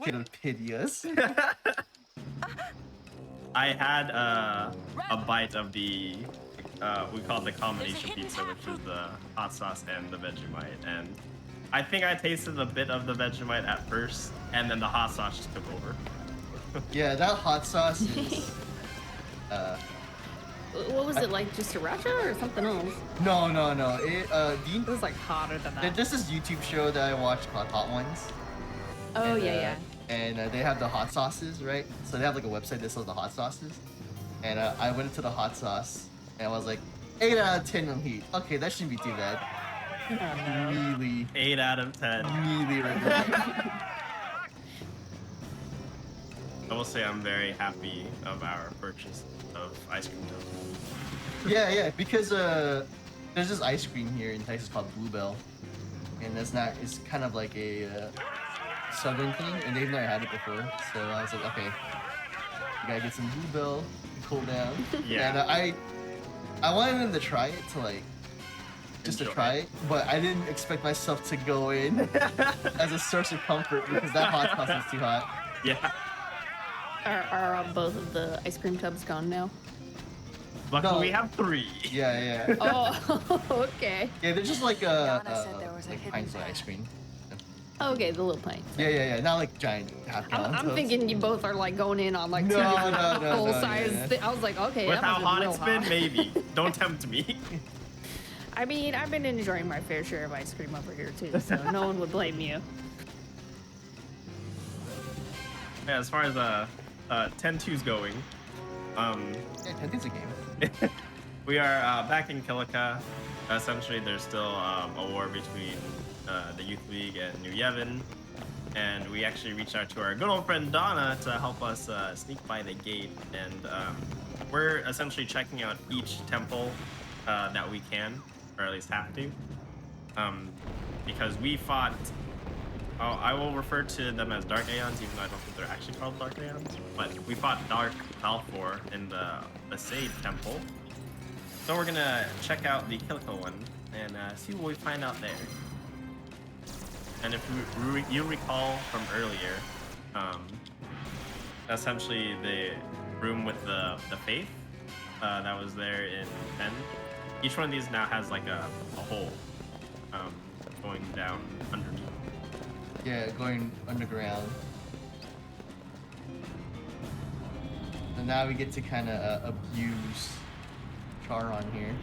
Gonna pity us. I had a bite of the we call it the combination pizza, which is the hot sauce and the Vegemite, and I think I tasted a bit of the Vegemite at first, and then the hot sauce just took over. Yeah, that hot sauce is. What was it like? Just sriracha or something else? No. It was like hotter than that. There's this YouTube show that I watch called Hot Ones. Oh And, yeah. And they have the hot sauces, right? So they have like a website that sells the hot sauces. And I went into the hot sauce and I was like, 8 out of 10 on heat. Okay, that shouldn't be too bad. Immediately. 8 out of 10. Immediately regret. I will say I'm very happy of our purchase of ice cream dough. Yeah, because there's this ice cream here in Texas called Bluebell, and it's kind of like a southern thing, and they've never had it before. So I was like, okay, you gotta get some Bluebell to cool down. Yeah. And I wanted them to try it just to try it, but I didn't expect myself to go in as a source of comfort because that hot sauce is too hot. Yeah. Are both of the ice cream tubs gone now? Luckily, we have 3. Yeah. Oh, okay. Yeah, they're just like like pints of ice cream. Okay, the little pints. Yeah. Not like giant half-gallon I'm tubs. thinking you both are like going in on like No, two different no, full no, size. yeah. I was like, okay. With that how must hot real it's been, hot. maybe. Don't tempt me. I mean, I've been enjoying my fair share of ice cream over here too, so no one would blame you. Yeah, as far as 10-2's going, Yeah, 10-2's a game. we are back in Kilika. Essentially, there's still a war between the Youth League and New Yevon, and we actually reached out to our good old friend Donna to help us sneak by the gate, and we're essentially checking out each temple that we can, or at least have to, because we fought. I will refer to them as Dark Aeons, even though I don't think they're actually called Dark Aeons. But we fought Dark Balfour in the Sade Temple. So we're gonna check out the Kilika one and see what we find out there. And if you recall from earlier, essentially the room with the faith that was there in 10. Each one of these now has like a hole going down underneath. Yeah, going underground. And now we get to kind of abuse Charon here.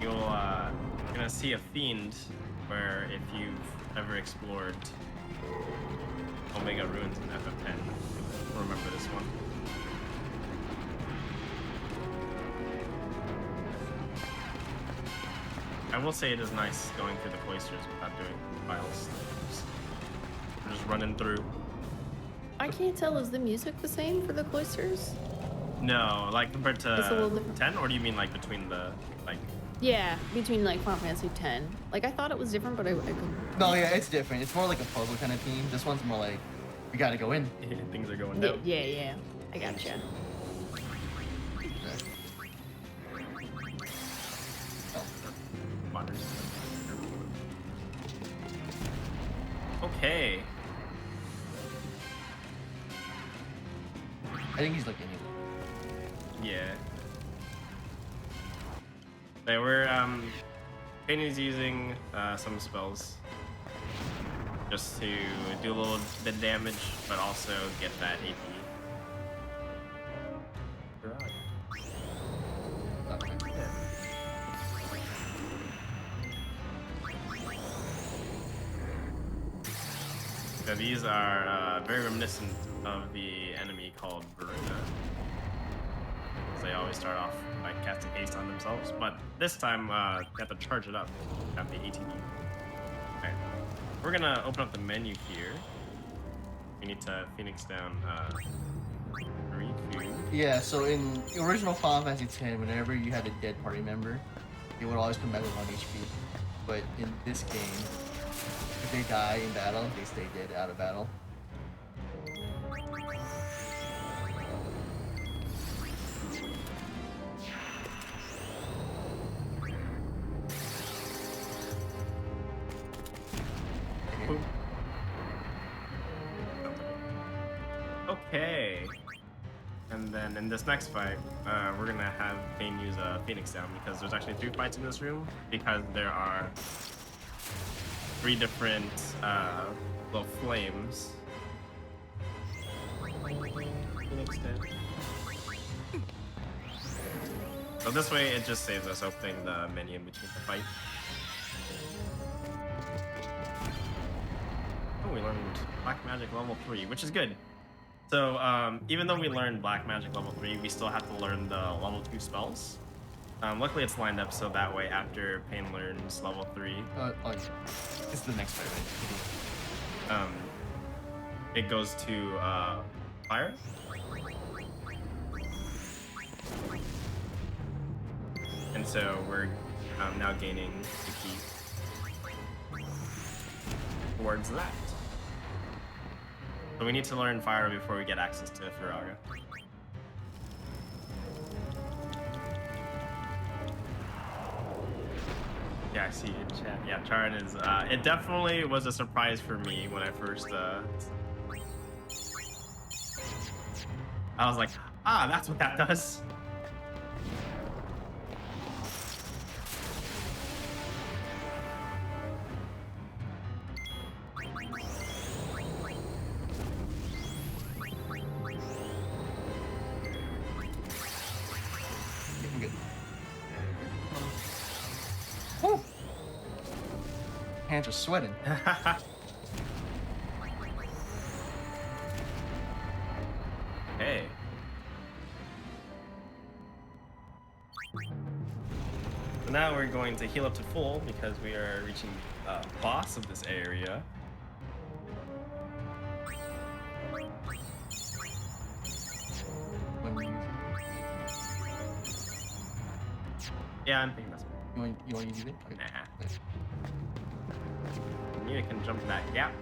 You're gonna see a fiend where if you've ever explored Omega Ruins in FF10, remember this one. I will say it is nice going through the cloisters without doing files. We're just running through. I can't tell. Is the music the same for the cloisters? No, like compared It's a little to different. 10, or do you mean like between the like? Yeah, between like Final Fantasy X. Like I thought it was different, but I couldn't. No, yeah, it's different. It's more like a puzzle kind of theme. This one's more like, we gotta go in. Things are going Yeah, down. yeah. I gotcha. Okay. I think he's looking at Yeah. They were Penny's using some spells just to do a little bit of damage, but also get that AP. So these are very reminiscent of the enemy called Varuna. They always start off by casting haste on themselves, but this time you have to charge it up. Got the ATB. Okay. We're gonna open up the menu here. We need to Phoenix down 3, 2. Yeah, so in the original Final Fantasy X, whenever you had a dead party member, they would always come back with 1 HP. But in this game, if they die in battle, they stay dead out of battle. Okay. And then in this next fight, we're gonna have Bane use a Phoenix down because there's actually 3 fights in this room because there are 3 different little flames. Phoenix down. So this way it just saves us opening the menu in between the fight. Oh, we learned Black Magic level 3, which is good. So, even though we learned Black Magic level 3, we still have to learn the level 2 spells. Luckily, it's lined up so that way after Pain learns level 3... it's the next fight, right? It goes to fire. And so we're now gaining the key towards that. So we need to learn fire before we get access to Firaga. Yeah, I see it in chat. Yeah, Charon is, it definitely was a surprise for me when I first, I was like, ah, that's what that does. Hands are sweating. Hey. So now we're going to heal up to full because we are reaching the boss of this area. Yeah, I'm thinking that's. You want to use it? Okay. Nah. You can jump that gap.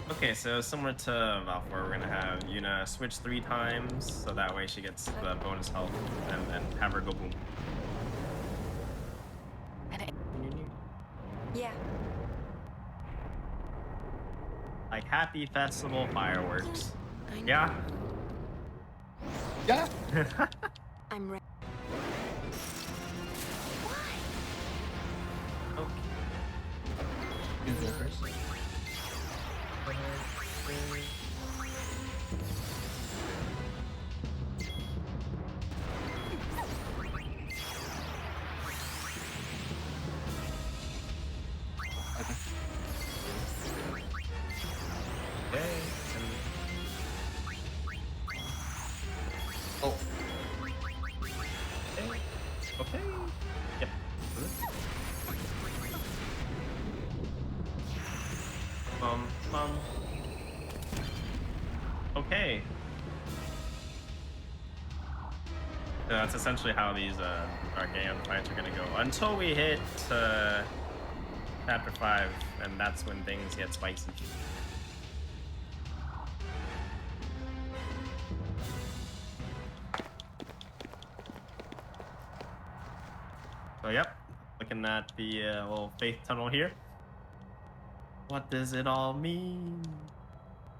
Okay, so similar to Valfor, we're gonna have Yuna switch 3 times, so that way she gets the bonus health, and then have her go boom. Yeah. Like happy festival fireworks. Yeah. Yeah. I'm ready. You go first. Oh. Okay. Yep. Okay. So that's essentially how these Archaean fights are gonna go until we hit chapter 5, and that's when things get spicy. So yep, looking at the little faith tunnel here. What does it all mean?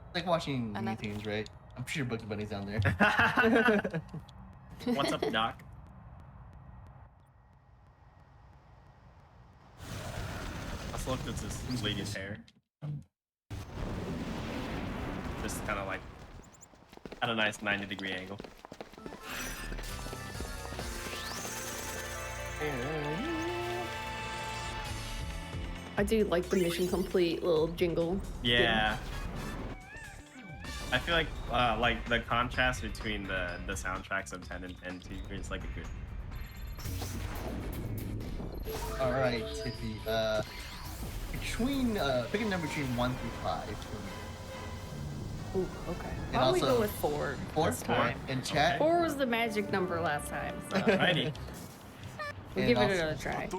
It's like watching Looney Tunes, right? I'm sure Bugs Bunny's down there. What's up, Doc? Let's look at this lady's hair. Just kind of like at a nice 90-degree angle. I do like the mission complete little jingle. Yeah. I feel like the contrast between the soundtracks of 10 and 10-2 is like a good. All right, Tippy. Pick a number between 1 through 5 for me. Ooh, okay. And Why don't we also- go with 4 4? this time? And chat. 4 was the magic number last time, so Alrighty. we'll And give it also- another try.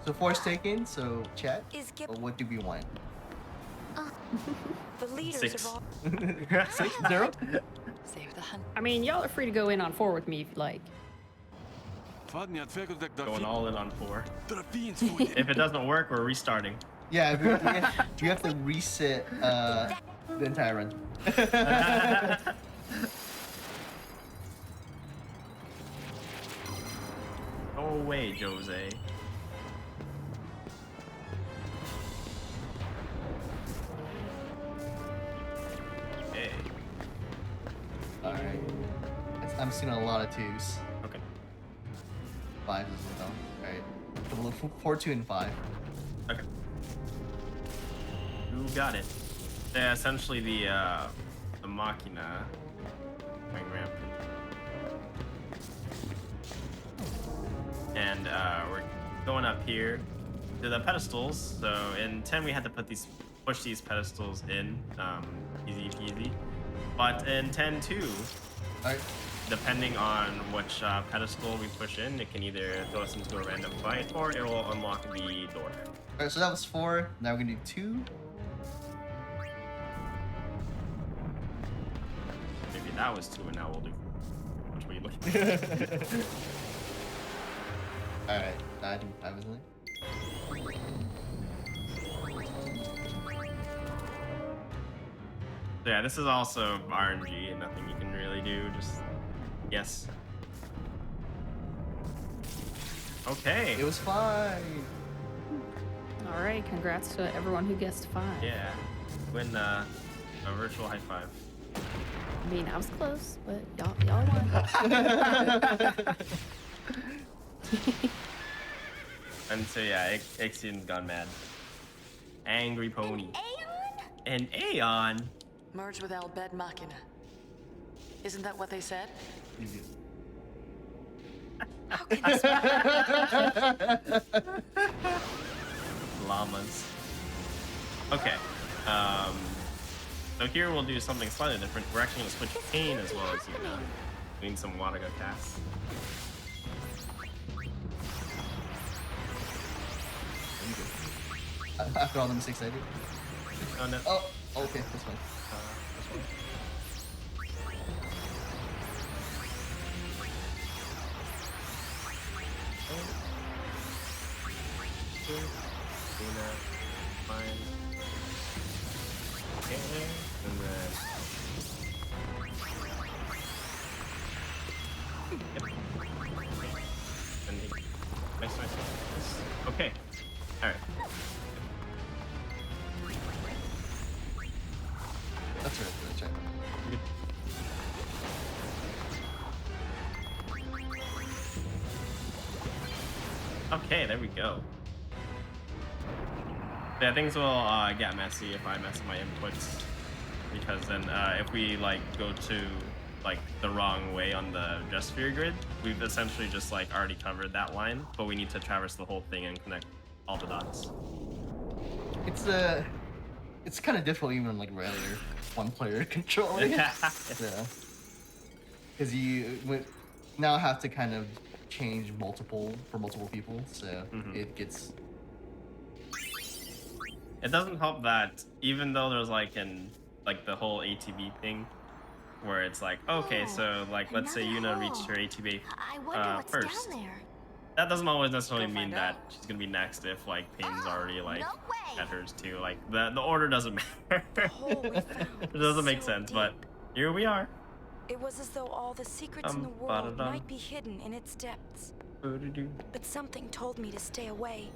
So 4's taken. So chat. Is Gip Or what do we want? the leaders 6. of all 6, 0. Save the hunt. I mean, y'all are free to go in on 4 with me if you like. Going all in on 4. If it doesn't work, we're restarting. Yeah, we have to reset the entire run. Go away, Jose. Hey. All right. I'm seeing a lot of 2s. Okay. 5 as well. All right. Couple of 4, 2, and 5. Okay. You got it. Yeah, essentially the machina going rampant. And we're going up here to the pedestals. So in 10 we had to push these pedestals in, easy peasy. But in 10-2, All right. depending on which pedestal we push in, it can either throw us into a random fight or it will unlock the door. All right. So that was 4. Now we're gonna do 2. Maybe that was 2 and now we'll do 4. Which way you looking? All right. I think 5 isn't it? So yeah, this is also RNG and nothing you can really do. Just yes. Okay. It was 5. All right, congrats to everyone who guessed 5. Yeah. Win a virtual high five. I mean, I was close, but y'all won. And so yeah, Ixion's gone mad. Angry pony. And Aeon. Merge with El Bed Machina. Isn't that what they said? how can this Llamas. Okay. So here we'll do something slightly different. We're actually gonna switch Pain as well as Yuna. Doing some Wadaga casts. After all the mistakes I did. Oh no. Oh, okay, this one. This one. Yuna, fine. Okay, and then. Yep. And nice. Okay. All right. That's right. That's right. Okay, there we go. Yeah, things will get messy if I mess up my inputs, because then if we like go to like the wrong way on the Geosphere grid, we've essentially just like already covered that line, but we need to traverse the whole thing and connect all the dots. It's kind of difficult even like regular one player controlling. Yeah. Because you now have to kind of change for multiple people, so it gets. It doesn't help that even though there's like the whole ATB thing, where it's like, okay, so like let's say Yuna reached her ATB first. Down there. That doesn't always necessarily mean that she's gonna be next if like Pain's already like at hers too. Like the order doesn't matter. It doesn't make sense, but here we are. It was as though all the secrets in the world might be hidden in its depths. But something told me to stay away.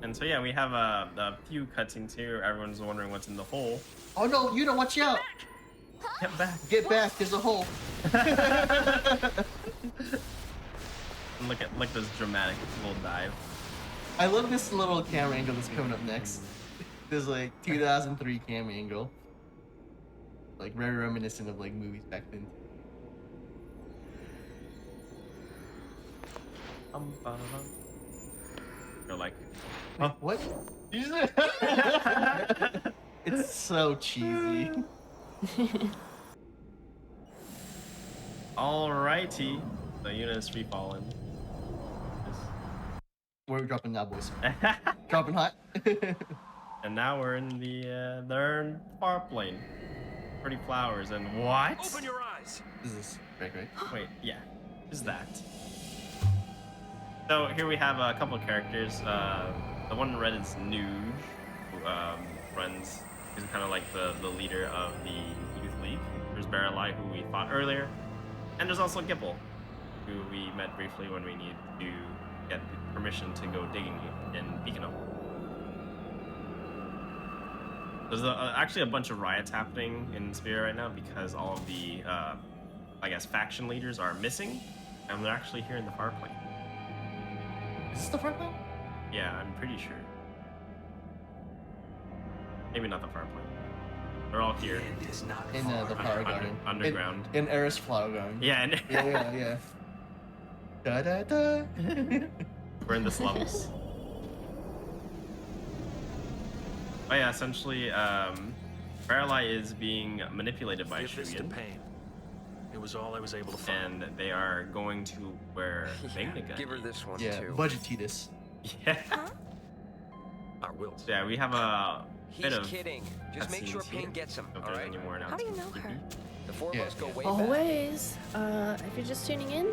And so yeah, we have a few cutscenes here. Everyone's wondering what's in the hole. Oh no, Yuna, watch out! Get back! Get back! There's a hole. And look at this dramatic little dive. I love this little camera angle that's coming up next. There's like 2003 camera angle. Like very reminiscent of like movies back then. You're like, huh? What? It's so cheesy. Alrighty. The unit is free falling. Where are we dropping now, boys? Dropping hot. And now we're in the they're in far plane. Pretty flowers and what? Open your eyes. This is right. Wait, yeah. Is that? So here we have a couple of characters. The one in red is Nuge, who runs. He's kind of like the leader of the youth league. There's Baralai, who we fought earlier, and there's also Gipple, who we met briefly when we need to get permission to go digging in Beacon. There's actually a bunch of riots happening in Spear right now because all of the, I guess, faction leaders are missing, and they're actually here in the far plane. Is this the far plane? Yeah, I'm pretty sure. Maybe not the far plane. They're all here. In the Flower Garden. Underground. In Eris Flower Garden. Yeah, yeah. Da da da. We're in the slums. Oh yeah, essentially, Baralai is being manipulated by Shuyan. It was all I was able to find. And they are going to where Magnica. Give her this one yeah, too. Budget Titus. Yeah. Our wills. Yeah, we have a bit He's of. kidding. Just make sure Payne gets him. All right. How do you know her? The four of us go way back. Always. If you're just tuning in,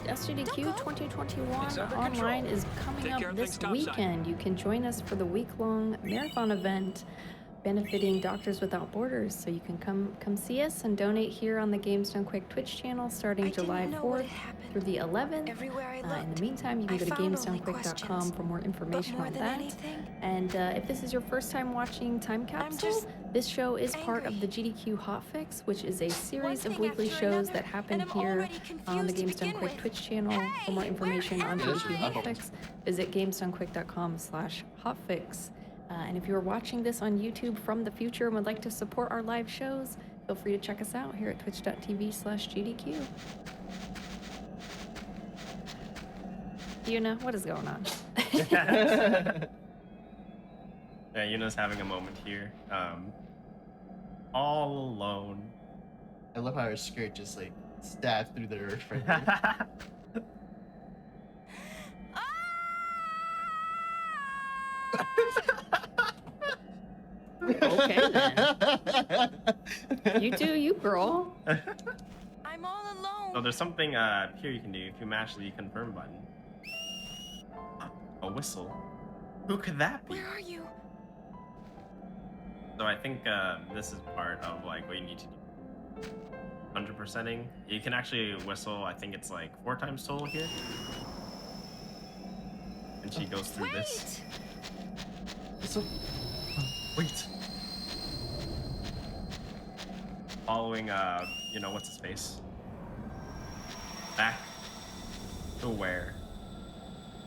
SGDQ 2021 online is coming up this weekend. You can join us for the week-long marathon event benefiting Doctors Without Borders. So you can come see us and donate here on the Games Done Quick Twitch channel starting July 4th through the 11th. In the meantime, you can go to gamesdonequick.com for more information on that. And if this is your first time watching Time Capsule, this show is part of the GDQ Hotfix, which is a series of weekly shows that happen here on the Games Done Quick Twitch channel. For more information on GDQ Hotfix, visit gamesdonequick.com/hotfix. And if you're watching this on YouTube from the future and would like to support our live shows, feel free to check us out here at twitch.tv/GDQ. Yuna, what is going on? Yeah, Yuna's having a moment here. All alone. I love how her skirt just like stabs through the earth right there. Okay then. You do you, girl. I'm all alone. So there's something here you can do if you mash the confirm button. A whistle. Who could that be? Where are you? So I think this is part of like what you need to do. 100%ing. You can actually whistle. I think it's like 4 times total here. And she goes through this. So, wait. Following, you know, what's his face? Back to where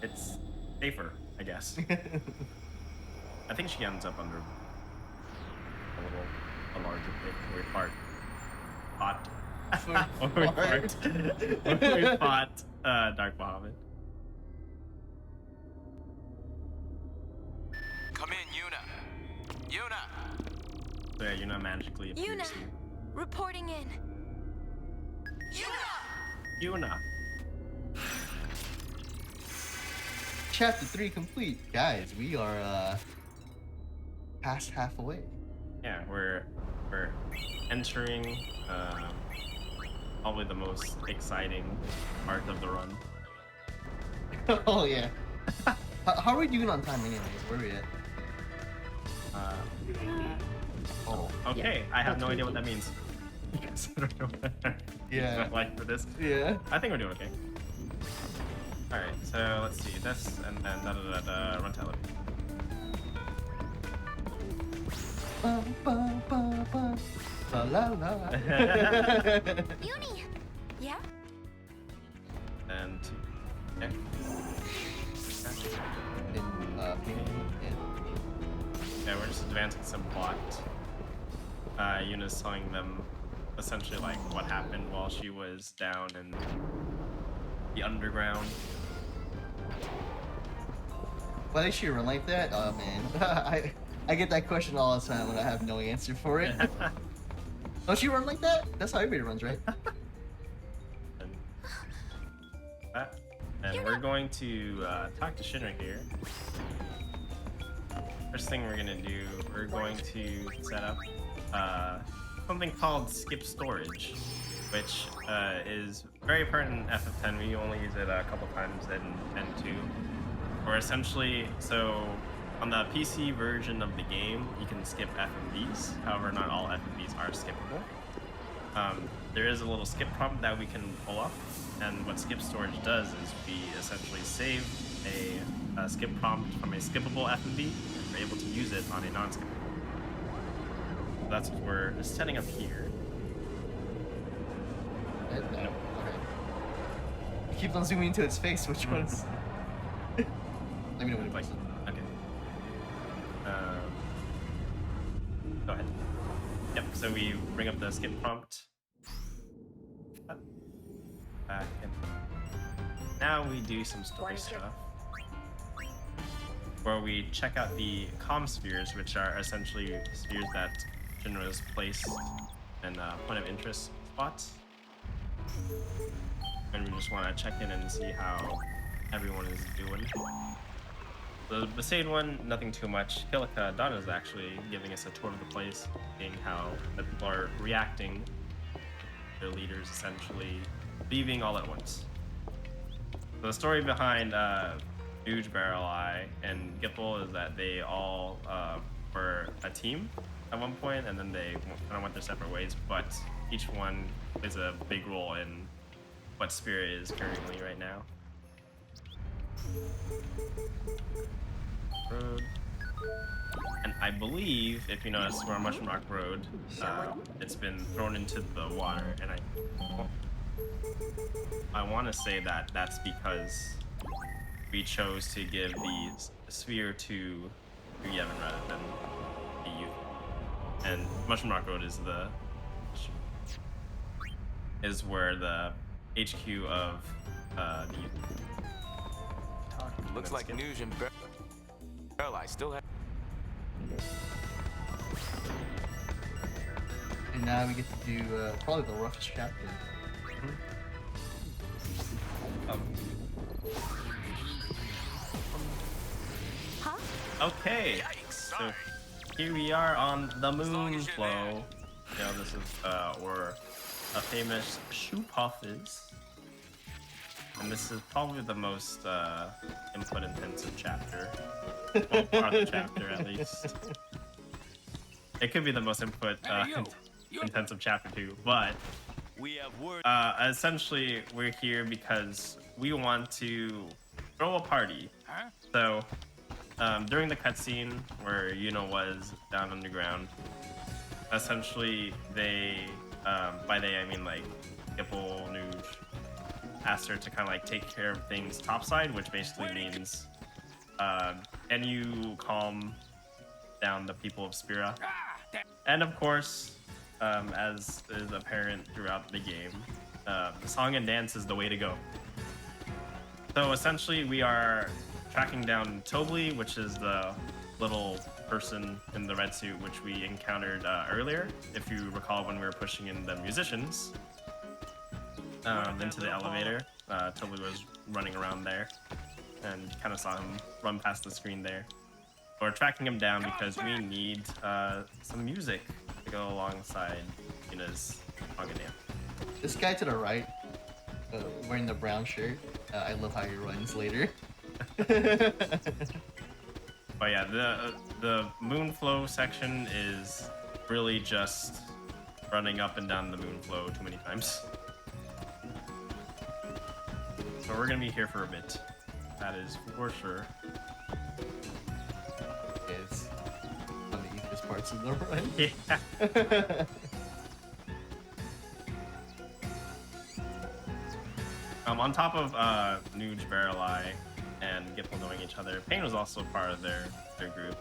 it's safer, I guess. I think she ends up under a larger pit where we fought. Where we fought Dark Bahamut. Come in, Yuna. Yuna. So yeah, Yuna magically appears Yuna, here. reporting in. Yuna. Chapter 3 complete. Guys, we are past halfway. Yeah, we're entering probably the most exciting part of the run. Oh yeah. How are we doing on time anyways? Where are we at? Oh, okay. Yeah, I have no idea what that means. Yeah. Like for this. Yeah. I think we're doing okay. All right. So let's see this, and then run to elevator. La la la. Uni. Yeah. And okay. Yeah, we're just advancing some plot. Yuna's telling them essentially like what happened while she was down in the underground. Why did she run like that? Oh man, I get that question all the time when I have no answer for it. Don't she run like that? That's how everybody runs, right? And we're going to talk to Shinra here. First thing we're gonna do, we're going to set up something called skip storage, which is very pertinent in FF10. We only use it a couple times in 10.2. Or essentially, so on the PC version of the game, you can skip FMVs. However, not all FMVs are skippable. There is a little skip prompt that we can pull up, and what skip storage does is we essentially save a skip prompt from a skippable FMV, and we're able to use it on a non-skippable. So that's what we're setting up here. No. Okay. It keeps on zooming into its face. Which one's? Let me know when it plays. Okay. Go ahead. Yep. So we bring up the skip prompt. Back and now we do some story stuff, where we check out the comm spheres, which are essentially spheres that Shinra's placed in point of interest spots, and we just want to check in and see how everyone is doing. The Besaid one, nothing too much. Kilika Donna's actually giving us a tour of the place, seeing how the people are reacting. Their leaders essentially leaving all at once. So the story behind Huge Barrel Eye and Gipple is that they all were a team at one point, and then they kind of went their separate ways, but each one plays a big role in what Spirit is currently right now. Road. And I believe, if you notice, we're on Mushroom Rock Road. It's been thrown into the water, and I want to say that that's because we chose to give the sphere to Yevon rather than the youth. And Mushroom Rock Road is where the HQ of the youth. Looks like Nuge and Barrel still have. And now we get to do probably the roughest chapter. Huh? Okay, so here we are on the moon flow. You know, this is where a famous shoe puff is. And this is probably the most input intensive chapter. Well, part of the chapter at least. It could be the most input intensive chapter too, but essentially we're here because we want to throw a party. So during the cutscene where Yuna was down underground, essentially they, by they I mean like Gipple, Nuge, asked her to kind of like take care of things topside, which basically means can you calm down the people of Spira? And of course, as is apparent throughout the game, the song and dance is the way to go. So essentially we are tracking down Tobli, which is the little person in the red suit which we encountered earlier, if you recall when we were pushing in the musicians into the elevator. Tobli was running around there and kind of saw him run past the screen there. We're tracking him down because we need some music to go alongside Yuna's song and dance. This guy to the right, wearing the brown shirt, I love how he runs later. But yeah, the moon flow section is really just running up and down the moon flow too many times. So we're gonna be here for a bit. That is for sure. It's one of the easiest parts of the run. Yeah. On top of Nuge Barrel Eye, and get knowing each other. Pain was also part of their group.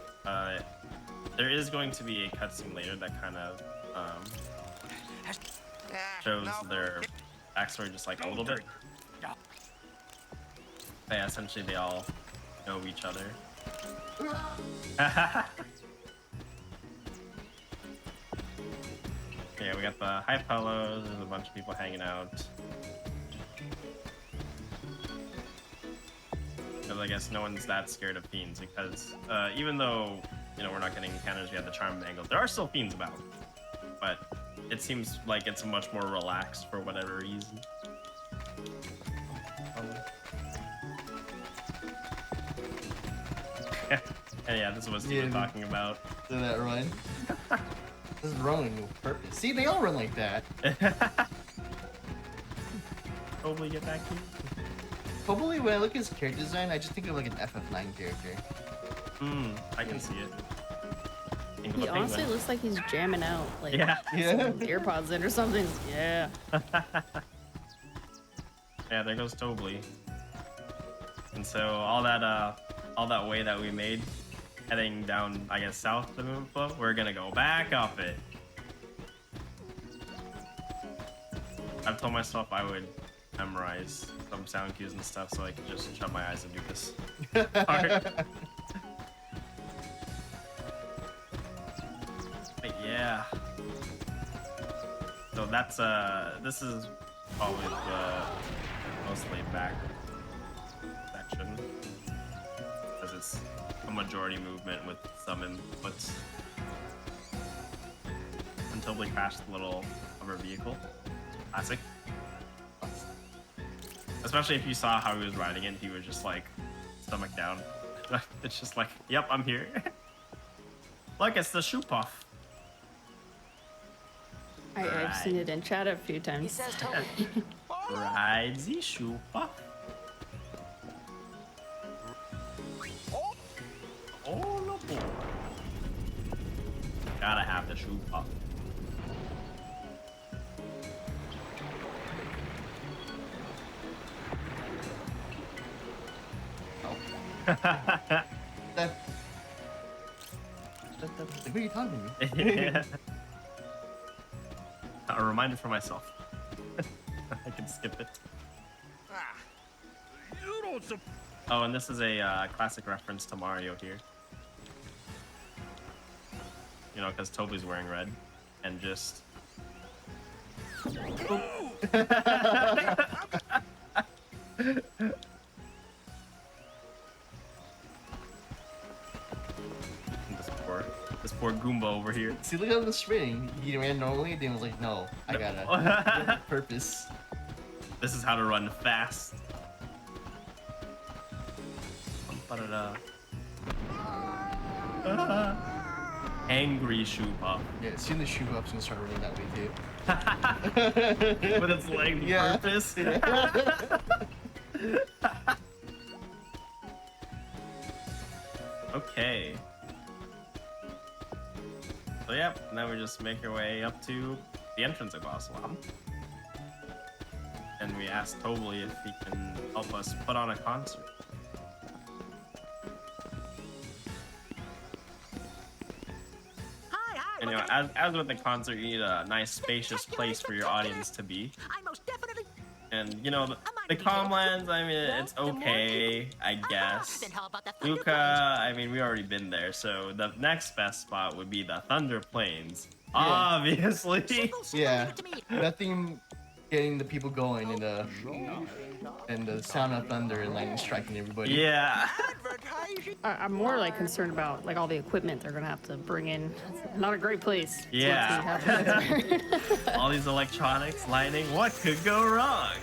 There is going to be a cutscene later that kind of shows their backstory just like a little bit. But yeah, essentially they all know each other. Yeah, we got the high pillows, there's a bunch of people hanging out. Because I guess no one's that scared of fiends, because even though, you know, we're not getting encounters, we have the charm angle, there are still fiends about. But it seems like it's much more relaxed for whatever reason. And yeah, this is what Steve was talking about. So that run. This is running with purpose. See, they all run like that. Hopefully get back here. Hopefully when I look at his character design, I just think of like an FF9 character. I can see it. He honestly looks like he's jamming out, like AirPods in or something. Yeah. Yeah, there goes Tobly. And so all that way that we made, heading down, I guess, south the moon flow, we're gonna go back up it. I've told myself I would memorize some sound cues and stuff so I could just shut my eyes and do this part. But yeah. So that's this is probably the most laid back section, because it's a majority movement with some inputs until we crashed the little hover vehicle. Classic. Especially if you saw how he was riding it, he was just like stomach down. It's just like, yep, I'm here. Look, it's the shoe puff. I've seen it in chat a few times. He says Toby. Ride the shoe puff. All aboard. Gotta have the shoe puff. Who are you talking to me? Yeah. A reminder for myself. I can skip it. Oh, and this is a classic reference to Mario here. You know, because Toby's wearing red, and just... This poor Goomba over here. See, look at the spring. He ran normally, then was like, no, I gotta purpose. This is how to run fast. Angry shoe puff. Yeah, soon the shoe puff's gonna start running that way too. With its leg purpose. Okay. So yep, now we just make our way up to the entrance of Glossalam. And we asked Tobly if he can help us put on a concert. And, you know, as with the concert, you need a nice, spacious place for your audience to be. And, you know, the Calmlands, I mean, it's okay, I guess. Luca, I mean, we already been there, so the next best spot would be the Thunder Plains. Yeah. Obviously. Yeah, nothing getting the people going and the sound of thunder and lightning striking everybody. Yeah. I'm more like concerned about like all the equipment they're gonna have to bring in. It's not a great place. Yeah. All these electronics, lighting, what could go wrong?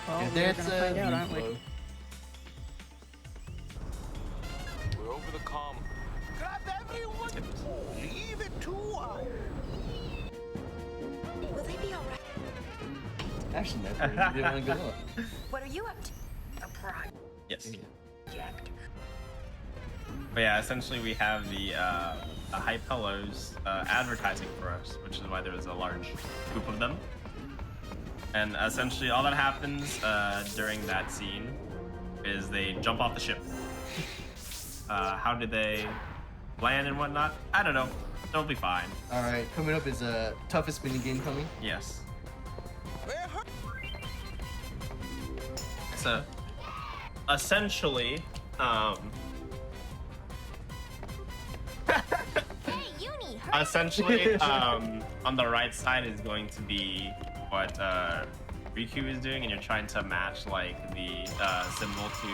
Well, we're gonna find out, aren't we? We're over the calm. Grab everyone. Leave it to us. Will they be alright? Actually, no, you didn't want to go up. What are you up to? Surprise. Yes. Yeah. But yeah, essentially we have the High Pillows advertising for us, which is why there was a large group of them. And essentially all that happens during that scene is they jump off the ship. How did they land and whatnot? I don't know. They'll be fine. All right, coming up is a toughest mini game coming. Yes. So, essentially, essentially, on the right side is going to be what Riku is doing, and you're trying to match like the symbol to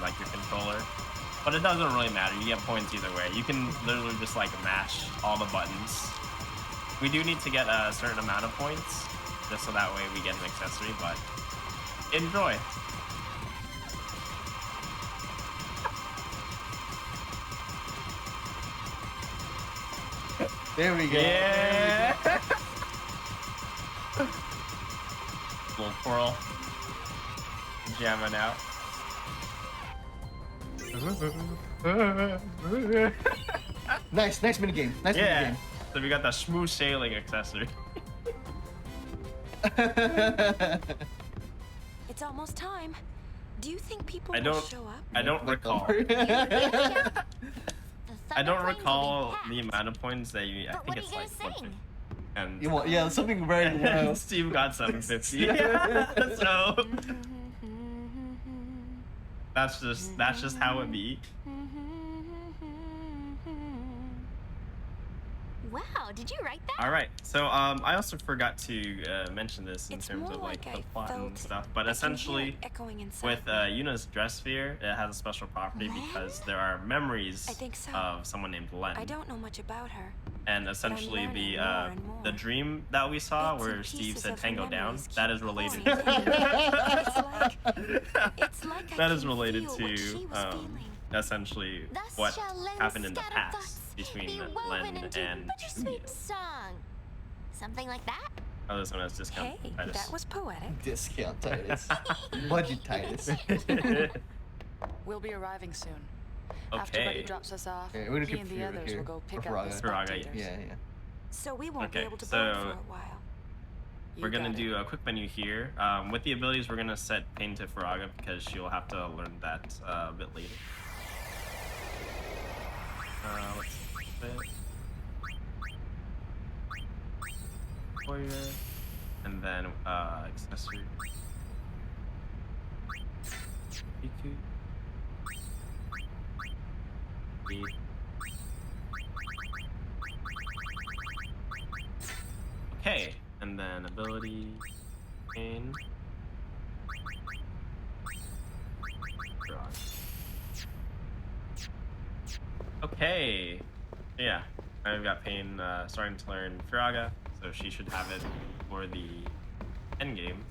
like your controller. But it doesn't really matter. You get points either way. You can literally just like match all the buttons. We do need to get a certain amount of points, just so that way we get an accessory. But enjoy. There we go. Yeah. Little twirl. Jamming out. Nice mini game. Nice mini game. So we got the smooth sailing accessory. It's almost time. Do you think people will show up? I don't recall. I don't recall the amount of points that you. I think it's like 150. And you want, yeah, something very low. Steve got 750. Yeah, so that's just how it be. Wow, did you write that? All right, so I also forgot to mention this in terms of like the plot and stuff, but essentially with Yuna's dress sphere, it has a special property because there are memories of someone named Len. I don't know much about her. And essentially the dream that we saw where Steve said Tango down, that is related. That is related to essentially what happened in the past between Len and Sweet song. Something like that? Oh, this one has discount. Hey, that was poetic. Discount Titus. Budget Titus. We'll be arriving soon. Okay. After Buddy drops us off, he and the others will go pick up the spectators. Yeah. So we won't be able to so board for a while. We're gonna do a quick menu here. With the abilities, we're gonna set Pain to Faraga because she'll have to learn that a bit later. Let's fit. Warrior, and then accessory. Riku. Okay, and then ability, Pain. Okay, yeah, I've got Pain starting to learn Firaga, so she should have it for the end game.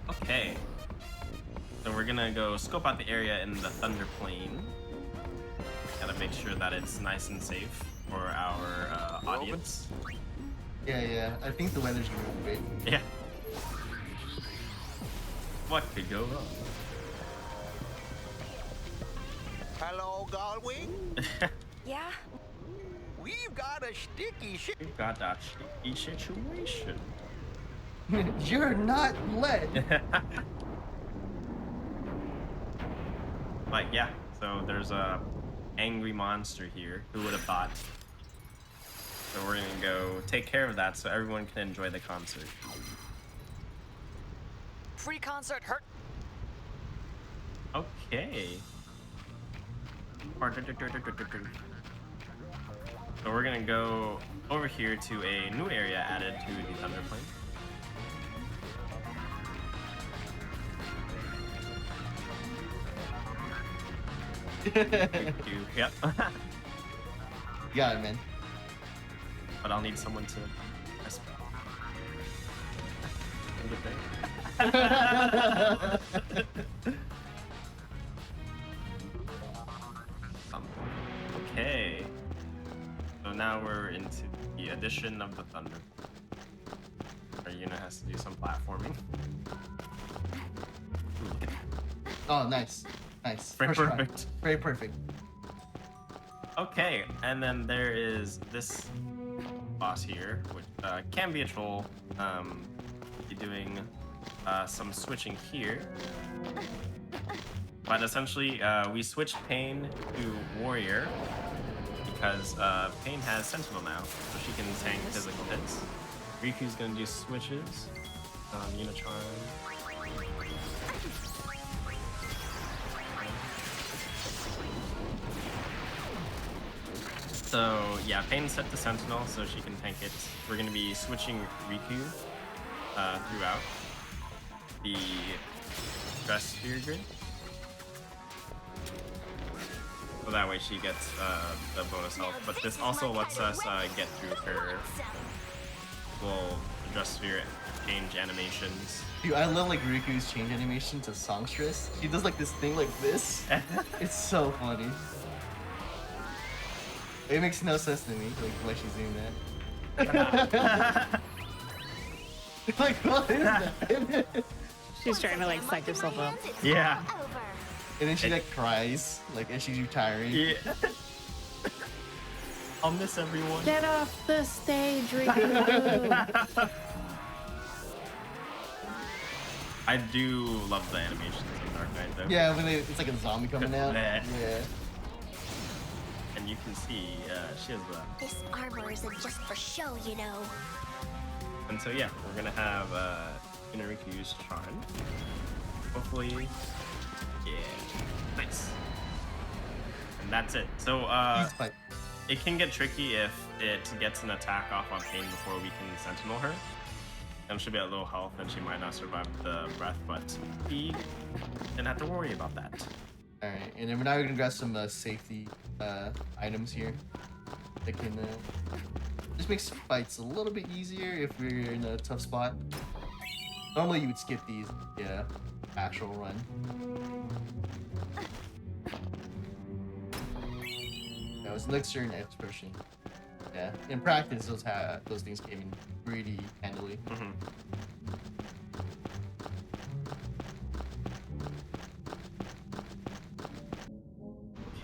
Okay, so we're gonna go scope out the area in the Thunder Plane. Gotta make sure that it's nice and safe for our audience. Yeah, I think the weather's gonna be great. Yeah. What could go wrong? Hello, Galwing? Yeah? We've got a sticky We've got that sticky situation. You're not led. Like, yeah, so there's a angry monster here. Who would have thought? So we're gonna go take care of that so everyone can enjoy the concert. Free concert hurt. Okay. So we're gonna go over here to a new area added to the Thunder Plane. Yep. Got it, man. But I'll need someone to press Okay. So now we're into the addition of the Thunder. Our Yuna has to do some platforming. Oh, nice. Nice. Very perfect. Very perfect. Okay, and then there is this boss here, which can be a troll. Be doing some switching here. But essentially, we switched Pain to Warrior because Pain has Sentinel now, so she can tank physical hits. Riku's gonna do switches. Unicharm. So yeah, Pain's set to Sentinel, so she can tank it. We're gonna be switching Riku throughout the Stress Sphere grid. So that way she gets the bonus health, but this also lets us get through her full Stress Sphere change animations. Dude, I love like Riku's change animation to songstress. She does like this thing like this. It's so funny. It makes no sense to me, like why she's doing that. Like what is that? She's trying to like psych herself up. Yeah. And then she like cries, like as she's retiring. Yeah. I'll miss everyone. Get off the stage, Riku. I do love the animations in Dark Knight though. Yeah, when it's like a zombie coming out. Yeah. And you can see she has the... This armor isn't just for show, you know. And so yeah, we're gonna have Inariku's Charm. Hopefully, yeah, nice. And that's it. So it can get tricky if it gets an attack off on Pain before we can Sentinel her. And she'll be at low health and she might not survive the breath, but we didn't have to worry about that. Alright, and then now we're gonna grab some safety items here that can just makes fights a little bit easier if we're in a tough spot. Normally you would skip these, yeah, actual run. That was elixir and expression. Yeah, in practice those things came in pretty handily.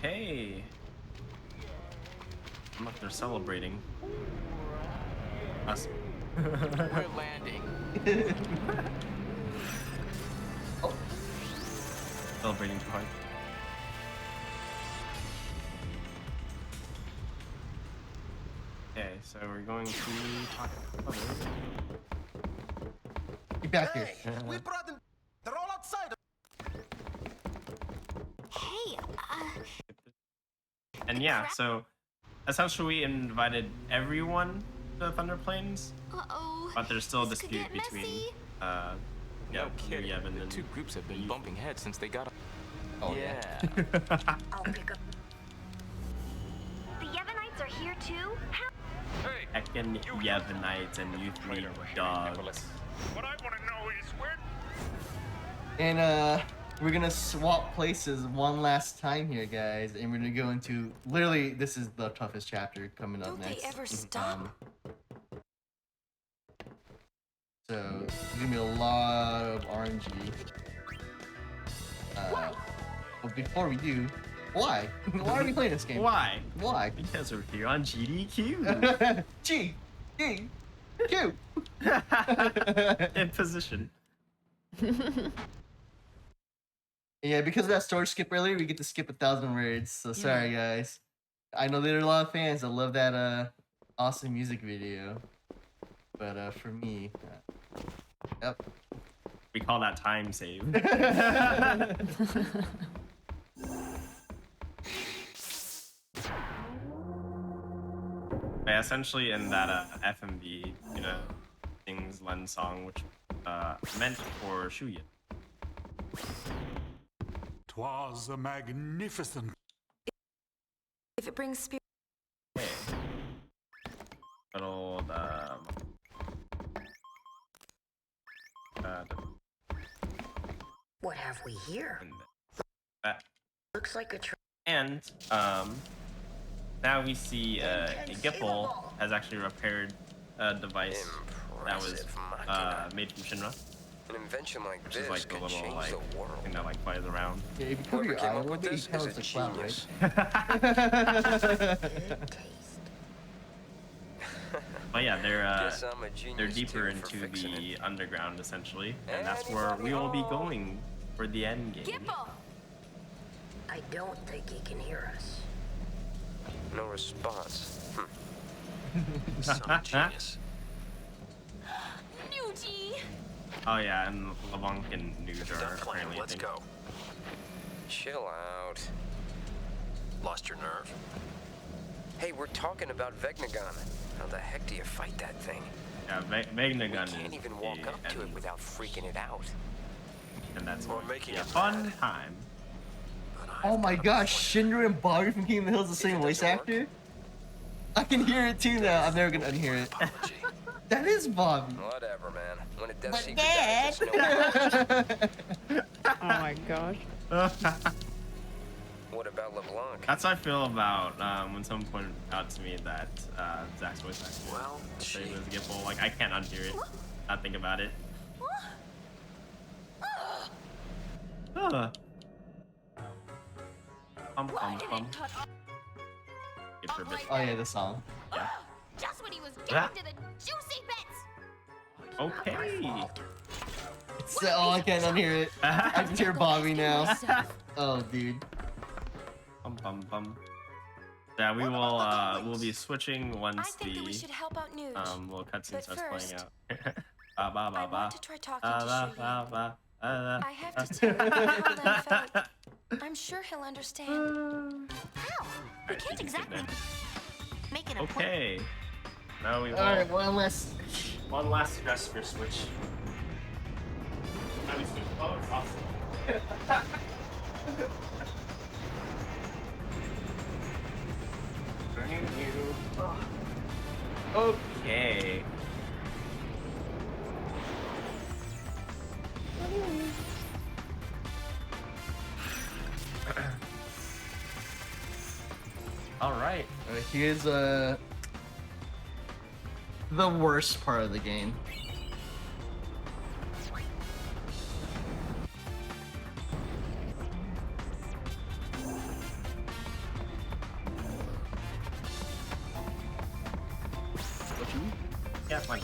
Okay. Look, they're celebrating. Us. We're landing. Oh. Celebrating too hard. Okay, so we're going to talk about Get back here. We brought them. They're all outside. Hey, And yeah, so essentially we invited everyone to Thunder Plains, but there's still a dispute between No kidding. Yevon The and two groups have been bumping heads since they got. Oh yeah. I'll pick up. The Yevonites are here too? Heckin' Yevonites and you three dogs. What I want to know is where. And we're gonna swap places one last time here, guys, and we're gonna go into literally this is the toughest chapter coming up next. Don't they ever stop? So there's gonna be a lot of RNG. But before we do, why? Why are we playing this game? Why? Why? Because we're here on GDQ. G D Q. In position. Yeah, because of that storage skip earlier, we get to skip 1,000 words. So sorry, guys. I know there are a lot of fans that love that awesome music video, but for me, yep. We call that time save. Yeah, essentially in that FMV, you know, things lens song, which meant for Shuya. 'Twas a magnificent. If it brings spirit. Okay. Little What have we here? Looks like a and now we see Gipple has actually repaired a device that was made from Shinra. An invention like Which this is like the could little change like the world. thing that like flies around. Yeah, if you cover your eye a little bit, you tell it's a cloud, right? But yeah, Guess I'm a they're genius deeper too for into fixing the it. underground essentially, and that's where we will be going for the end game. Gipple! I don't think he can hear us. No response. Some genius. Nuji! Oh yeah, and LeBlanc and Nuge are apparently. Let's go. Chill out. Lost your nerve? Hey, we're talking about Vegnagon. How the heck do you fight that thing? Yeah, Vegnagon We can't even walk up to it without freaking it out. And that's Or making a it fun time. Oh my gosh, Shinra and Bobby from King of the Hill is the same voice actor? I can hear it too now. I'm never gonna unhear it. That is Bobby. Whatever, man. When it does But secret Dad. Oh my gosh. What about LeBlanc? That's how I feel about when someone pointed out to me that Zach's voice actor. Well, same as Gipple. Like I can't unhear it. Not think about it. Oh yeah, the song. Yeah. Just when he was getting to the juicy bits! Okay. Oh, I can't unhear it. I can hear Bobby now. Oh, dude. Yeah, we will. We'll be switching once I think that we should help out Nuge. little cutscene starts playing out. I want to try talking to Shuyi. I have to tell him how that felt. I'm sure he'll understand. How? We can't exactly make it a Okay. Now we will. Alright, one last gesture switch. Now we switch. Oh, it's awesome. Okay. All right. Here's the worst part of the game. Yeah, fine.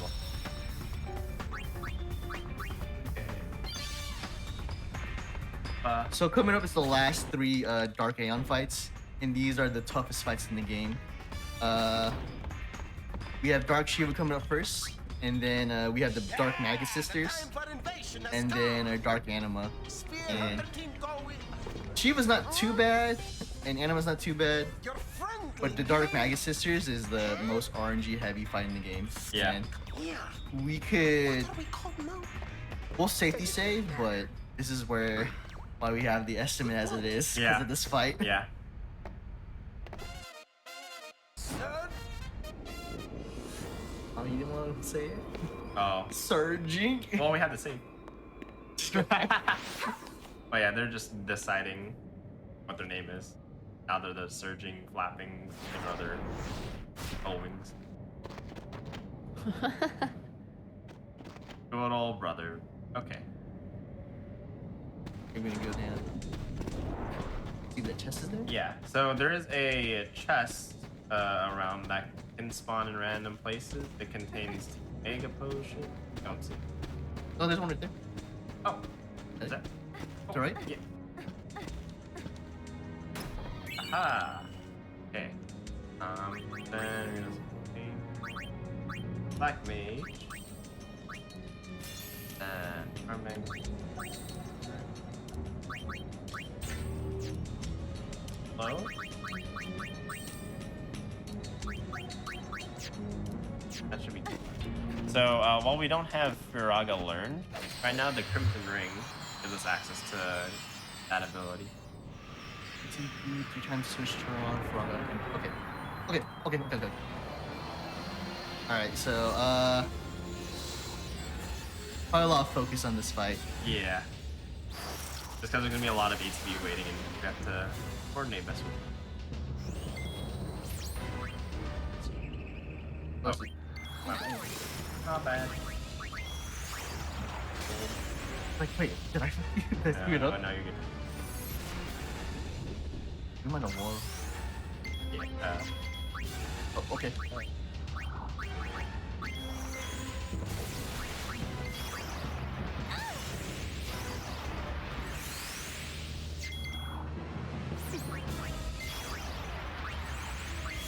So coming up is the last three Dark Aeon fights, and these are the toughest fights in the game. We have Dark Shiva coming up first, and then we have the Dark Magus Sisters, and then our Dark Anima. And Shiva's not too bad, and Anima's not too bad, but the Dark Magus Sisters is the most RNG heavy fight in the game. Yeah. And we could, we'll safety save, but this is why we have the estimate as it is because of this fight. Yeah. Oh, you didn't want to say it? Oh. Surging. Well, we had to save. Oh yeah, they're just deciding what their name is. Now they're the surging, flapping, and other wings. Good old brother. Okay. You're gonna go down. See the chest is there? Yeah. So there is a chest around that can spawn in random places. It contains mega potion. Don't see. Oh, there's one right there. Oh. Is that? It's alright? Yeah. Aha. Okay. Then Black Mage. And Charming. Hello? That should be good. So, while we don't have Firaga learned, right now the Crimson Ring gives us access to that ability. 3 times switch turn on Firaga. Okay. Alright, so, probably a lot of focus on this fight. Yeah. Just because there's gonna be a lot of HB waiting and we have to coordinate best with Oh. Wow. Not bad. Like, wait, did I screw it up? No, you're good. We might have won. Yeah, Oh, okay.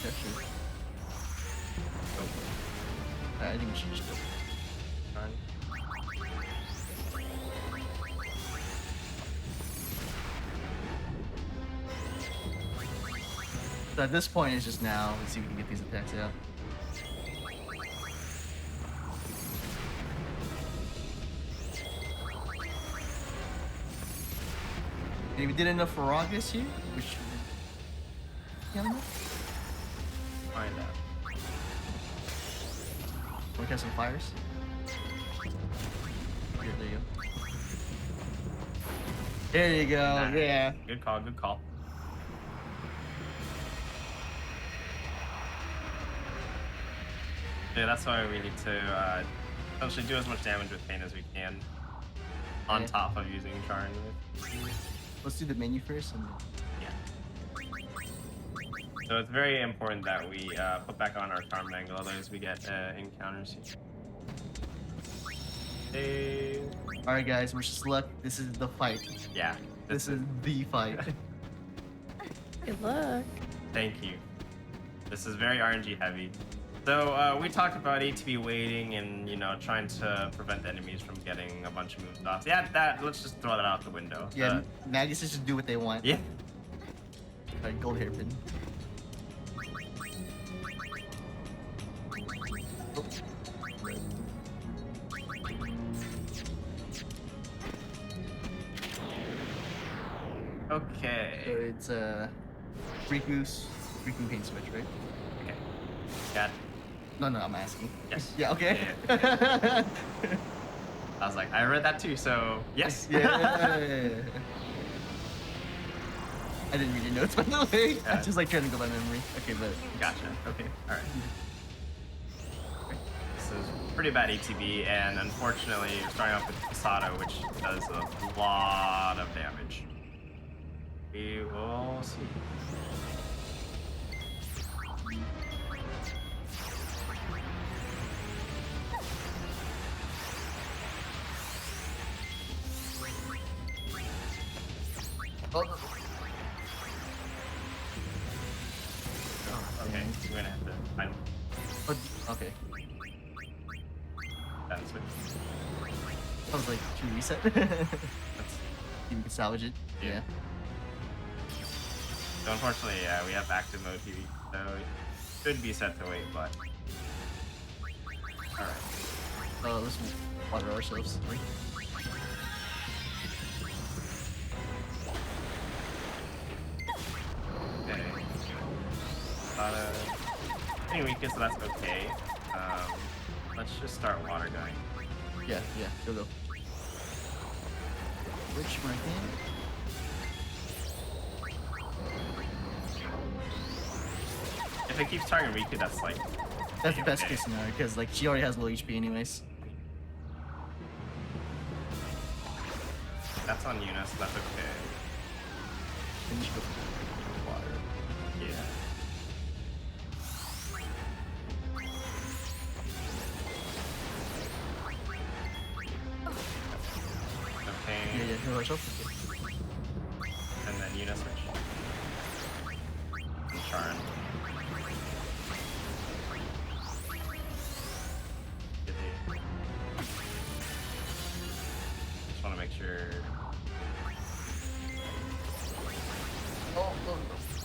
Okay, sure. Oh. I think we should just go. Charn. So at this point, it's just now. Let's see if we can get these attacks out. And if we did enough for August here, we should. Find out. Want to catch some fires? Here, there you go. There you go. Nah, yeah. Good call. Good call. Yeah, that's why we need to essentially do as much damage with pain as we can, on top of using Charn. Let's do the menu first. And yeah. So it's very important that we put back on our Charm Bangle, otherwise we get encounters. Hey. All right, guys, wish us luck. This is the fight. Yeah. This is the fight. Good luck. Thank you. This is very RNG heavy. So we talked about ATB waiting and, you know, trying to prevent enemies from getting a bunch of moves off. Yeah, let's just throw that out the window. Yeah, Magus just do what they want. Yeah. Alright, gold hairpin. Okay. So it's Riku paint switch, right? Okay. Got it. No, I'm asking. Yes. Yeah, okay. Yeah. I was like, I read that too, so yes. Yeah. I didn't read your notes, by the way. Yeah. I'm just like trying to go by memory. Okay, but. Gotcha. Okay. All right. This is pretty bad ATB, and unfortunately, you're starting off with Posada, which does a lot of damage. We will see. Oh, okay, we're gonna have to find. Okay. That's it. I was like, should we reset? You can salvage it. Yeah. So unfortunately, yeah, we have active mode TV, so it should be set to wait, but. Alright. Let's water ourselves. Okay. Any weakness, so that's okay. Let's just start water going. Yeah, go. Which my hand? If it keeps targeting Riku, that's like... That's the best case scenario, because like she already has low HP anyways. That's on Eunice, that's okay. And you should go for water. Yeah. Okay. Yeah, heal ourselves. And then Eunice switch. And Charn. Just want to make sure. Oh.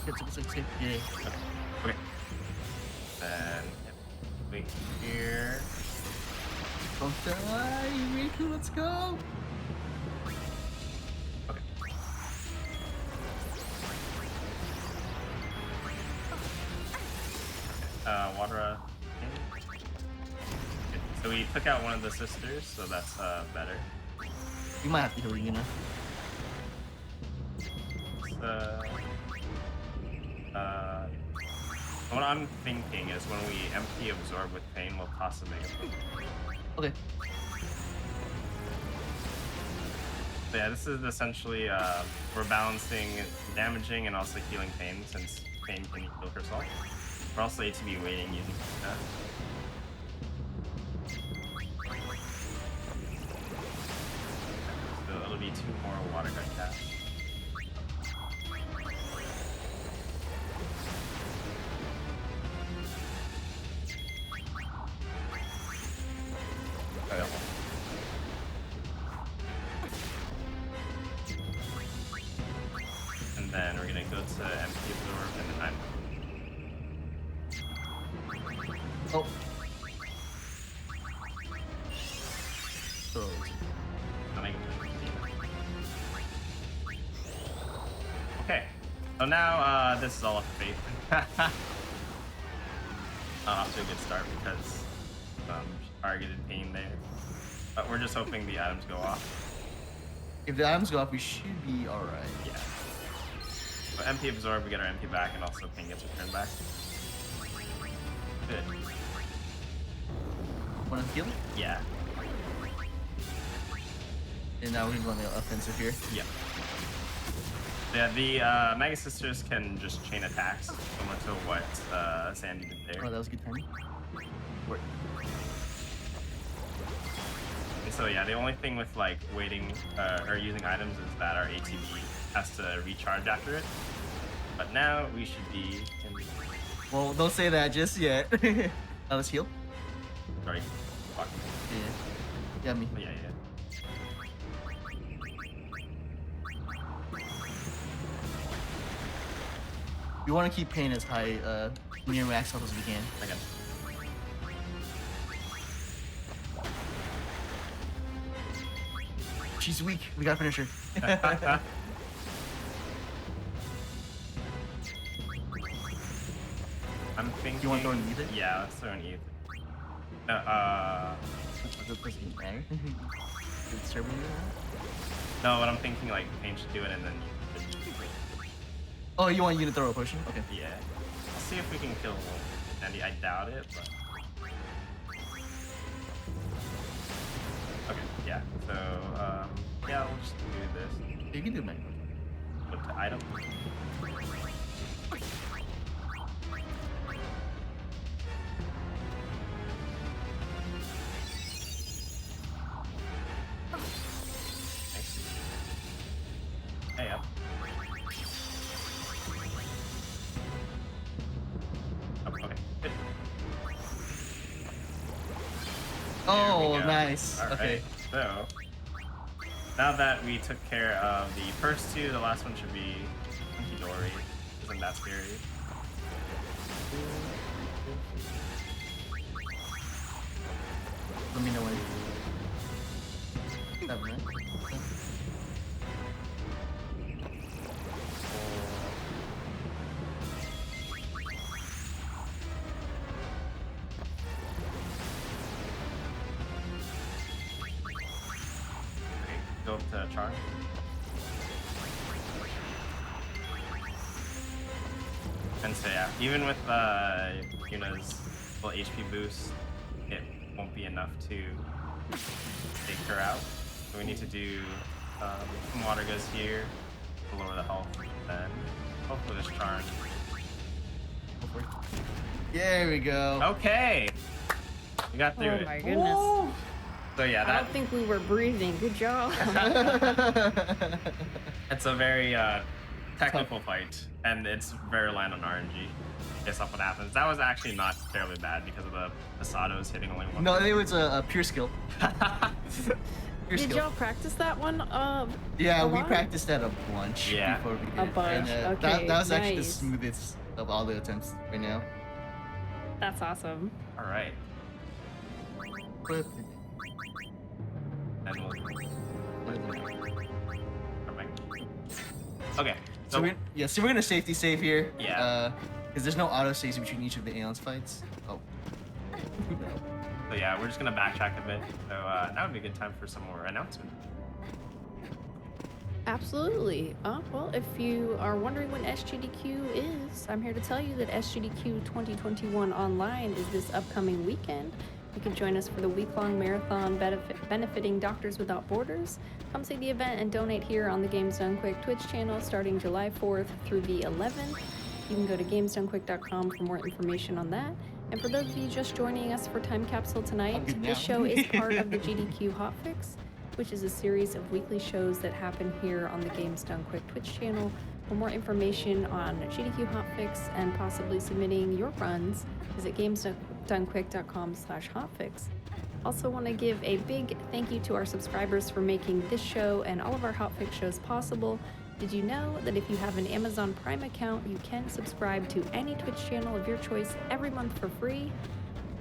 Good. Yeah. Okay. Then wait here. Don't die, Riku, let's go. Okay. Water. So we took out one of the sisters, so that's better. You might have to heal Yuna. What I'm thinking is when we empty absorb with pain, we'll toss a mega. Okay. So yeah, this is essentially we're balancing damaging and also healing pain, since pain can heal herself. We're also ATB waiting using that. So it'll be 2 more water gun casts. to MP absorb and then I'm. Oh. Throws. Okay. So now this is all up to faith. Off to a good start because targeted pain there. But we're just hoping the items go off. If the items go off, we should be alright. Yeah. So MP absorb, we get our MP back, and also pain gets returned back. Good. Wanna heal? Yeah. And now we're gonna go on the offensive here. Yeah. Yeah, the Mega Sisters can just chain attacks, similar to what Sandy did there. Oh, that was good timing. Work. And so yeah, the only thing with like waiting or using items is that our ATB has to recharge after it. But now we should be in... Well, don't say that just yet. Let's heal. Sorry. Fuck. Yeah, me. Yeah. We want to keep pain as high, near max health as we can. Okay. She's weak. We gotta finish her. I'm thinking. You want to throw an ether? Yeah, let's throw an ether. No, but I'm thinking like pain should do it and then. Oh, you want you to throw a potion? Okay. Yeah. Let's see if we can kill Sandy. I doubt it, but. Okay, yeah. So, yeah, we'll just do this. You can do mine. Go to item. Hey, up. Okay, good. Oh, nice. All okay. Right. So, now that we took care of the first two, the last one should be Dory. Isn't that scary? Let me know when. 7, right? Go up to Char. And so yeah, even with Yuna's little HP boost, it won't be enough to take her out. So we need to do some water goes here to lower the health, then hopefully this charge. There we go. Okay, we got through it. Oh my goodness. Whoa. So yeah, I don't think we were breathing. Good job. It's a very technical fight, and it's very reliant on RNG. Guess that's what happens. That was actually not terribly bad because of the Masatos hitting only one. No, it was a pure skill. Did y'all practice that one? Yeah, we practiced that a bunch. Yeah. Before we did. A bunch. And, Okay, that was actually the nice. smoothest of all the attempts right now. That's awesome. All right. But, And we'll... Okay. so we're gonna safety save here. Yeah. Because there's no auto saves between each of the Aeon's fights. Oh. So yeah, we're just gonna backtrack a bit. So that would be a good time for some more announcement. Absolutely. Well, if you are wondering when SGDQ is, I'm here to tell you that SGDQ 2021 Online is this upcoming weekend. You can join us for the week-long marathon benefiting Doctors Without Borders. Come see the event and donate here on the Games Done Quick Twitch channel starting July 4th through the 11th. You can go to gamesdonequick.com for more information on that. And for those of you just joining us for Time Capsule tonight, this show is part of the GDQ Hotfix, which is a series of weekly shows that happen here on the Games Done Quick Twitch channel. For more information on GDQ Hotfix and possibly submitting your runs, visit gamesdonequick.com/hotfix. Also want to give a big thank you to our subscribers for making this show and all of our Hotfix shows possible. Did you know that if you have an Amazon Prime account, you can subscribe to any Twitch channel of your choice every month for free?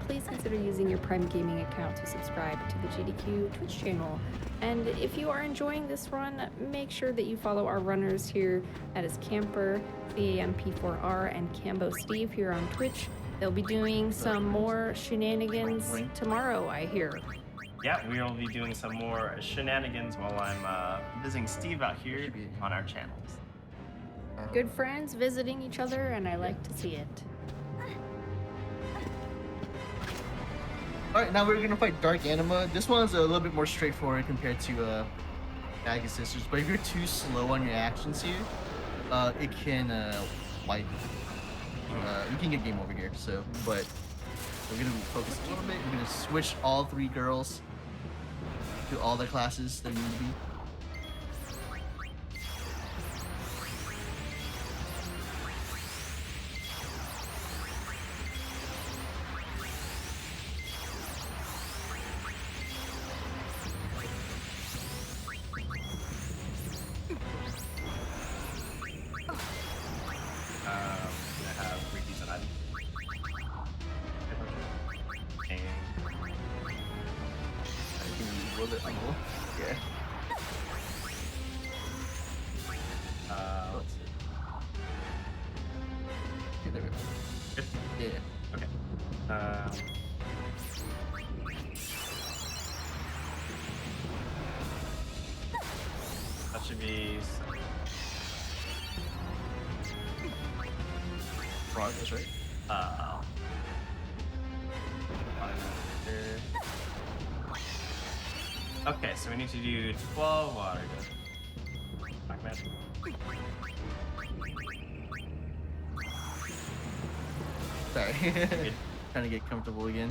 Please consider using your Prime Gaming account to subscribe to the GDQ Twitch channel. And if you are enjoying this run, make sure that you follow our runners here. That is Camper, CAMP4R, and Cambo Steve here on Twitch. They'll be doing some more shenanigans tomorrow, I hear. Yeah, we will be doing some more shenanigans while I'm visiting Steve out here on our channels. Good friends visiting each other, and I like to see it. Alright, now we're gonna fight Dark Anima. This one's a little bit more straightforward compared to Bag of Sisters, but if you're too slow on your actions here, it can wipe. You can get game over here, so, but we're gonna focus a little bit. We're gonna switch all 3 girls to all the classes that need to be. That should be progress, right? Okay, so we need to do 12 water. Black magic. Sorry. Trying to get comfortable again.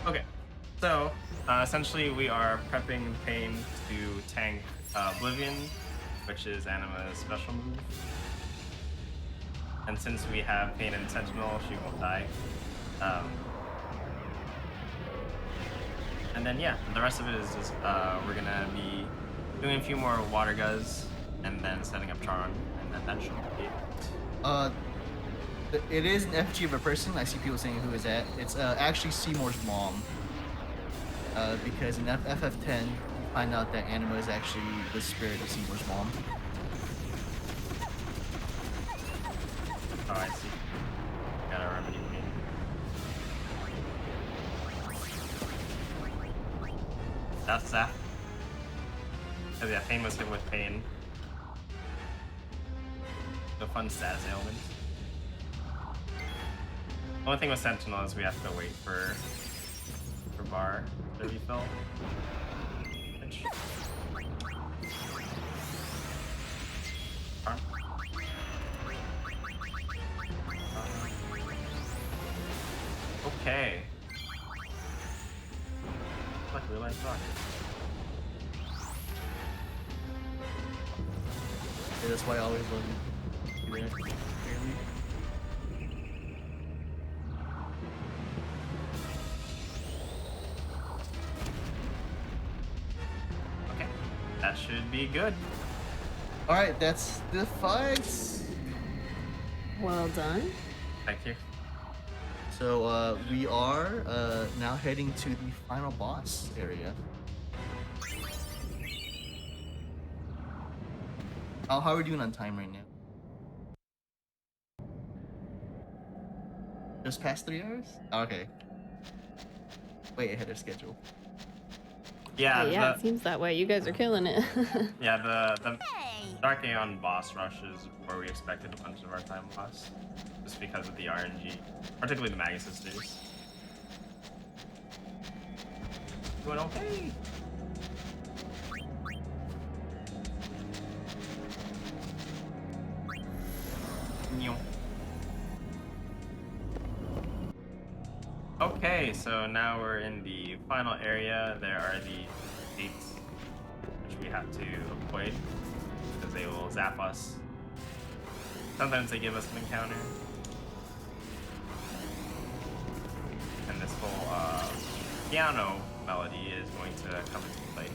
Okay, so essentially we are prepping Pain to tank Oblivion, which is Anima's special move. And since we have Pain and Sentinel, she won't die. And then yeah, the rest of it is just we're gonna be doing a few more water guzz and then setting up Charon, and then that should be it. It is an FG of a person. I see people saying who is that. It's actually Seymour's mom. Because in FF10, you find out that Anima is actually the spirit of Seymour's mom. Oh, I see. Gotta remedy Pain. That's that. Oh yeah, Pain was hit with Pain. The fun status ailment. The only thing with Sentinel is we have to wait for Bar to refill. Which... Okay. Like real life rocket. that's why I always love you. There. Okay, that should be good. All right, that's the fights. Well done. Thank you. So we are now heading to the final boss area. How are we doing on time right now? Just past 3 hours? Okay. Way ahead of schedule. Yeah, yeah, it seems that way. You guys are killing it. Yeah, the Dark Aeon boss rush is where we expected a bunch of our time lost. Just because of the RNG. Particularly the Maga Sisters. Doing okay. Okay, so now we're in the final area. There are the gates which we have to avoid because they will zap us. Sometimes they give us an encounter. And this whole piano melody is going to come into play.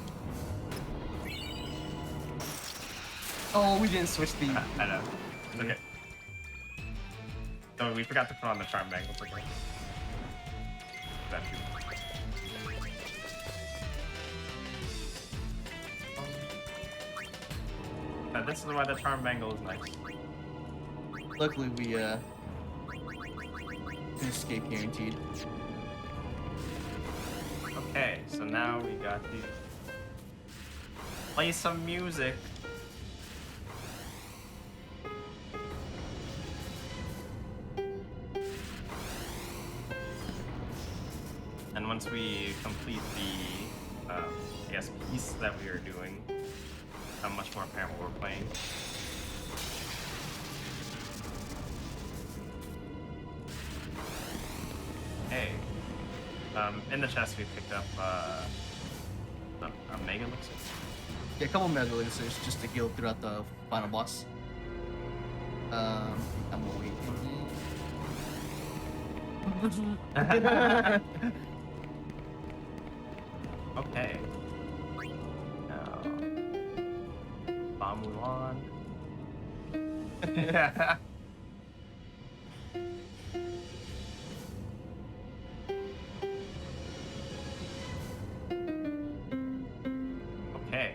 Oh, we didn't switch the... I know. Okay. So we forgot to put on the charm bangles again. That too. This is why the charm bangle is nice. Luckily, we escape guaranteed. Okay, so now we got to play some music. And once we complete the, I guess, piece that we are doing, how much more apparent what we're playing. Hey, in the chest we picked up a Mega Elixir. Yeah, a couple Mega Elixirs just to heal throughout the final boss. I'm waiting. Okay. Now, Bamulan. Okay.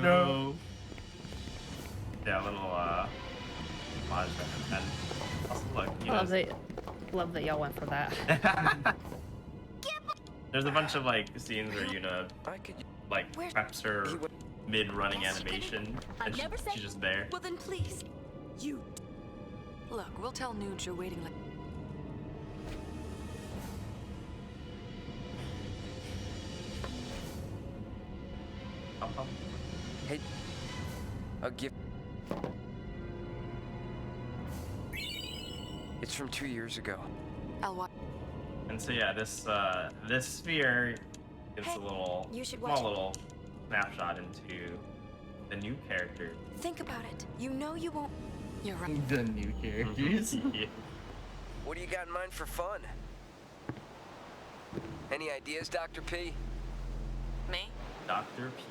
No. Yeah, a little homage and also look, you know, Love that y'all went for that. There's a bunch of like scenes where Yuna like preps her mid-running animation and she's just there. Well then please, you. Look, we'll tell Nuge you're waiting like. Hey, I'll give. It's from 2 years ago. I'll watch. And so yeah, this sphere gives a little small little snapshot into the new character. Think about it. You know you won't. You're right. The new characters. Yeah. What do you got in mind for fun? Any ideas, Dr. P? Me? Dr. P.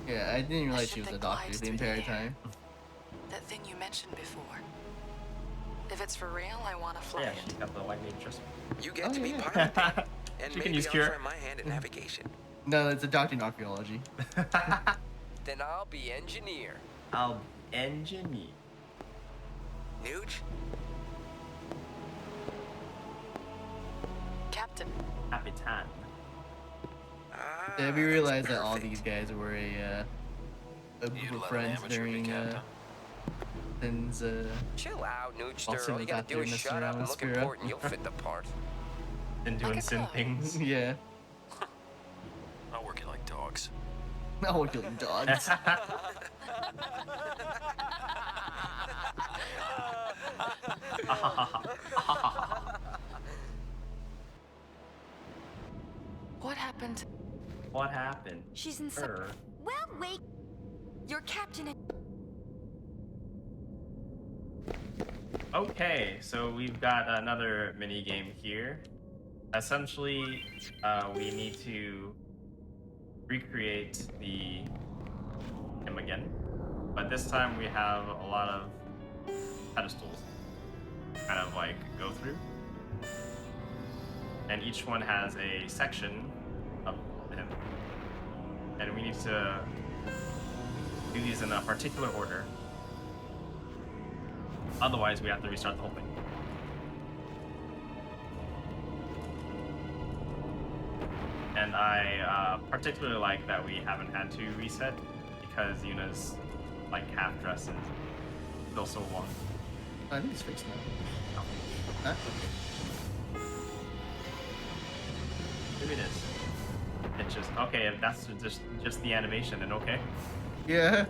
Yeah, I didn't realize she was a doctor the entire time. That thing you mentioned before. If it's for real, I want to fly Yeah, it. she's got the white matrix. You get to be yeah. part of it. And She maybe can use I'll cure. try my hand at navigation. No, it's a doctor in archaeology. Then I'll be engineer. I'll engineer. Nuge? Captain. Capitan. Yeah, we realized that all these guys were a group of friends during Sin's Chill out, Nuge. Also All you gotta do is shut up and look important. You'll fit the part. And doing sin things. Yeah. Not working like dogs. Now we're killing dogs. What happened? What happened? She's in Her. Well, wait. Your captain. Okay, so we've got another mini game here. Essentially, we need to recreate him again, but this time we have a lot of pedestals, kind of like go through, and each one has a section of him, and we need to do these in a particular order. Otherwise, we have to restart the whole thing. And I particularly like that we haven't had to reset because Yuna's like half dressed and still so long. I think it's fixed now. Huh? Maybe it is. It's just okay. If that's just the animation, then okay. Yeah.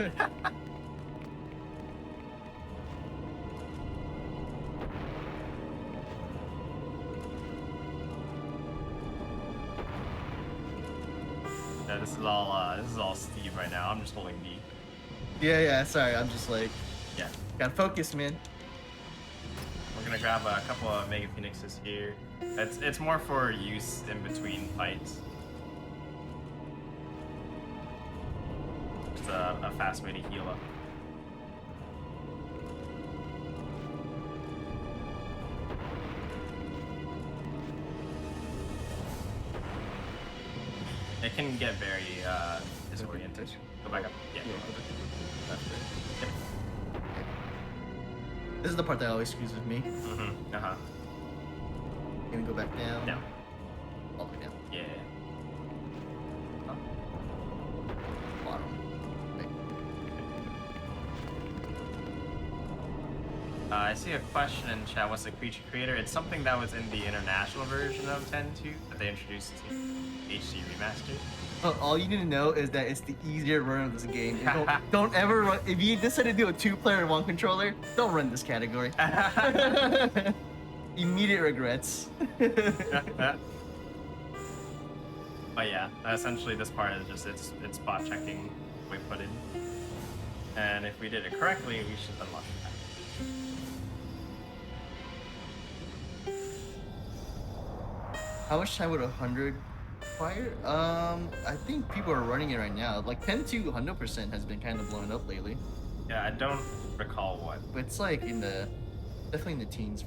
Yeah, this is all Steve right now. I'm just holding D. Yeah. Sorry, I'm just like. Yeah. Gotta focus, man. We're gonna grab a couple of Mega Phoenixes here. It's more for use in between fights. It's a fast way to heal up. It can get very disoriented. Go back up. Yeah. That's good. Yep. This is the part that always screws with me. Mm-hmm. Uh-huh. Gonna go back down. Down. All the way down. Yeah. Huh? Bottom. Right. I see a question in chat. What's the creature creator? It's something that was in the international version of 10.2 that they introduced to HD Remastered. All you need to know is that it's the easier run of this game. Don't ever run. If you decide to do a 2-player and 1 controller, don't run this category. Immediate regrets. But yeah, essentially this part is just it's spot checking we put in, and if we did it correctly, we should unlock that. How much time would 100 require? I think people are running it right now. Like 10.2 100% has been kind of blowing up lately. Yeah, I don't recall what. But it's like definitely in the teens.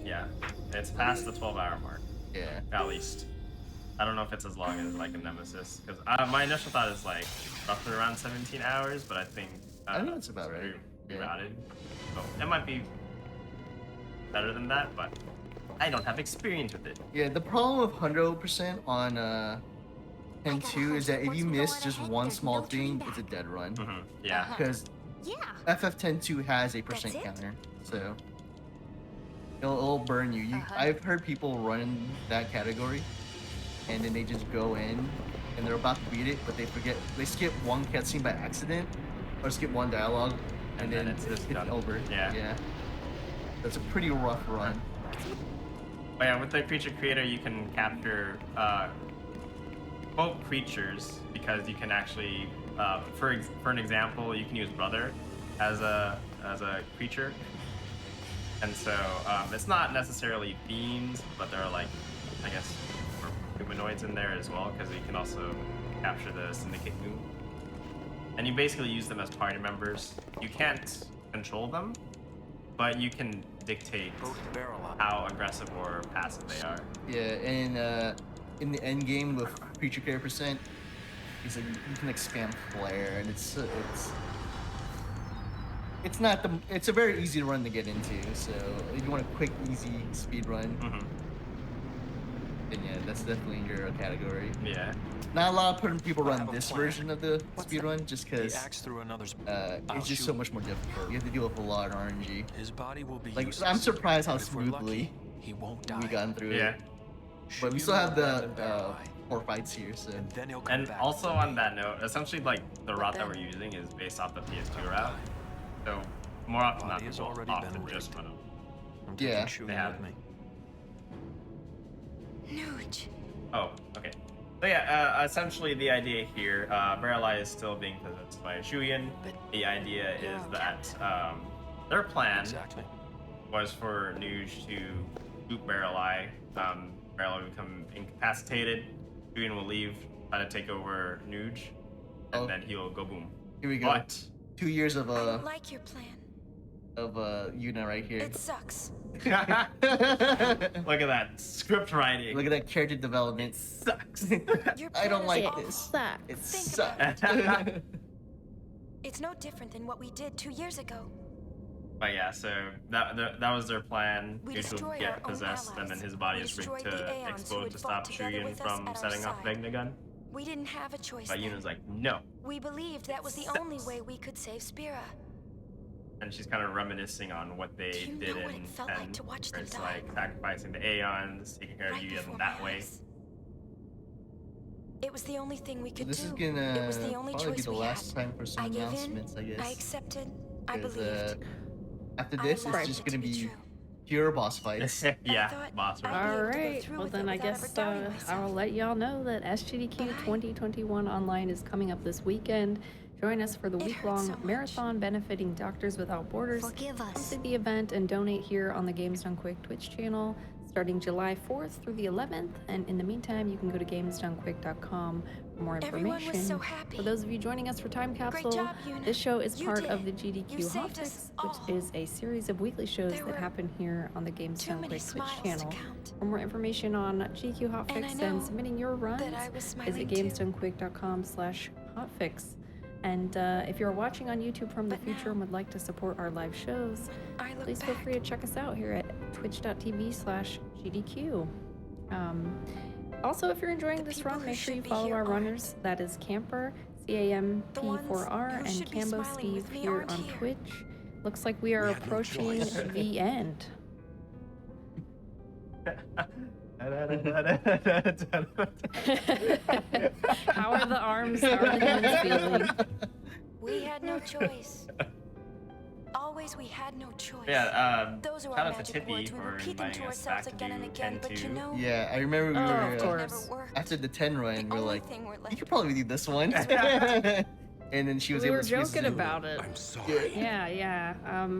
Yeah, it's past the 12-hour mark. Yeah. At least. I don't know if it's as long as like a Nemesis, because my initial thought is like roughly around 17 hours, but I think that's about right. Rerouted. So it might be better than that, but I don't have experience with it. Yeah, the problem with 100% on 10.2 is that if you miss just one small thing, it's a dead run. Mm-hmm. Yeah. Because FF10.2 has a percent counter, so it'll burn you. I've heard people run in that category, and then they just go in, and they're about to beat it, but they skip one cutscene by accident, or skip one dialogue, and then it's over. Yeah. That's a pretty rough run. But yeah, with the creature creator, you can capture both creatures, because you can actually, for an example, you can use Brother as a creature, and so it's not necessarily fiends, but there are like, I guess, humanoids in there as well, because you can also capture the Syndicate Moon, and you basically use them as party members. You can't control them, but you can dictate how aggressive or passive they are. Yeah, and in the end game with creature carrier percent, it's like you can like spam flare, and it's a very easy run to get into. So if you want a quick, easy speed run, then yeah, that's definitely your category. Yeah. Not a lot of people run this version of the speed run just because it's just so much more difficult. You have to deal with a lot of RNG. His body will be like, I'm surprised how smoothly we gotten through it. But we still have the 4 fights here. So. And then he'll come And back. also on that note, essentially like the route that we're using is based off the PS2 route. So more often than Has not, already often been just rigged. run them. I'm Yeah. taking Shuyin They have with me. Nuge. Oh, okay. So yeah, essentially the idea here, Barreleye is still being possessed by Shuyin. The idea is that their plan was for Nuge to shoot Barreleye. Barreleye will become incapacitated. Shuyin will leave, try to take over Nuge, and then he'll go boom. Here we go. But 2 years of I don't like your plan. Yuna right here. It sucks. Look at that script writing. Look at that character development. Sucks. I don't like awful. this. Sucks. It Think sucks. about It's no different than what we did 2 years ago. But yeah, so that was their plan. We Nuge will destroyed get our own possessed, and then allies. his body We is rigged destroyed the to Aeons who explode had to fought stop together Shuyin with us from at our setting off side. Vegnagun. We didn't have a choice But then. Yuna's like, no. We believed that was the only way we could save Spira. And she's kind of reminiscing on what they you did know what in it felt 10, like to watch where them it's die? like sacrificing the Aeons, taking care of you in that way. It was the only thing we could This do. is gonna it was the only probably be choice the we last had. time for some I gave announcements, in, I guess. I accepted. I 'Cause, believed. after I this, allowed it's just it to gonna be be true. pure boss fights. Yeah, boss fights. All right. Well, then I guess I'll let y'all know that SGDQ 2021 Online is coming up this weekend. Join us for the week-long marathon benefiting Doctors Without Borders. Forgive us. Come to the event and donate here on the Games Done Quick Twitch channel starting July 4th through the 11th. And in the meantime, you can go to gamesdonequick.com for more Everyone information. was so happy. For those of you joining us for Time Capsule, job, Yuna. this show is You part did of the it. You GDQ saved Hotfix, us which all. is a series of weekly shows There that were happen here on the Games too Done many Quick Twitch smiles to channel. count. For more information on GQ And I Hotfix know and submitting your runs, that I was visit smiling too. gamesdonequick.com/hotfix. And if you're watching on YouTube from the future and would like to support our live shows, please feel free to check us out here at twitch.tv/GDQ. Also, if you're enjoying this run, make sure you follow our runners. That is Camper, CAMP4R, and Cambo Steve here on Twitch. Looks like we are approaching the end. How are the arms? How are the hands feeling? We had no choice. Always we had no choice. Yeah, Those are shout our out to magic Tippy words. We for repeat them to inviting us back ourselves to again and do again, but you 10-2. know, Yeah, I remember we of were course. after the 10 run. We're like, thing we're you could probably do this one. And then she was We able were to squeeze joking it. about it. I'm sorry. Yeah.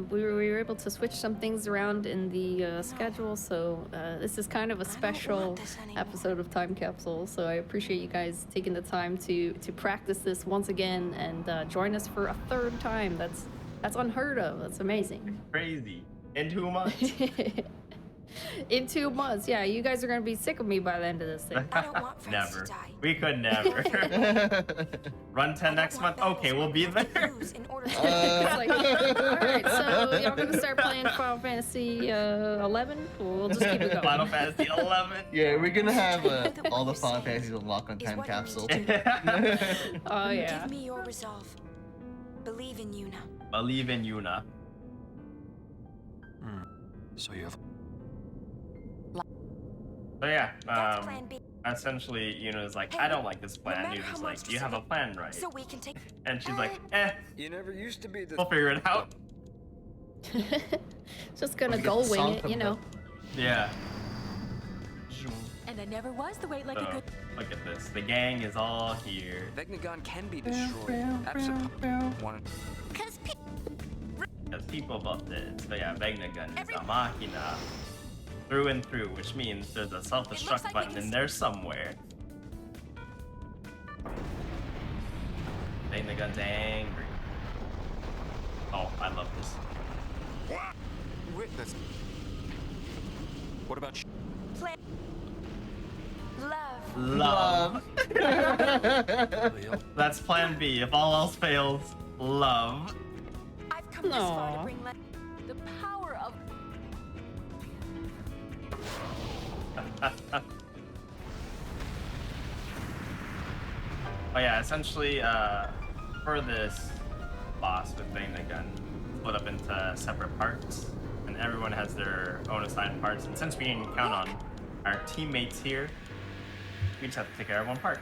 We were able to switch some things around in the schedule, so this is kind of a special episode of Time Capsule. So I appreciate you guys taking the time to practice this once again and join us for a third time. That's unheard of. That's amazing. Crazy. In 2 months. In 2 months, yeah. You guys are gonna be sick of me by the end of this thing. I don't want friends Never. to die. We could never. Run 10 next month? Okay, we'll be there. It's like, all right, so y'all gonna start playing Final Fantasy 11? We'll just keep it going. Final Fantasy 11. Yeah, we're gonna have all the Final Fantasies unlocked on Time Capsule. Oh yeah. Give me your resolve. Believe in Yuna. Believe in Yuna. So you have. So yeah, plan B. essentially Yuna's like, I don't like this plan. Yuna's like, you have a plan, right? So we can take. And she's like, You never used to be the. we'll figure it out. Just gonna go wing it, you know. Yeah. And I never was the weight like a So, good. look at this. The gang is all here. Vegnagon can be destroyed. Absolutely. Because Because people buffed it. So yeah, Vegnagun is a machina. Through and through, which means there's a self-destruct button in there somewhere. Vegnagun's angry. Oh, I love this. Witness. What about Plan. Love. Love. That's plan B. If all else fails, love. I've come this far to bring The power of. Oh yeah, essentially, for this boss with Vegnagun, split up into separate parts, and everyone has their own assigned parts. And since we can count on our teammates here, we just have to take care of one part.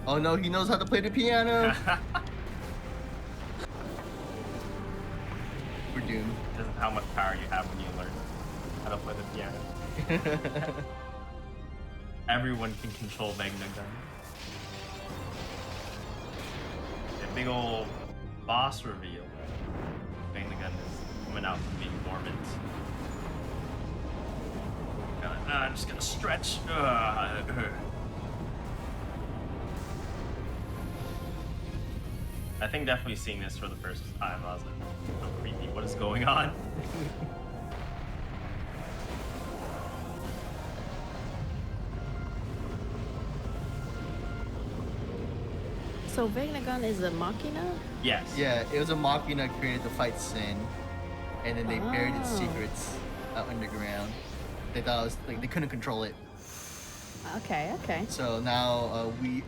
Oh no, he knows how to play the piano. We're doomed. This is how much power you have when you learn how to play the piano. Everyone can control Magna Gun. A big old boss reveal. Magna Gun is coming out from being dormant. I'm just gonna stretch. I think definitely seeing this for the first time, I was like, so creepy. What is going on? So Vegnagun is a machina? Yes. Yeah, it was a machina created to fight Sin, and then they buried its secrets underground. They thought it was like they couldn't control it. Okay. So now we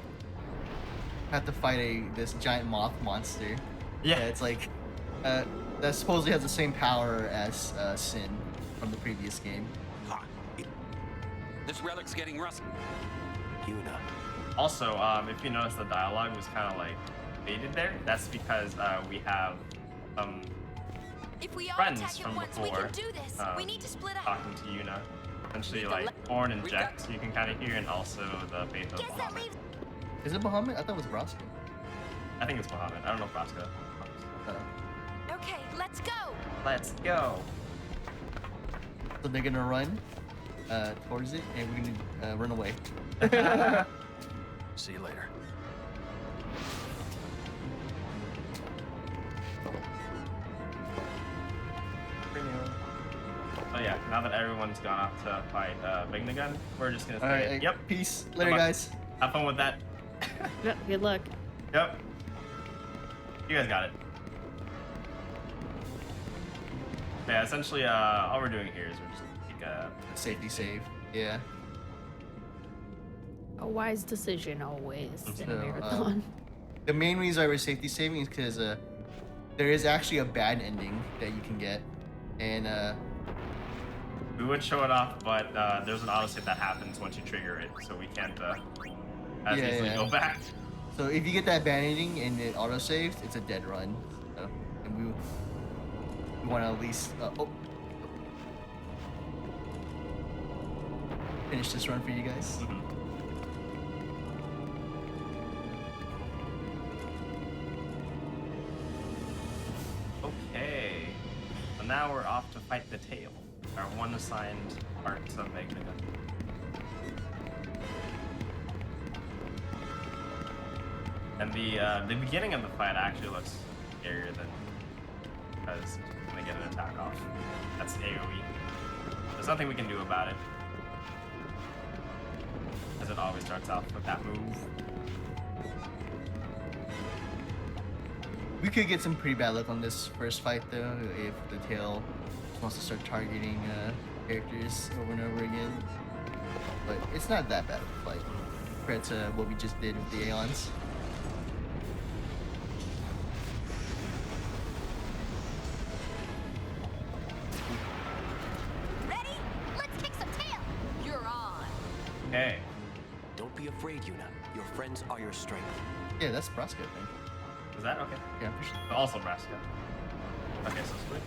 have to fight this giant moth monster. Yeah. It's like that supposedly has the same power as Sin from the previous game. This relic's getting rusty. Yuna. Also, if you notice, the dialogue was kind of like faded there. That's because we have if we all friends attack from at once, before we can do this. We need to split up. talking to Yuna. Essentially, like Horn and Jex, you can kind of hear, and also the Faith of Bahamut. Is it Bahamut? I thought it was Braska. I think it's Bahamut. I don't know if Braska. Okay, let's go. Let's go. So they're gonna run towards it, and we're gonna run away. See you later. Oh yeah, now that everyone's gone off to fight Magna Gun, we're just gonna say, Alright, yep. Peace. Later, Bye-bye. guys. Have fun with that. Good luck. Yep. You guys got it. Yeah, essentially, all we're doing here is we're just take a safety save. Yeah. A wise decision always in a So, marathon. the main reason why we're safety saving is because there is actually a bad ending that you can get, and we would show it off, but there's an autosave that happens once you trigger it, so we can't as easily go back. So if you get that bad ending and it autosaves, it's a dead run. So, and we want to at least finish this run for you guys. Okay, so now we're off to fight the tail, our one assigned parts of Magna Gun. And the beginning of the fight actually looks scarier than because when they get an attack off. That's AoE. There's nothing we can do about it, as it always starts off with that move. We could get some pretty bad luck on this first fight though, if the tail wants to start targeting characters over and over again. But it's not that bad of a fight compared to what we just did with the Aeons. Ready? Let's kick some tail. You're on. Hey. Don't be afraid, Yuna. Your friends are your strength. Yeah, that's Braska, I think. Is that okay? Yeah, for sure. Also Braska. Okay, so switch.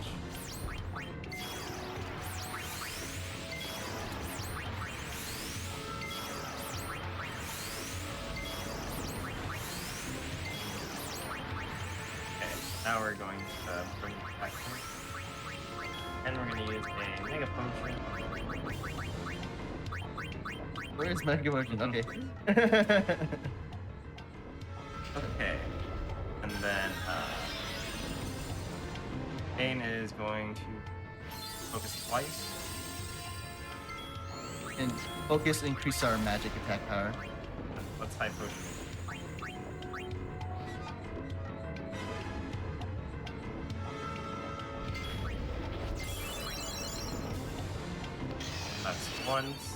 Okay, now we're going to bring it back here. And we're going to use a Mega Potion. Where is Mega Potion? Okay. Okay. And then, Pain is going to focus twice. And focus increase our magic attack power. Let's high potion. That's once.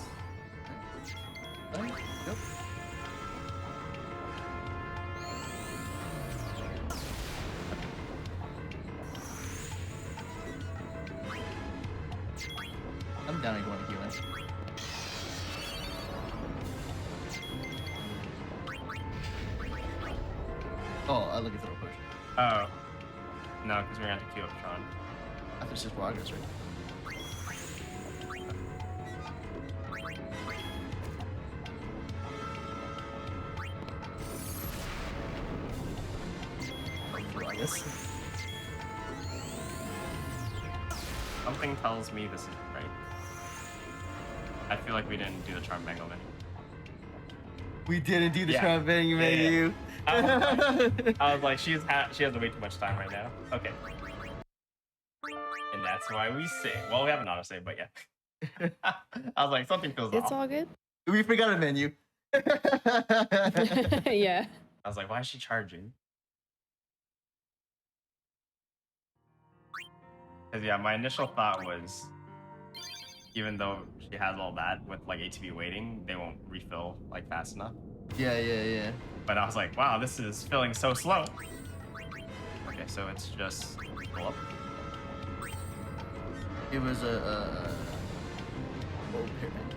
Nope. I'm down if you want to heal mind. Oh, I look at the push. Oh. No, because we're going to have to queue up Tron. I thought it's just progress, right? Something tells me this isn't right. I feel like we didn't do the Charm Bangle menu. We didn't do the Charm Bangle menu. I was like, she has way too much time right now. Okay. And that's why we save. Well, we have an auto save, but yeah. I was like, something feels off. It's all good. We forgot a menu. Yeah. I was like, why is she charging? Because yeah, my initial thought was, even though she has all that with like ATV waiting, they won't refill like fast enough. Yeah. But I was like, wow, this is filling so slow. Okay, so it's just pull up. It was a old pyramid.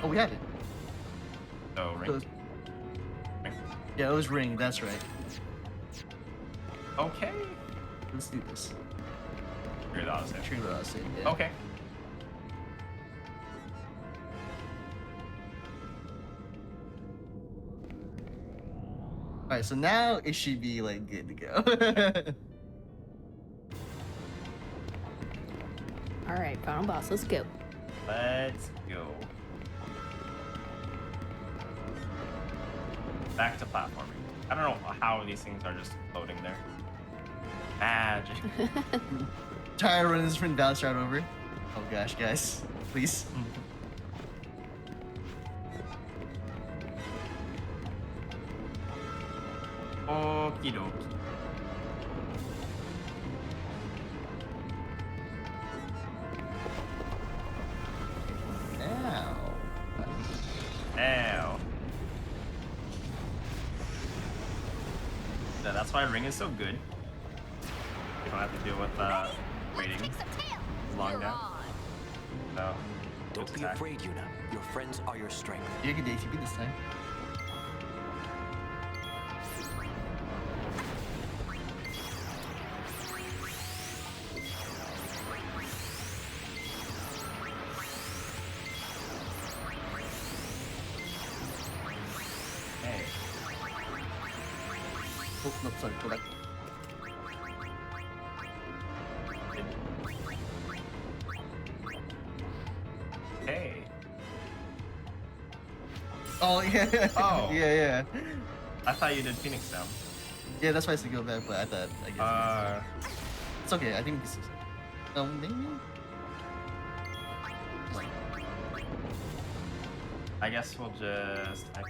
Oh, we had it. So ring. Yeah, it was ring. That's right. Okay. Let's do this. Trigger the auto-save. Trigger the auto-save, yeah. Okay. Alright, so now it should be like good to go. Alright, final boss, let's go. Let's go. Back to platforming. I don't know how these things are just floating there. Magic. Try to run this sprint down, start over. Oh gosh, guys. Please. Okie dokie. Ow. Yeah, that's why ring is so good. You don't have to deal with waiting long now. So, don't be afraid, Yuna. Your friends are your strength. You get the ATB this time. Oh, no, sorry, go back. Hey. Oh, yeah. Oh. yeah. I thought you did Phoenix down. Yeah, that's why I said go back, but I thought, I guess. It's okay, I think this is. Maybe? I guess we'll just. I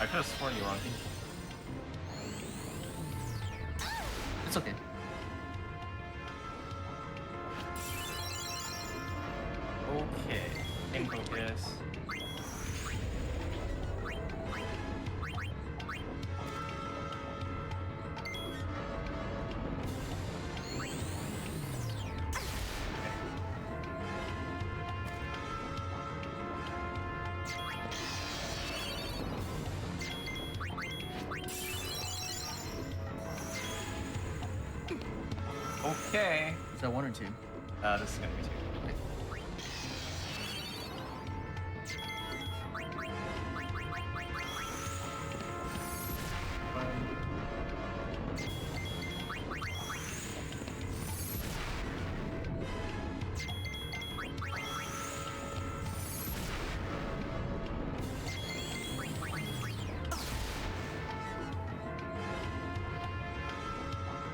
could have sworn you were on team. It's okay. Okay. In focus. Okay. Is that one or two? This is gonna be two.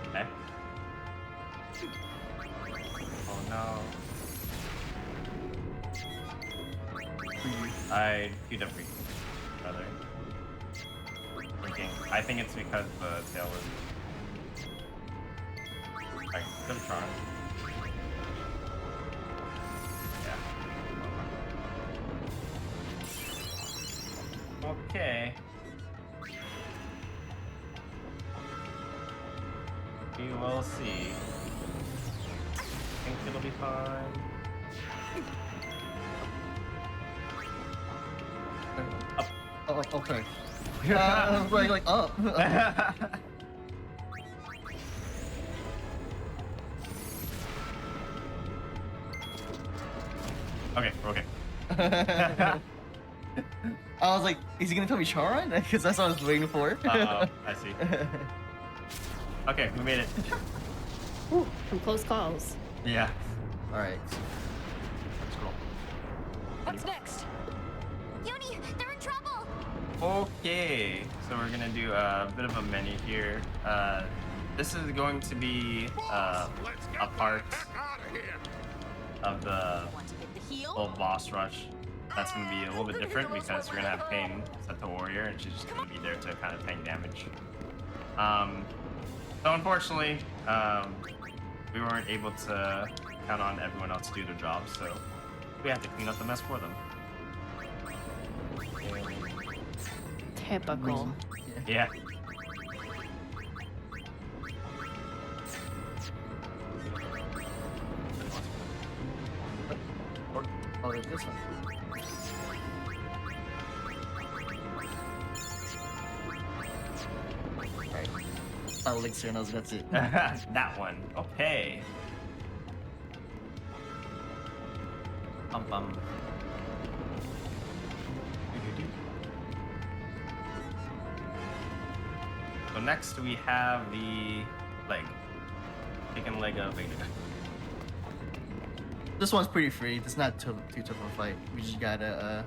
Okay. Oh no. I queued up brother. I think it's because the tail was like good try. Yeah. Okay. We'll see. I think it'll be fine. Up. Oh, okay. Like up. Okay, we're okay. I was like, is he gonna tell me Charon? Because that's what I was waiting for. I see. Okay, we made it. Ooh, some close calls. Yeah. Alright. Let's go. What's next? Uni, they're in trouble. Okay, so we're gonna do a bit of a menu here. This is going to be a part of the full boss rush. That's gonna be a little bit different because we're gonna have Pain set to warrior, and she's just gonna be there to kind of tank damage. So unfortunately, we weren't able to count on everyone else to do their job, so we have to clean up the mess for them. Typical. Yeah. Oh, there's this one. Alright. Elixir knows that's it. That one. Okay. Bum. So next we have the leg. Chicken leg of Vega. This one's pretty free. It's not too tough of a fight. We just gotta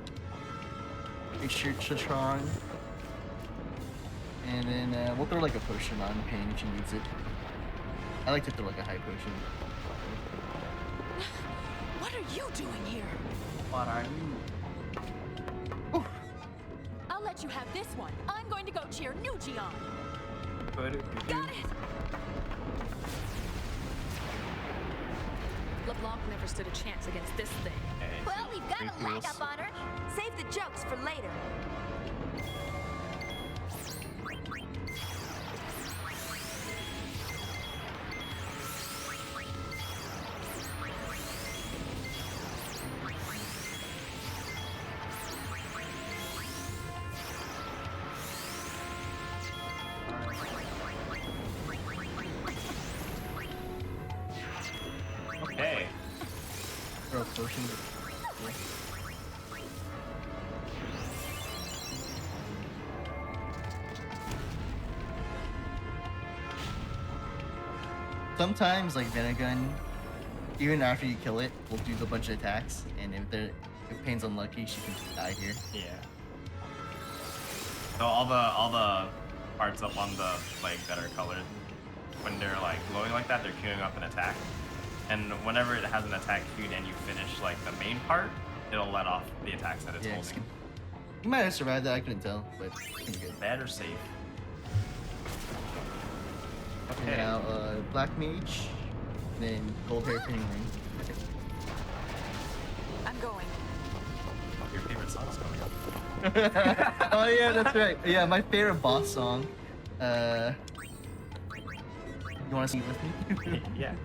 make sure Chitron. And then we'll throw like a potion on Pain if she needs it. I like to throw like a high potion. What are you doing here? What are you? I'll let you have this one. I'm going to go cheer Nujion. Got it. LeBlanc never stood a chance against this thing. Well, we've got a leg up on her. Save the jokes for later. Okay. Throw a potion. Sometimes, like Venegun, even after you kill it, we'll do a bunch of attacks, and if Pain's unlucky, she can just die here. Yeah. So all the parts up on the leg that are colored, when they're like glowing like that, they're queuing up an attack. And whenever it has an attack queued and you finish like the main part, it'll let off the attacks that it's holding. You might have survived that, I couldn't tell, but it's pretty good. Bad or safe? Okay. Now, Black Mage, then Gold Hair Pinning Ring. I'm going. Your favorite song's coming up. Oh yeah, that's right. Yeah, my favorite boss song. You wanna sing it with me? Yeah.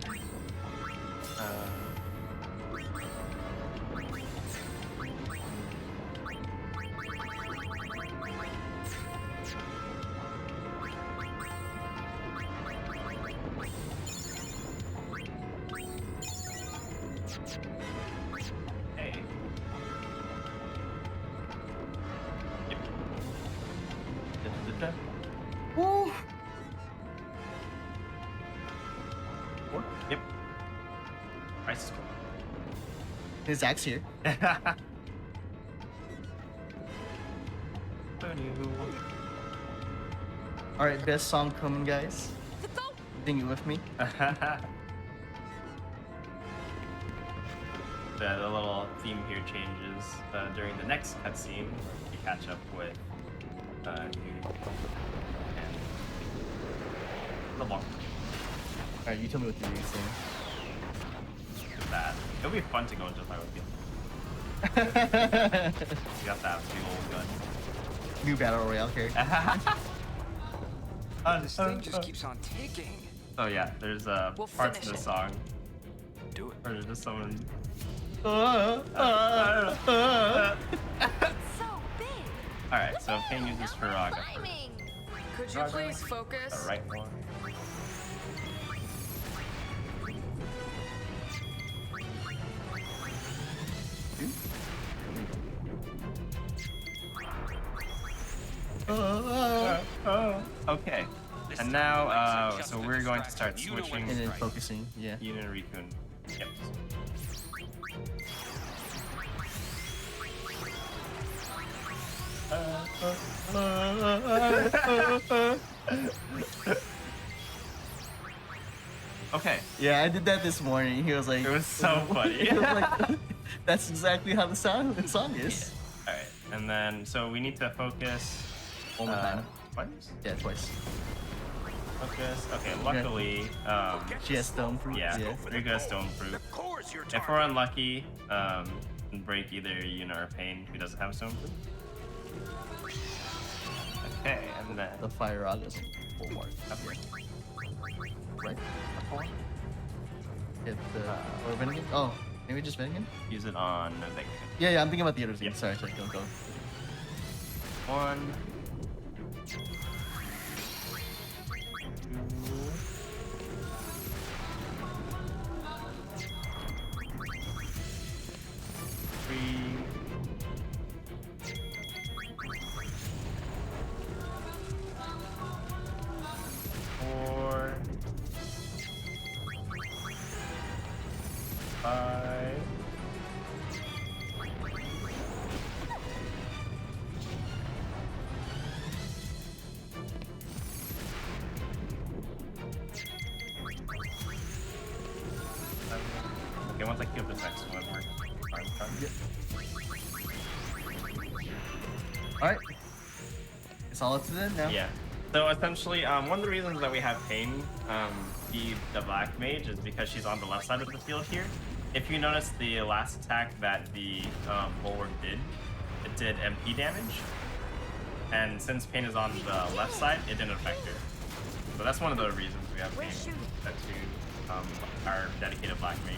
Hey. Yep. Woo! Four? Yep. Price is cool. His axe here. Alright, best song coming, guys. Sing it with me. The little theme here changes during the next cutscene, where you catch up with you and LeBlanc. Alright, you tell me what to do, so. That. It'll be fun to go into a fight with you. You got that big old gun. New Battle Royale character. This thing just keeps on ticking. Oh yeah, there's parts of the song. Do it. Or there's just someone. It's so big. Alright, so Pain uses Firaga. Climbing. Could you please focus? The right one. Okay. And now, so we're going to start switching. And then focusing, yeah. Yuna and Rikun. Yep. Okay. Yeah, I did that this morning. He was like, it was so funny. He was like, that's exactly how the song is. Yeah. Alright, and then, so we need to focus. One more time. Twice? Yeah, twice. Focus. Okay, luckily, she has stone proof. Yeah, Rika has stone proof. If we're unlucky, and break either Yuna or Pain, who doesn't have stone proof. Okay, and then the fire rod is full mark. Right? Hit the or Vendigan? Oh, maybe just Vendigan? Use it on Vendigan. Yeah, I'm thinking about the other thing. Sorry, go. 1, 2, 3, 4, 5. Okay, once I kill this next one, we're fine. Yep. Alright. It's all up to them now. Yeah. So essentially, one of the reasons that we have Pain be the Black Mage is because she's on the left side of the field here. If you notice the last attack that the Bulwark did, it did MP damage. And since Pain is on the left side, it didn't affect her. So that's one of the reasons we have Pain set to our dedicated Black Mage.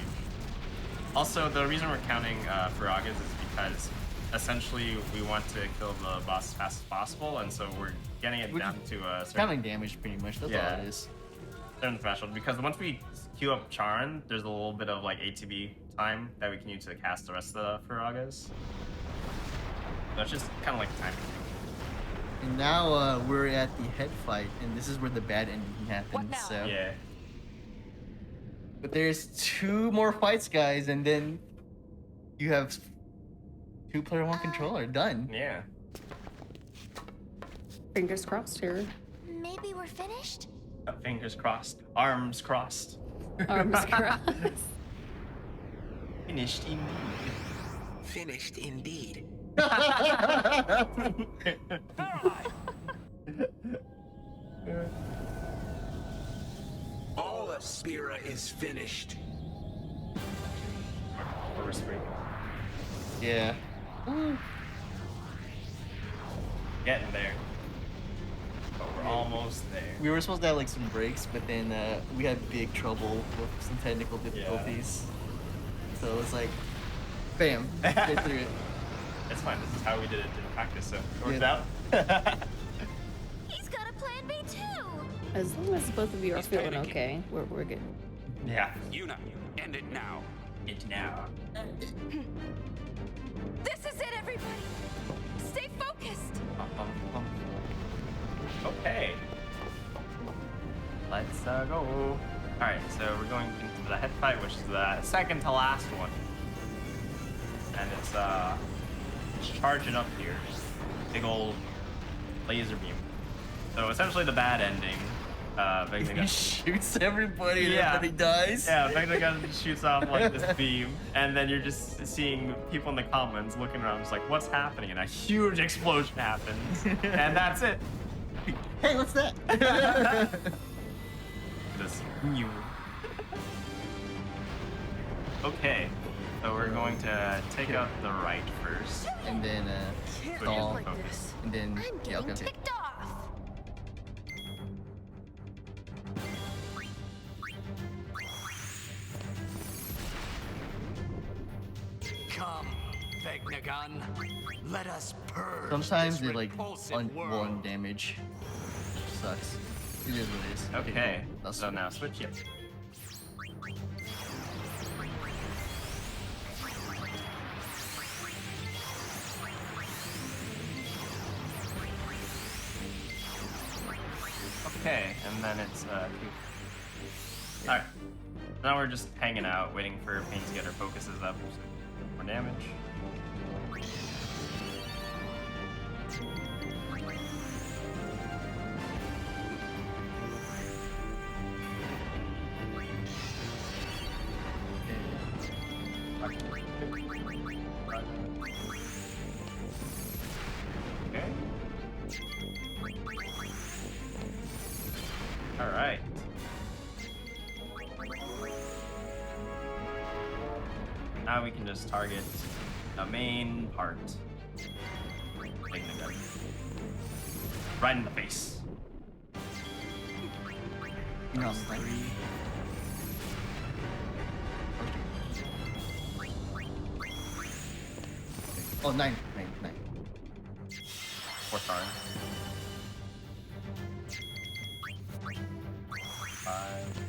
Also, the reason we're counting Firagas is because essentially we want to kill the boss as fast as possible, and so we're getting it down to a certain... Counting damage pretty much, that's all it is. Certain threshold, because once we queue up Charon, there's a little bit of like ATB time that we can use to cast the rest of the Firagas. So it's just kind of like a timing thing. And now we're at the head fight, and this is where the bad ending happens. So yeah. But there's 2 more fights, guys, and then you have 2-player 1 controller done. Yeah. Fingers crossed here. Maybe we're finished? Fingers crossed. Arms crossed. Arms crossed. Finished indeed. Finished indeed. All of Spira is finished. Yeah. Getting there. But we're almost there. We were supposed to have like some breaks, but then we had big trouble with some technical difficulties. Yeah. So it was like, bam, get through it. It's fine. This is how we did it in practice, so it worked out. He's got a plan B too. As long as both of you are feeling okay, we're good. Yeah. Yuna, end it now. It now. This is it, everybody. Stay focused. Okay. Let's go. Alright, so we're going into the head fight, which is the second to last one. And it's charging up here. Big old laser beam. So essentially the bad ending. He shoots everybody and everybody dies. Yeah, Vegnagun shoots off like this beam, and then you're just seeing people in the comments looking around, just like, what's happening? And a huge explosion happens, and that's it. Hey, what's that? This new. Okay, so we're going to take out the right first, and then stall, and then I'm getting ticked off. Come, Vegnagun. Let us purge. Sometimes this they like repulsive world. 1 damage. Sucks. It is what it is. Okay, That's so now switch it. Okay, and then it's alright. Now we're just hanging out, waiting for Pain to get her focuses up. More damage. Okay. Alright. Now we can just target the main part. Taking the gun. Right in the face. No, Oh, 9. 9. Fourth turn. 5.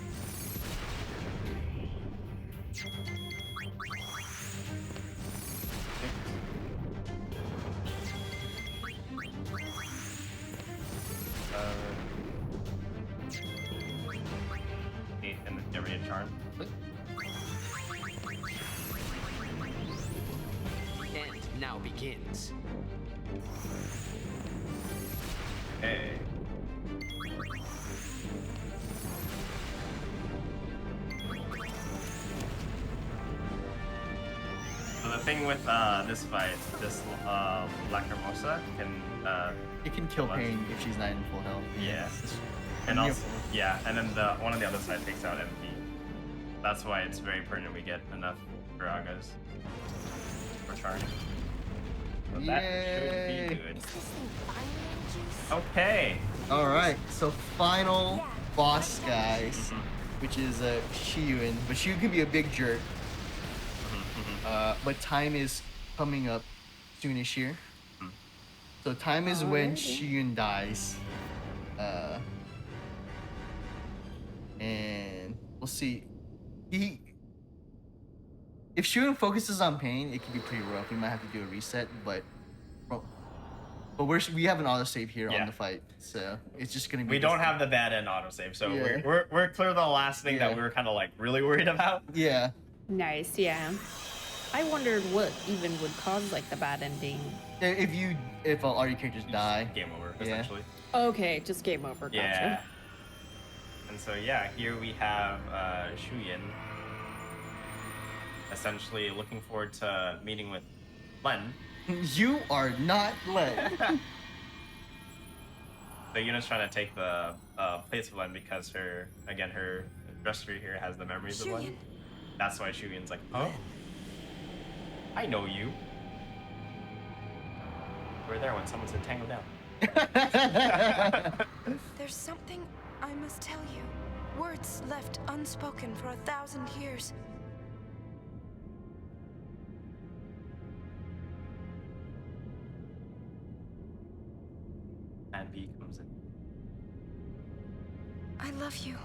And the Area Charm. And now begins. Okay. So the thing with this fight, this Lacrimosa can it can kill Pain if she's not in full health. Yeah. And also, yeah, and then one on the other side takes out MP. That's why it's very pertinent we get enough Gragas for charging. So that should be good. Okay. Alright, so final boss, guys, which is Shiyun. But Shiyun can be a big jerk. But time is coming up soonish here. So time is when Shiyun dies. And we'll see. If Shiyun focuses on Pain, it could be pretty rough. We might have to do a reset, but we have an autosave here on the fight, so it's just gonna be. We don't have the bad end autosave, so we're clear the last thing that we were kind of like really worried about. Yeah. Nice. Yeah. I wondered what even would cause like the bad ending. If all your characters die. Game over, essentially. Okay, just game over. Gotcha. Yeah. And so here we have Shuyin. Essentially looking forward to meeting with Len. You are not Len. So Yuna's trying to take the place of Len because her dresser here has the memories of Len. That's why Shuyin's like, oh, I know you. You were there when someone said tango down. There's something I must tell you. Words left unspoken for 1,000 years. And B comes in. I love you.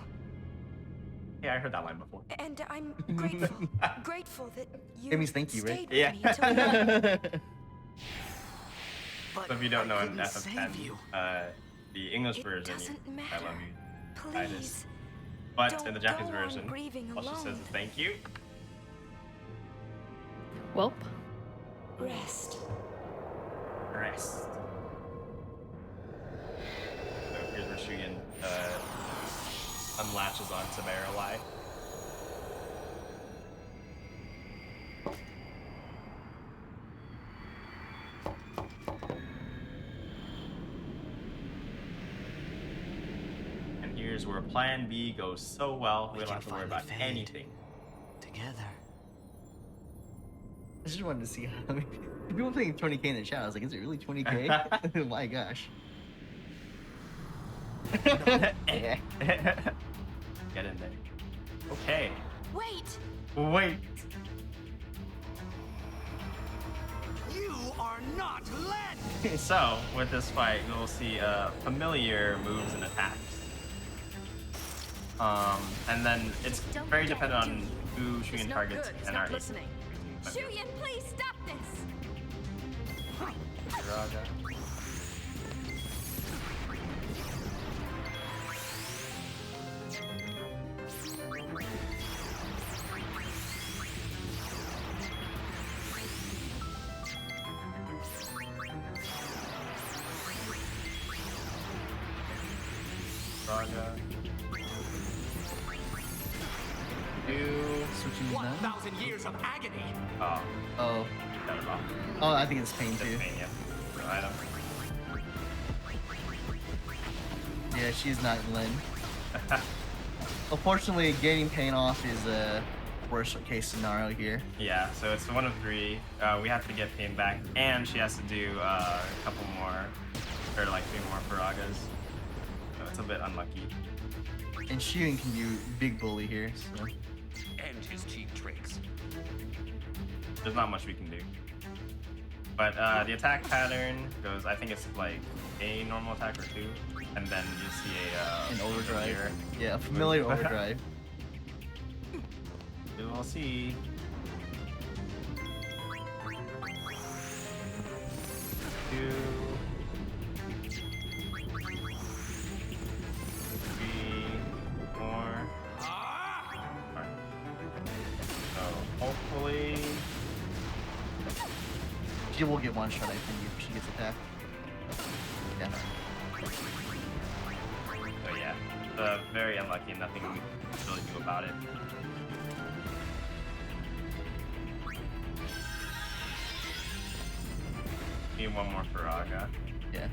Yeah, I heard that line before. And I'm grateful. Grateful that you It means thank you, right? stayed with me until now. So if you don't know in FF10, the English version, I love you. Please. But in the Japanese version, all she says is thank you. Welp. Rest. Rest. So here's where Shuyin unlatches onto Maralai. And here's where Plan B goes so well, we don't have to worry about anything. Together. I just wanted to see how many people playing 20k in the chat. I was like, is it really 20k? Oh my gosh. Get in there. Okay. Wait. Wait. You are not Len! So, with this fight, you'll see familiar moves and attacks. And then it's very dependent on who Shuyin targets and our listening. Shuyin, please stop this! Raga. Raga. 1,000 years of agony. Oh. Got it off. Oh, I think it's pain too. Pain, yeah. So item. Yeah, she's not Lin. Unfortunately, getting pain off is a worst case scenario here. Yeah, so it's one of 3. We have to get pain back, and she has to do a couple more, or like 3 more Faragas. So it's a bit unlucky. And Shuyin can do big bully here, so. And his cheap tricks. There's not much we can do. But the attack pattern goes, I think it's like a normal attack or 2, and then you see an overdrive. Here. Yeah, a familiar overdrive. We will see. Two. 3, 4. Alright. So hopefully she will get one shot, I think, if she gets attacked. Yeah. So yeah, very unlucky. Nothing we can really do about it. Need one more Faraga. Yeah.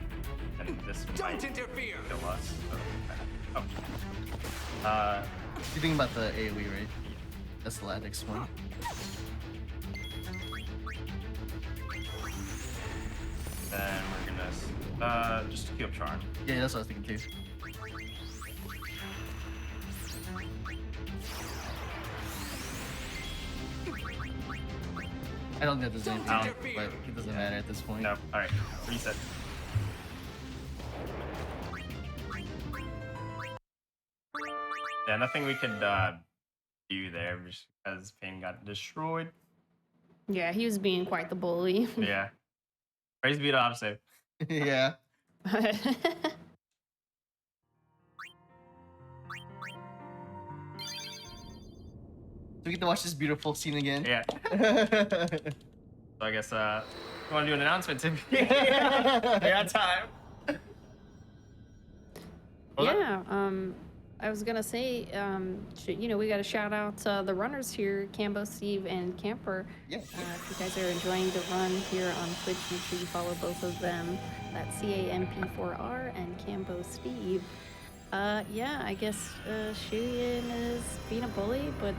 And this Don't might interfere. kill us. So, you think about the AoE, right? That's the next one. Then we're gonna just queue up Charm. Yeah, that's what I was thinking too. I don't think there's anything, but it doesn't matter at this point. No. All right. Reset. Yeah, nothing we could do there just because Pain got destroyed. Yeah, he was being quite the bully. Yeah. Praise be to Opsave. Yeah. So we get to watch this beautiful scene again. Yeah. So I guess you want to do an announcement, Timmy? I got time. Yeah. I was gonna say, we got to shout out the runners here, Cambo, Steve, and Camper. Yeah. If you guys are enjoying the run here on Twitch, make sure you follow both of them. That's CAMP4R and Cambo Steve. Yeah, I guess Shuyin is being a bully, but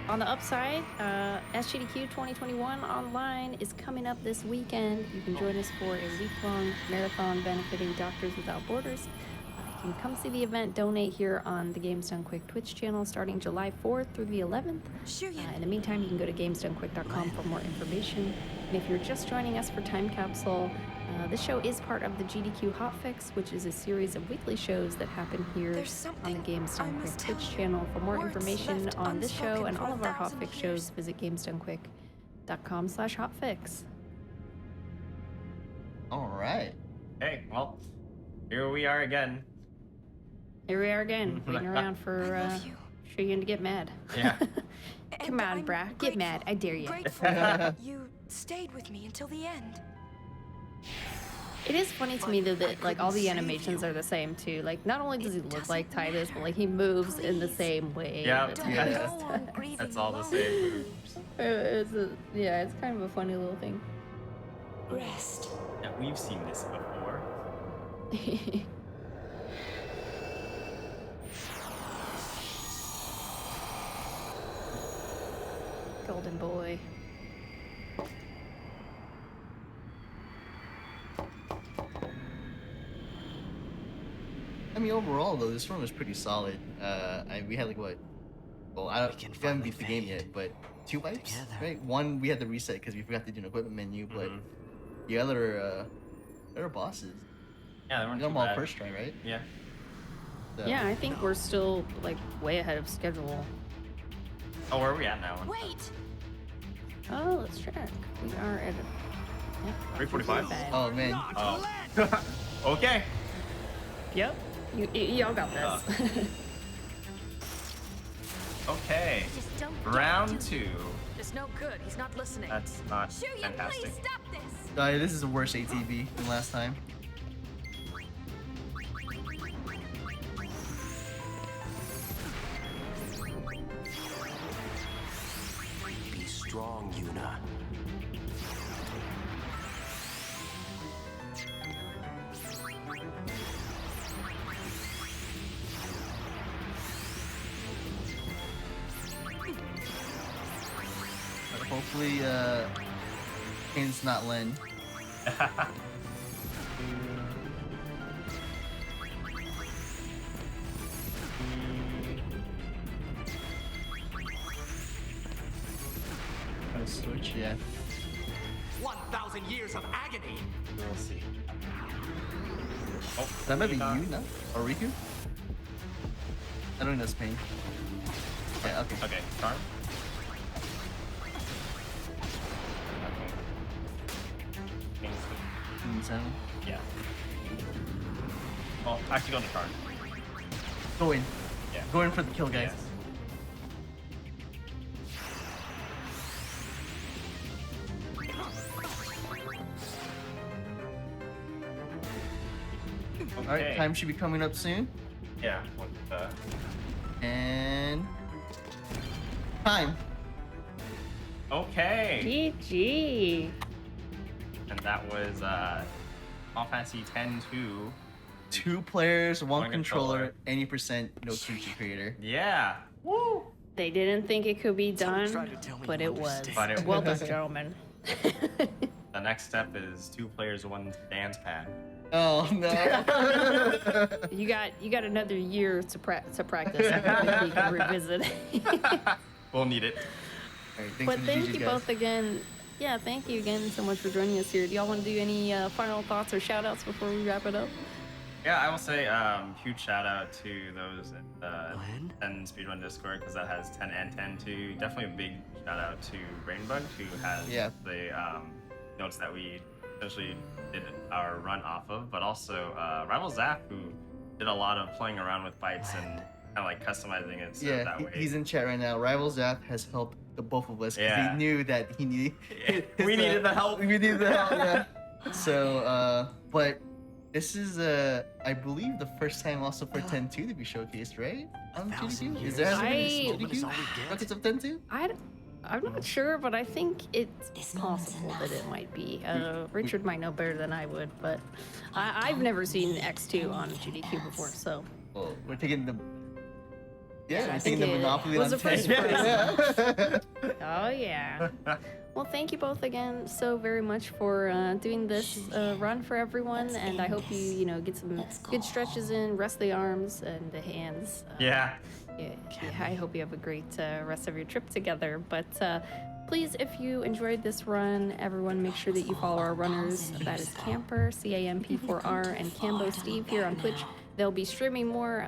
on the upside, SGDQ 2021 online is coming up this weekend. You can join us for a week-long marathon benefiting Doctors Without Borders. You can come see the event, donate here on the Games Done Quick Twitch channel starting July 4th through the 11th. In the meantime, you can go to gamesdonequick.com for more information. And if you're just joining us for Time Capsule, this show is part of the GDQ Hotfix, which is a series of weekly shows that happen here on the Games Done Quick Twitch channel. For more information on this show and all of our Hotfix shows, visit gamesdonequick.com/hotfix. All right. Hey, well, here we are again. Here we are again, waiting around for Shuyin to get mad. Yeah. Come on, brah, get mad. I dare you. You stayed with me until the end. It is funny to me though that like all the animations are the same too. Like not only does he look like Titus, but like he moves in the same way. Yeah, that that's all the same. It's kind of a funny little thing. Rest. Yeah, we've seen this before. Golden boy. I mean, overall though, this run was pretty solid. We had like what? Well, we haven't beat the game yet, but 2 wipes, right? One we had to reset because we forgot to do an equipment menu, but the other bosses. Yeah, they weren't got too them all bad. first try, right? Yeah. So. Yeah, I think we're still like way ahead of schedule. Oh, where are we at now? Wait. Oh, let's check. We are at 3:45. Oh man. Oh. Okay. Yep. Y'all got this. Okay. Round 2. It's no good. He's not listening. That's not fantastic. Please stop this. This is a worse ATV than last time. Be strong, Yuna. Hopefully, Kane's not Len. Switch, yeah. 1,000 years of agony. We'll see. Oh, That might be you, no? Or Riku? I don't think that's Pain. Yeah, okay. Okay, Charm. Yeah. Oh, actually go on the card. Go in. Yeah. Go in for the kill, guys. Yes. Okay. Alright, time should be coming up soon. Yeah. And time. Okay. GG. And that was Final Fantasy X-2. 2 players, 1 controller, any percent, no creature creator. Yeah. Woo! They didn't think it could be done, but it was. Well done, gentlemen. The next step is 2 players, 1 dance pad. Oh no! you got another year to practice. We can revisit. We'll need it. Right, but thank you both again. Yeah, thank you again so much for joining us here. Do y'all want to do any final thoughts or shout outs before we wrap it up? Yeah, I will say huge shout out to those in 10 Speedrun Discord because that has 10 and 10 too. Definitely a big shout out to Brainbug who has the notes that we essentially did our run off of, but also Rival Zap who did a lot of playing around with bytes and kind of like customizing it so that way. He's in chat right now. Rival Zap has helped the both of us because he knew that he needed. We needed the help. We needed the help. Yeah. So, but this is I believe the first time also for 10-2 to be showcased, right? On GDQ? Is there GDQ? Buckets of 10-2? I'm not sure, but I think it's possible that it might be. Richard might know better than I would, but I've never seen X2 on GDQ before, so. Well, we're taking the. Yeah, we're I taking think the monopoly was on the first 10. Oh yeah. Well, thank you both again so very much for doing this run for everyone, and I hope you get some good stretches in, rest the arms and the hands. Yeah, I hope you have a great rest of your trip together. But please, if you enjoyed this run, everyone make sure that you follow our runners. That is Camper, CAMP4R, and Cambo Steve here on Twitch. They'll be streaming more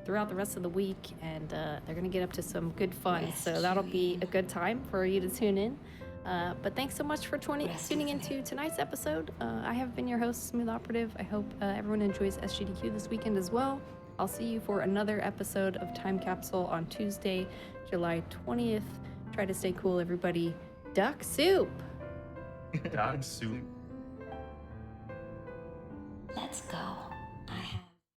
throughout the rest of the week, and they're going to get up to some good fun. So that'll be a good time for you to tune in. But thanks so much for tuning into tonight's episode. I have been your host, Smooth Operative. I hope everyone enjoys SGDQ this weekend as well. I'll see you for another episode of Time Capsule on Tuesday, July 20th. Try to stay cool, everybody. Duck soup! Duck soup. Let's go.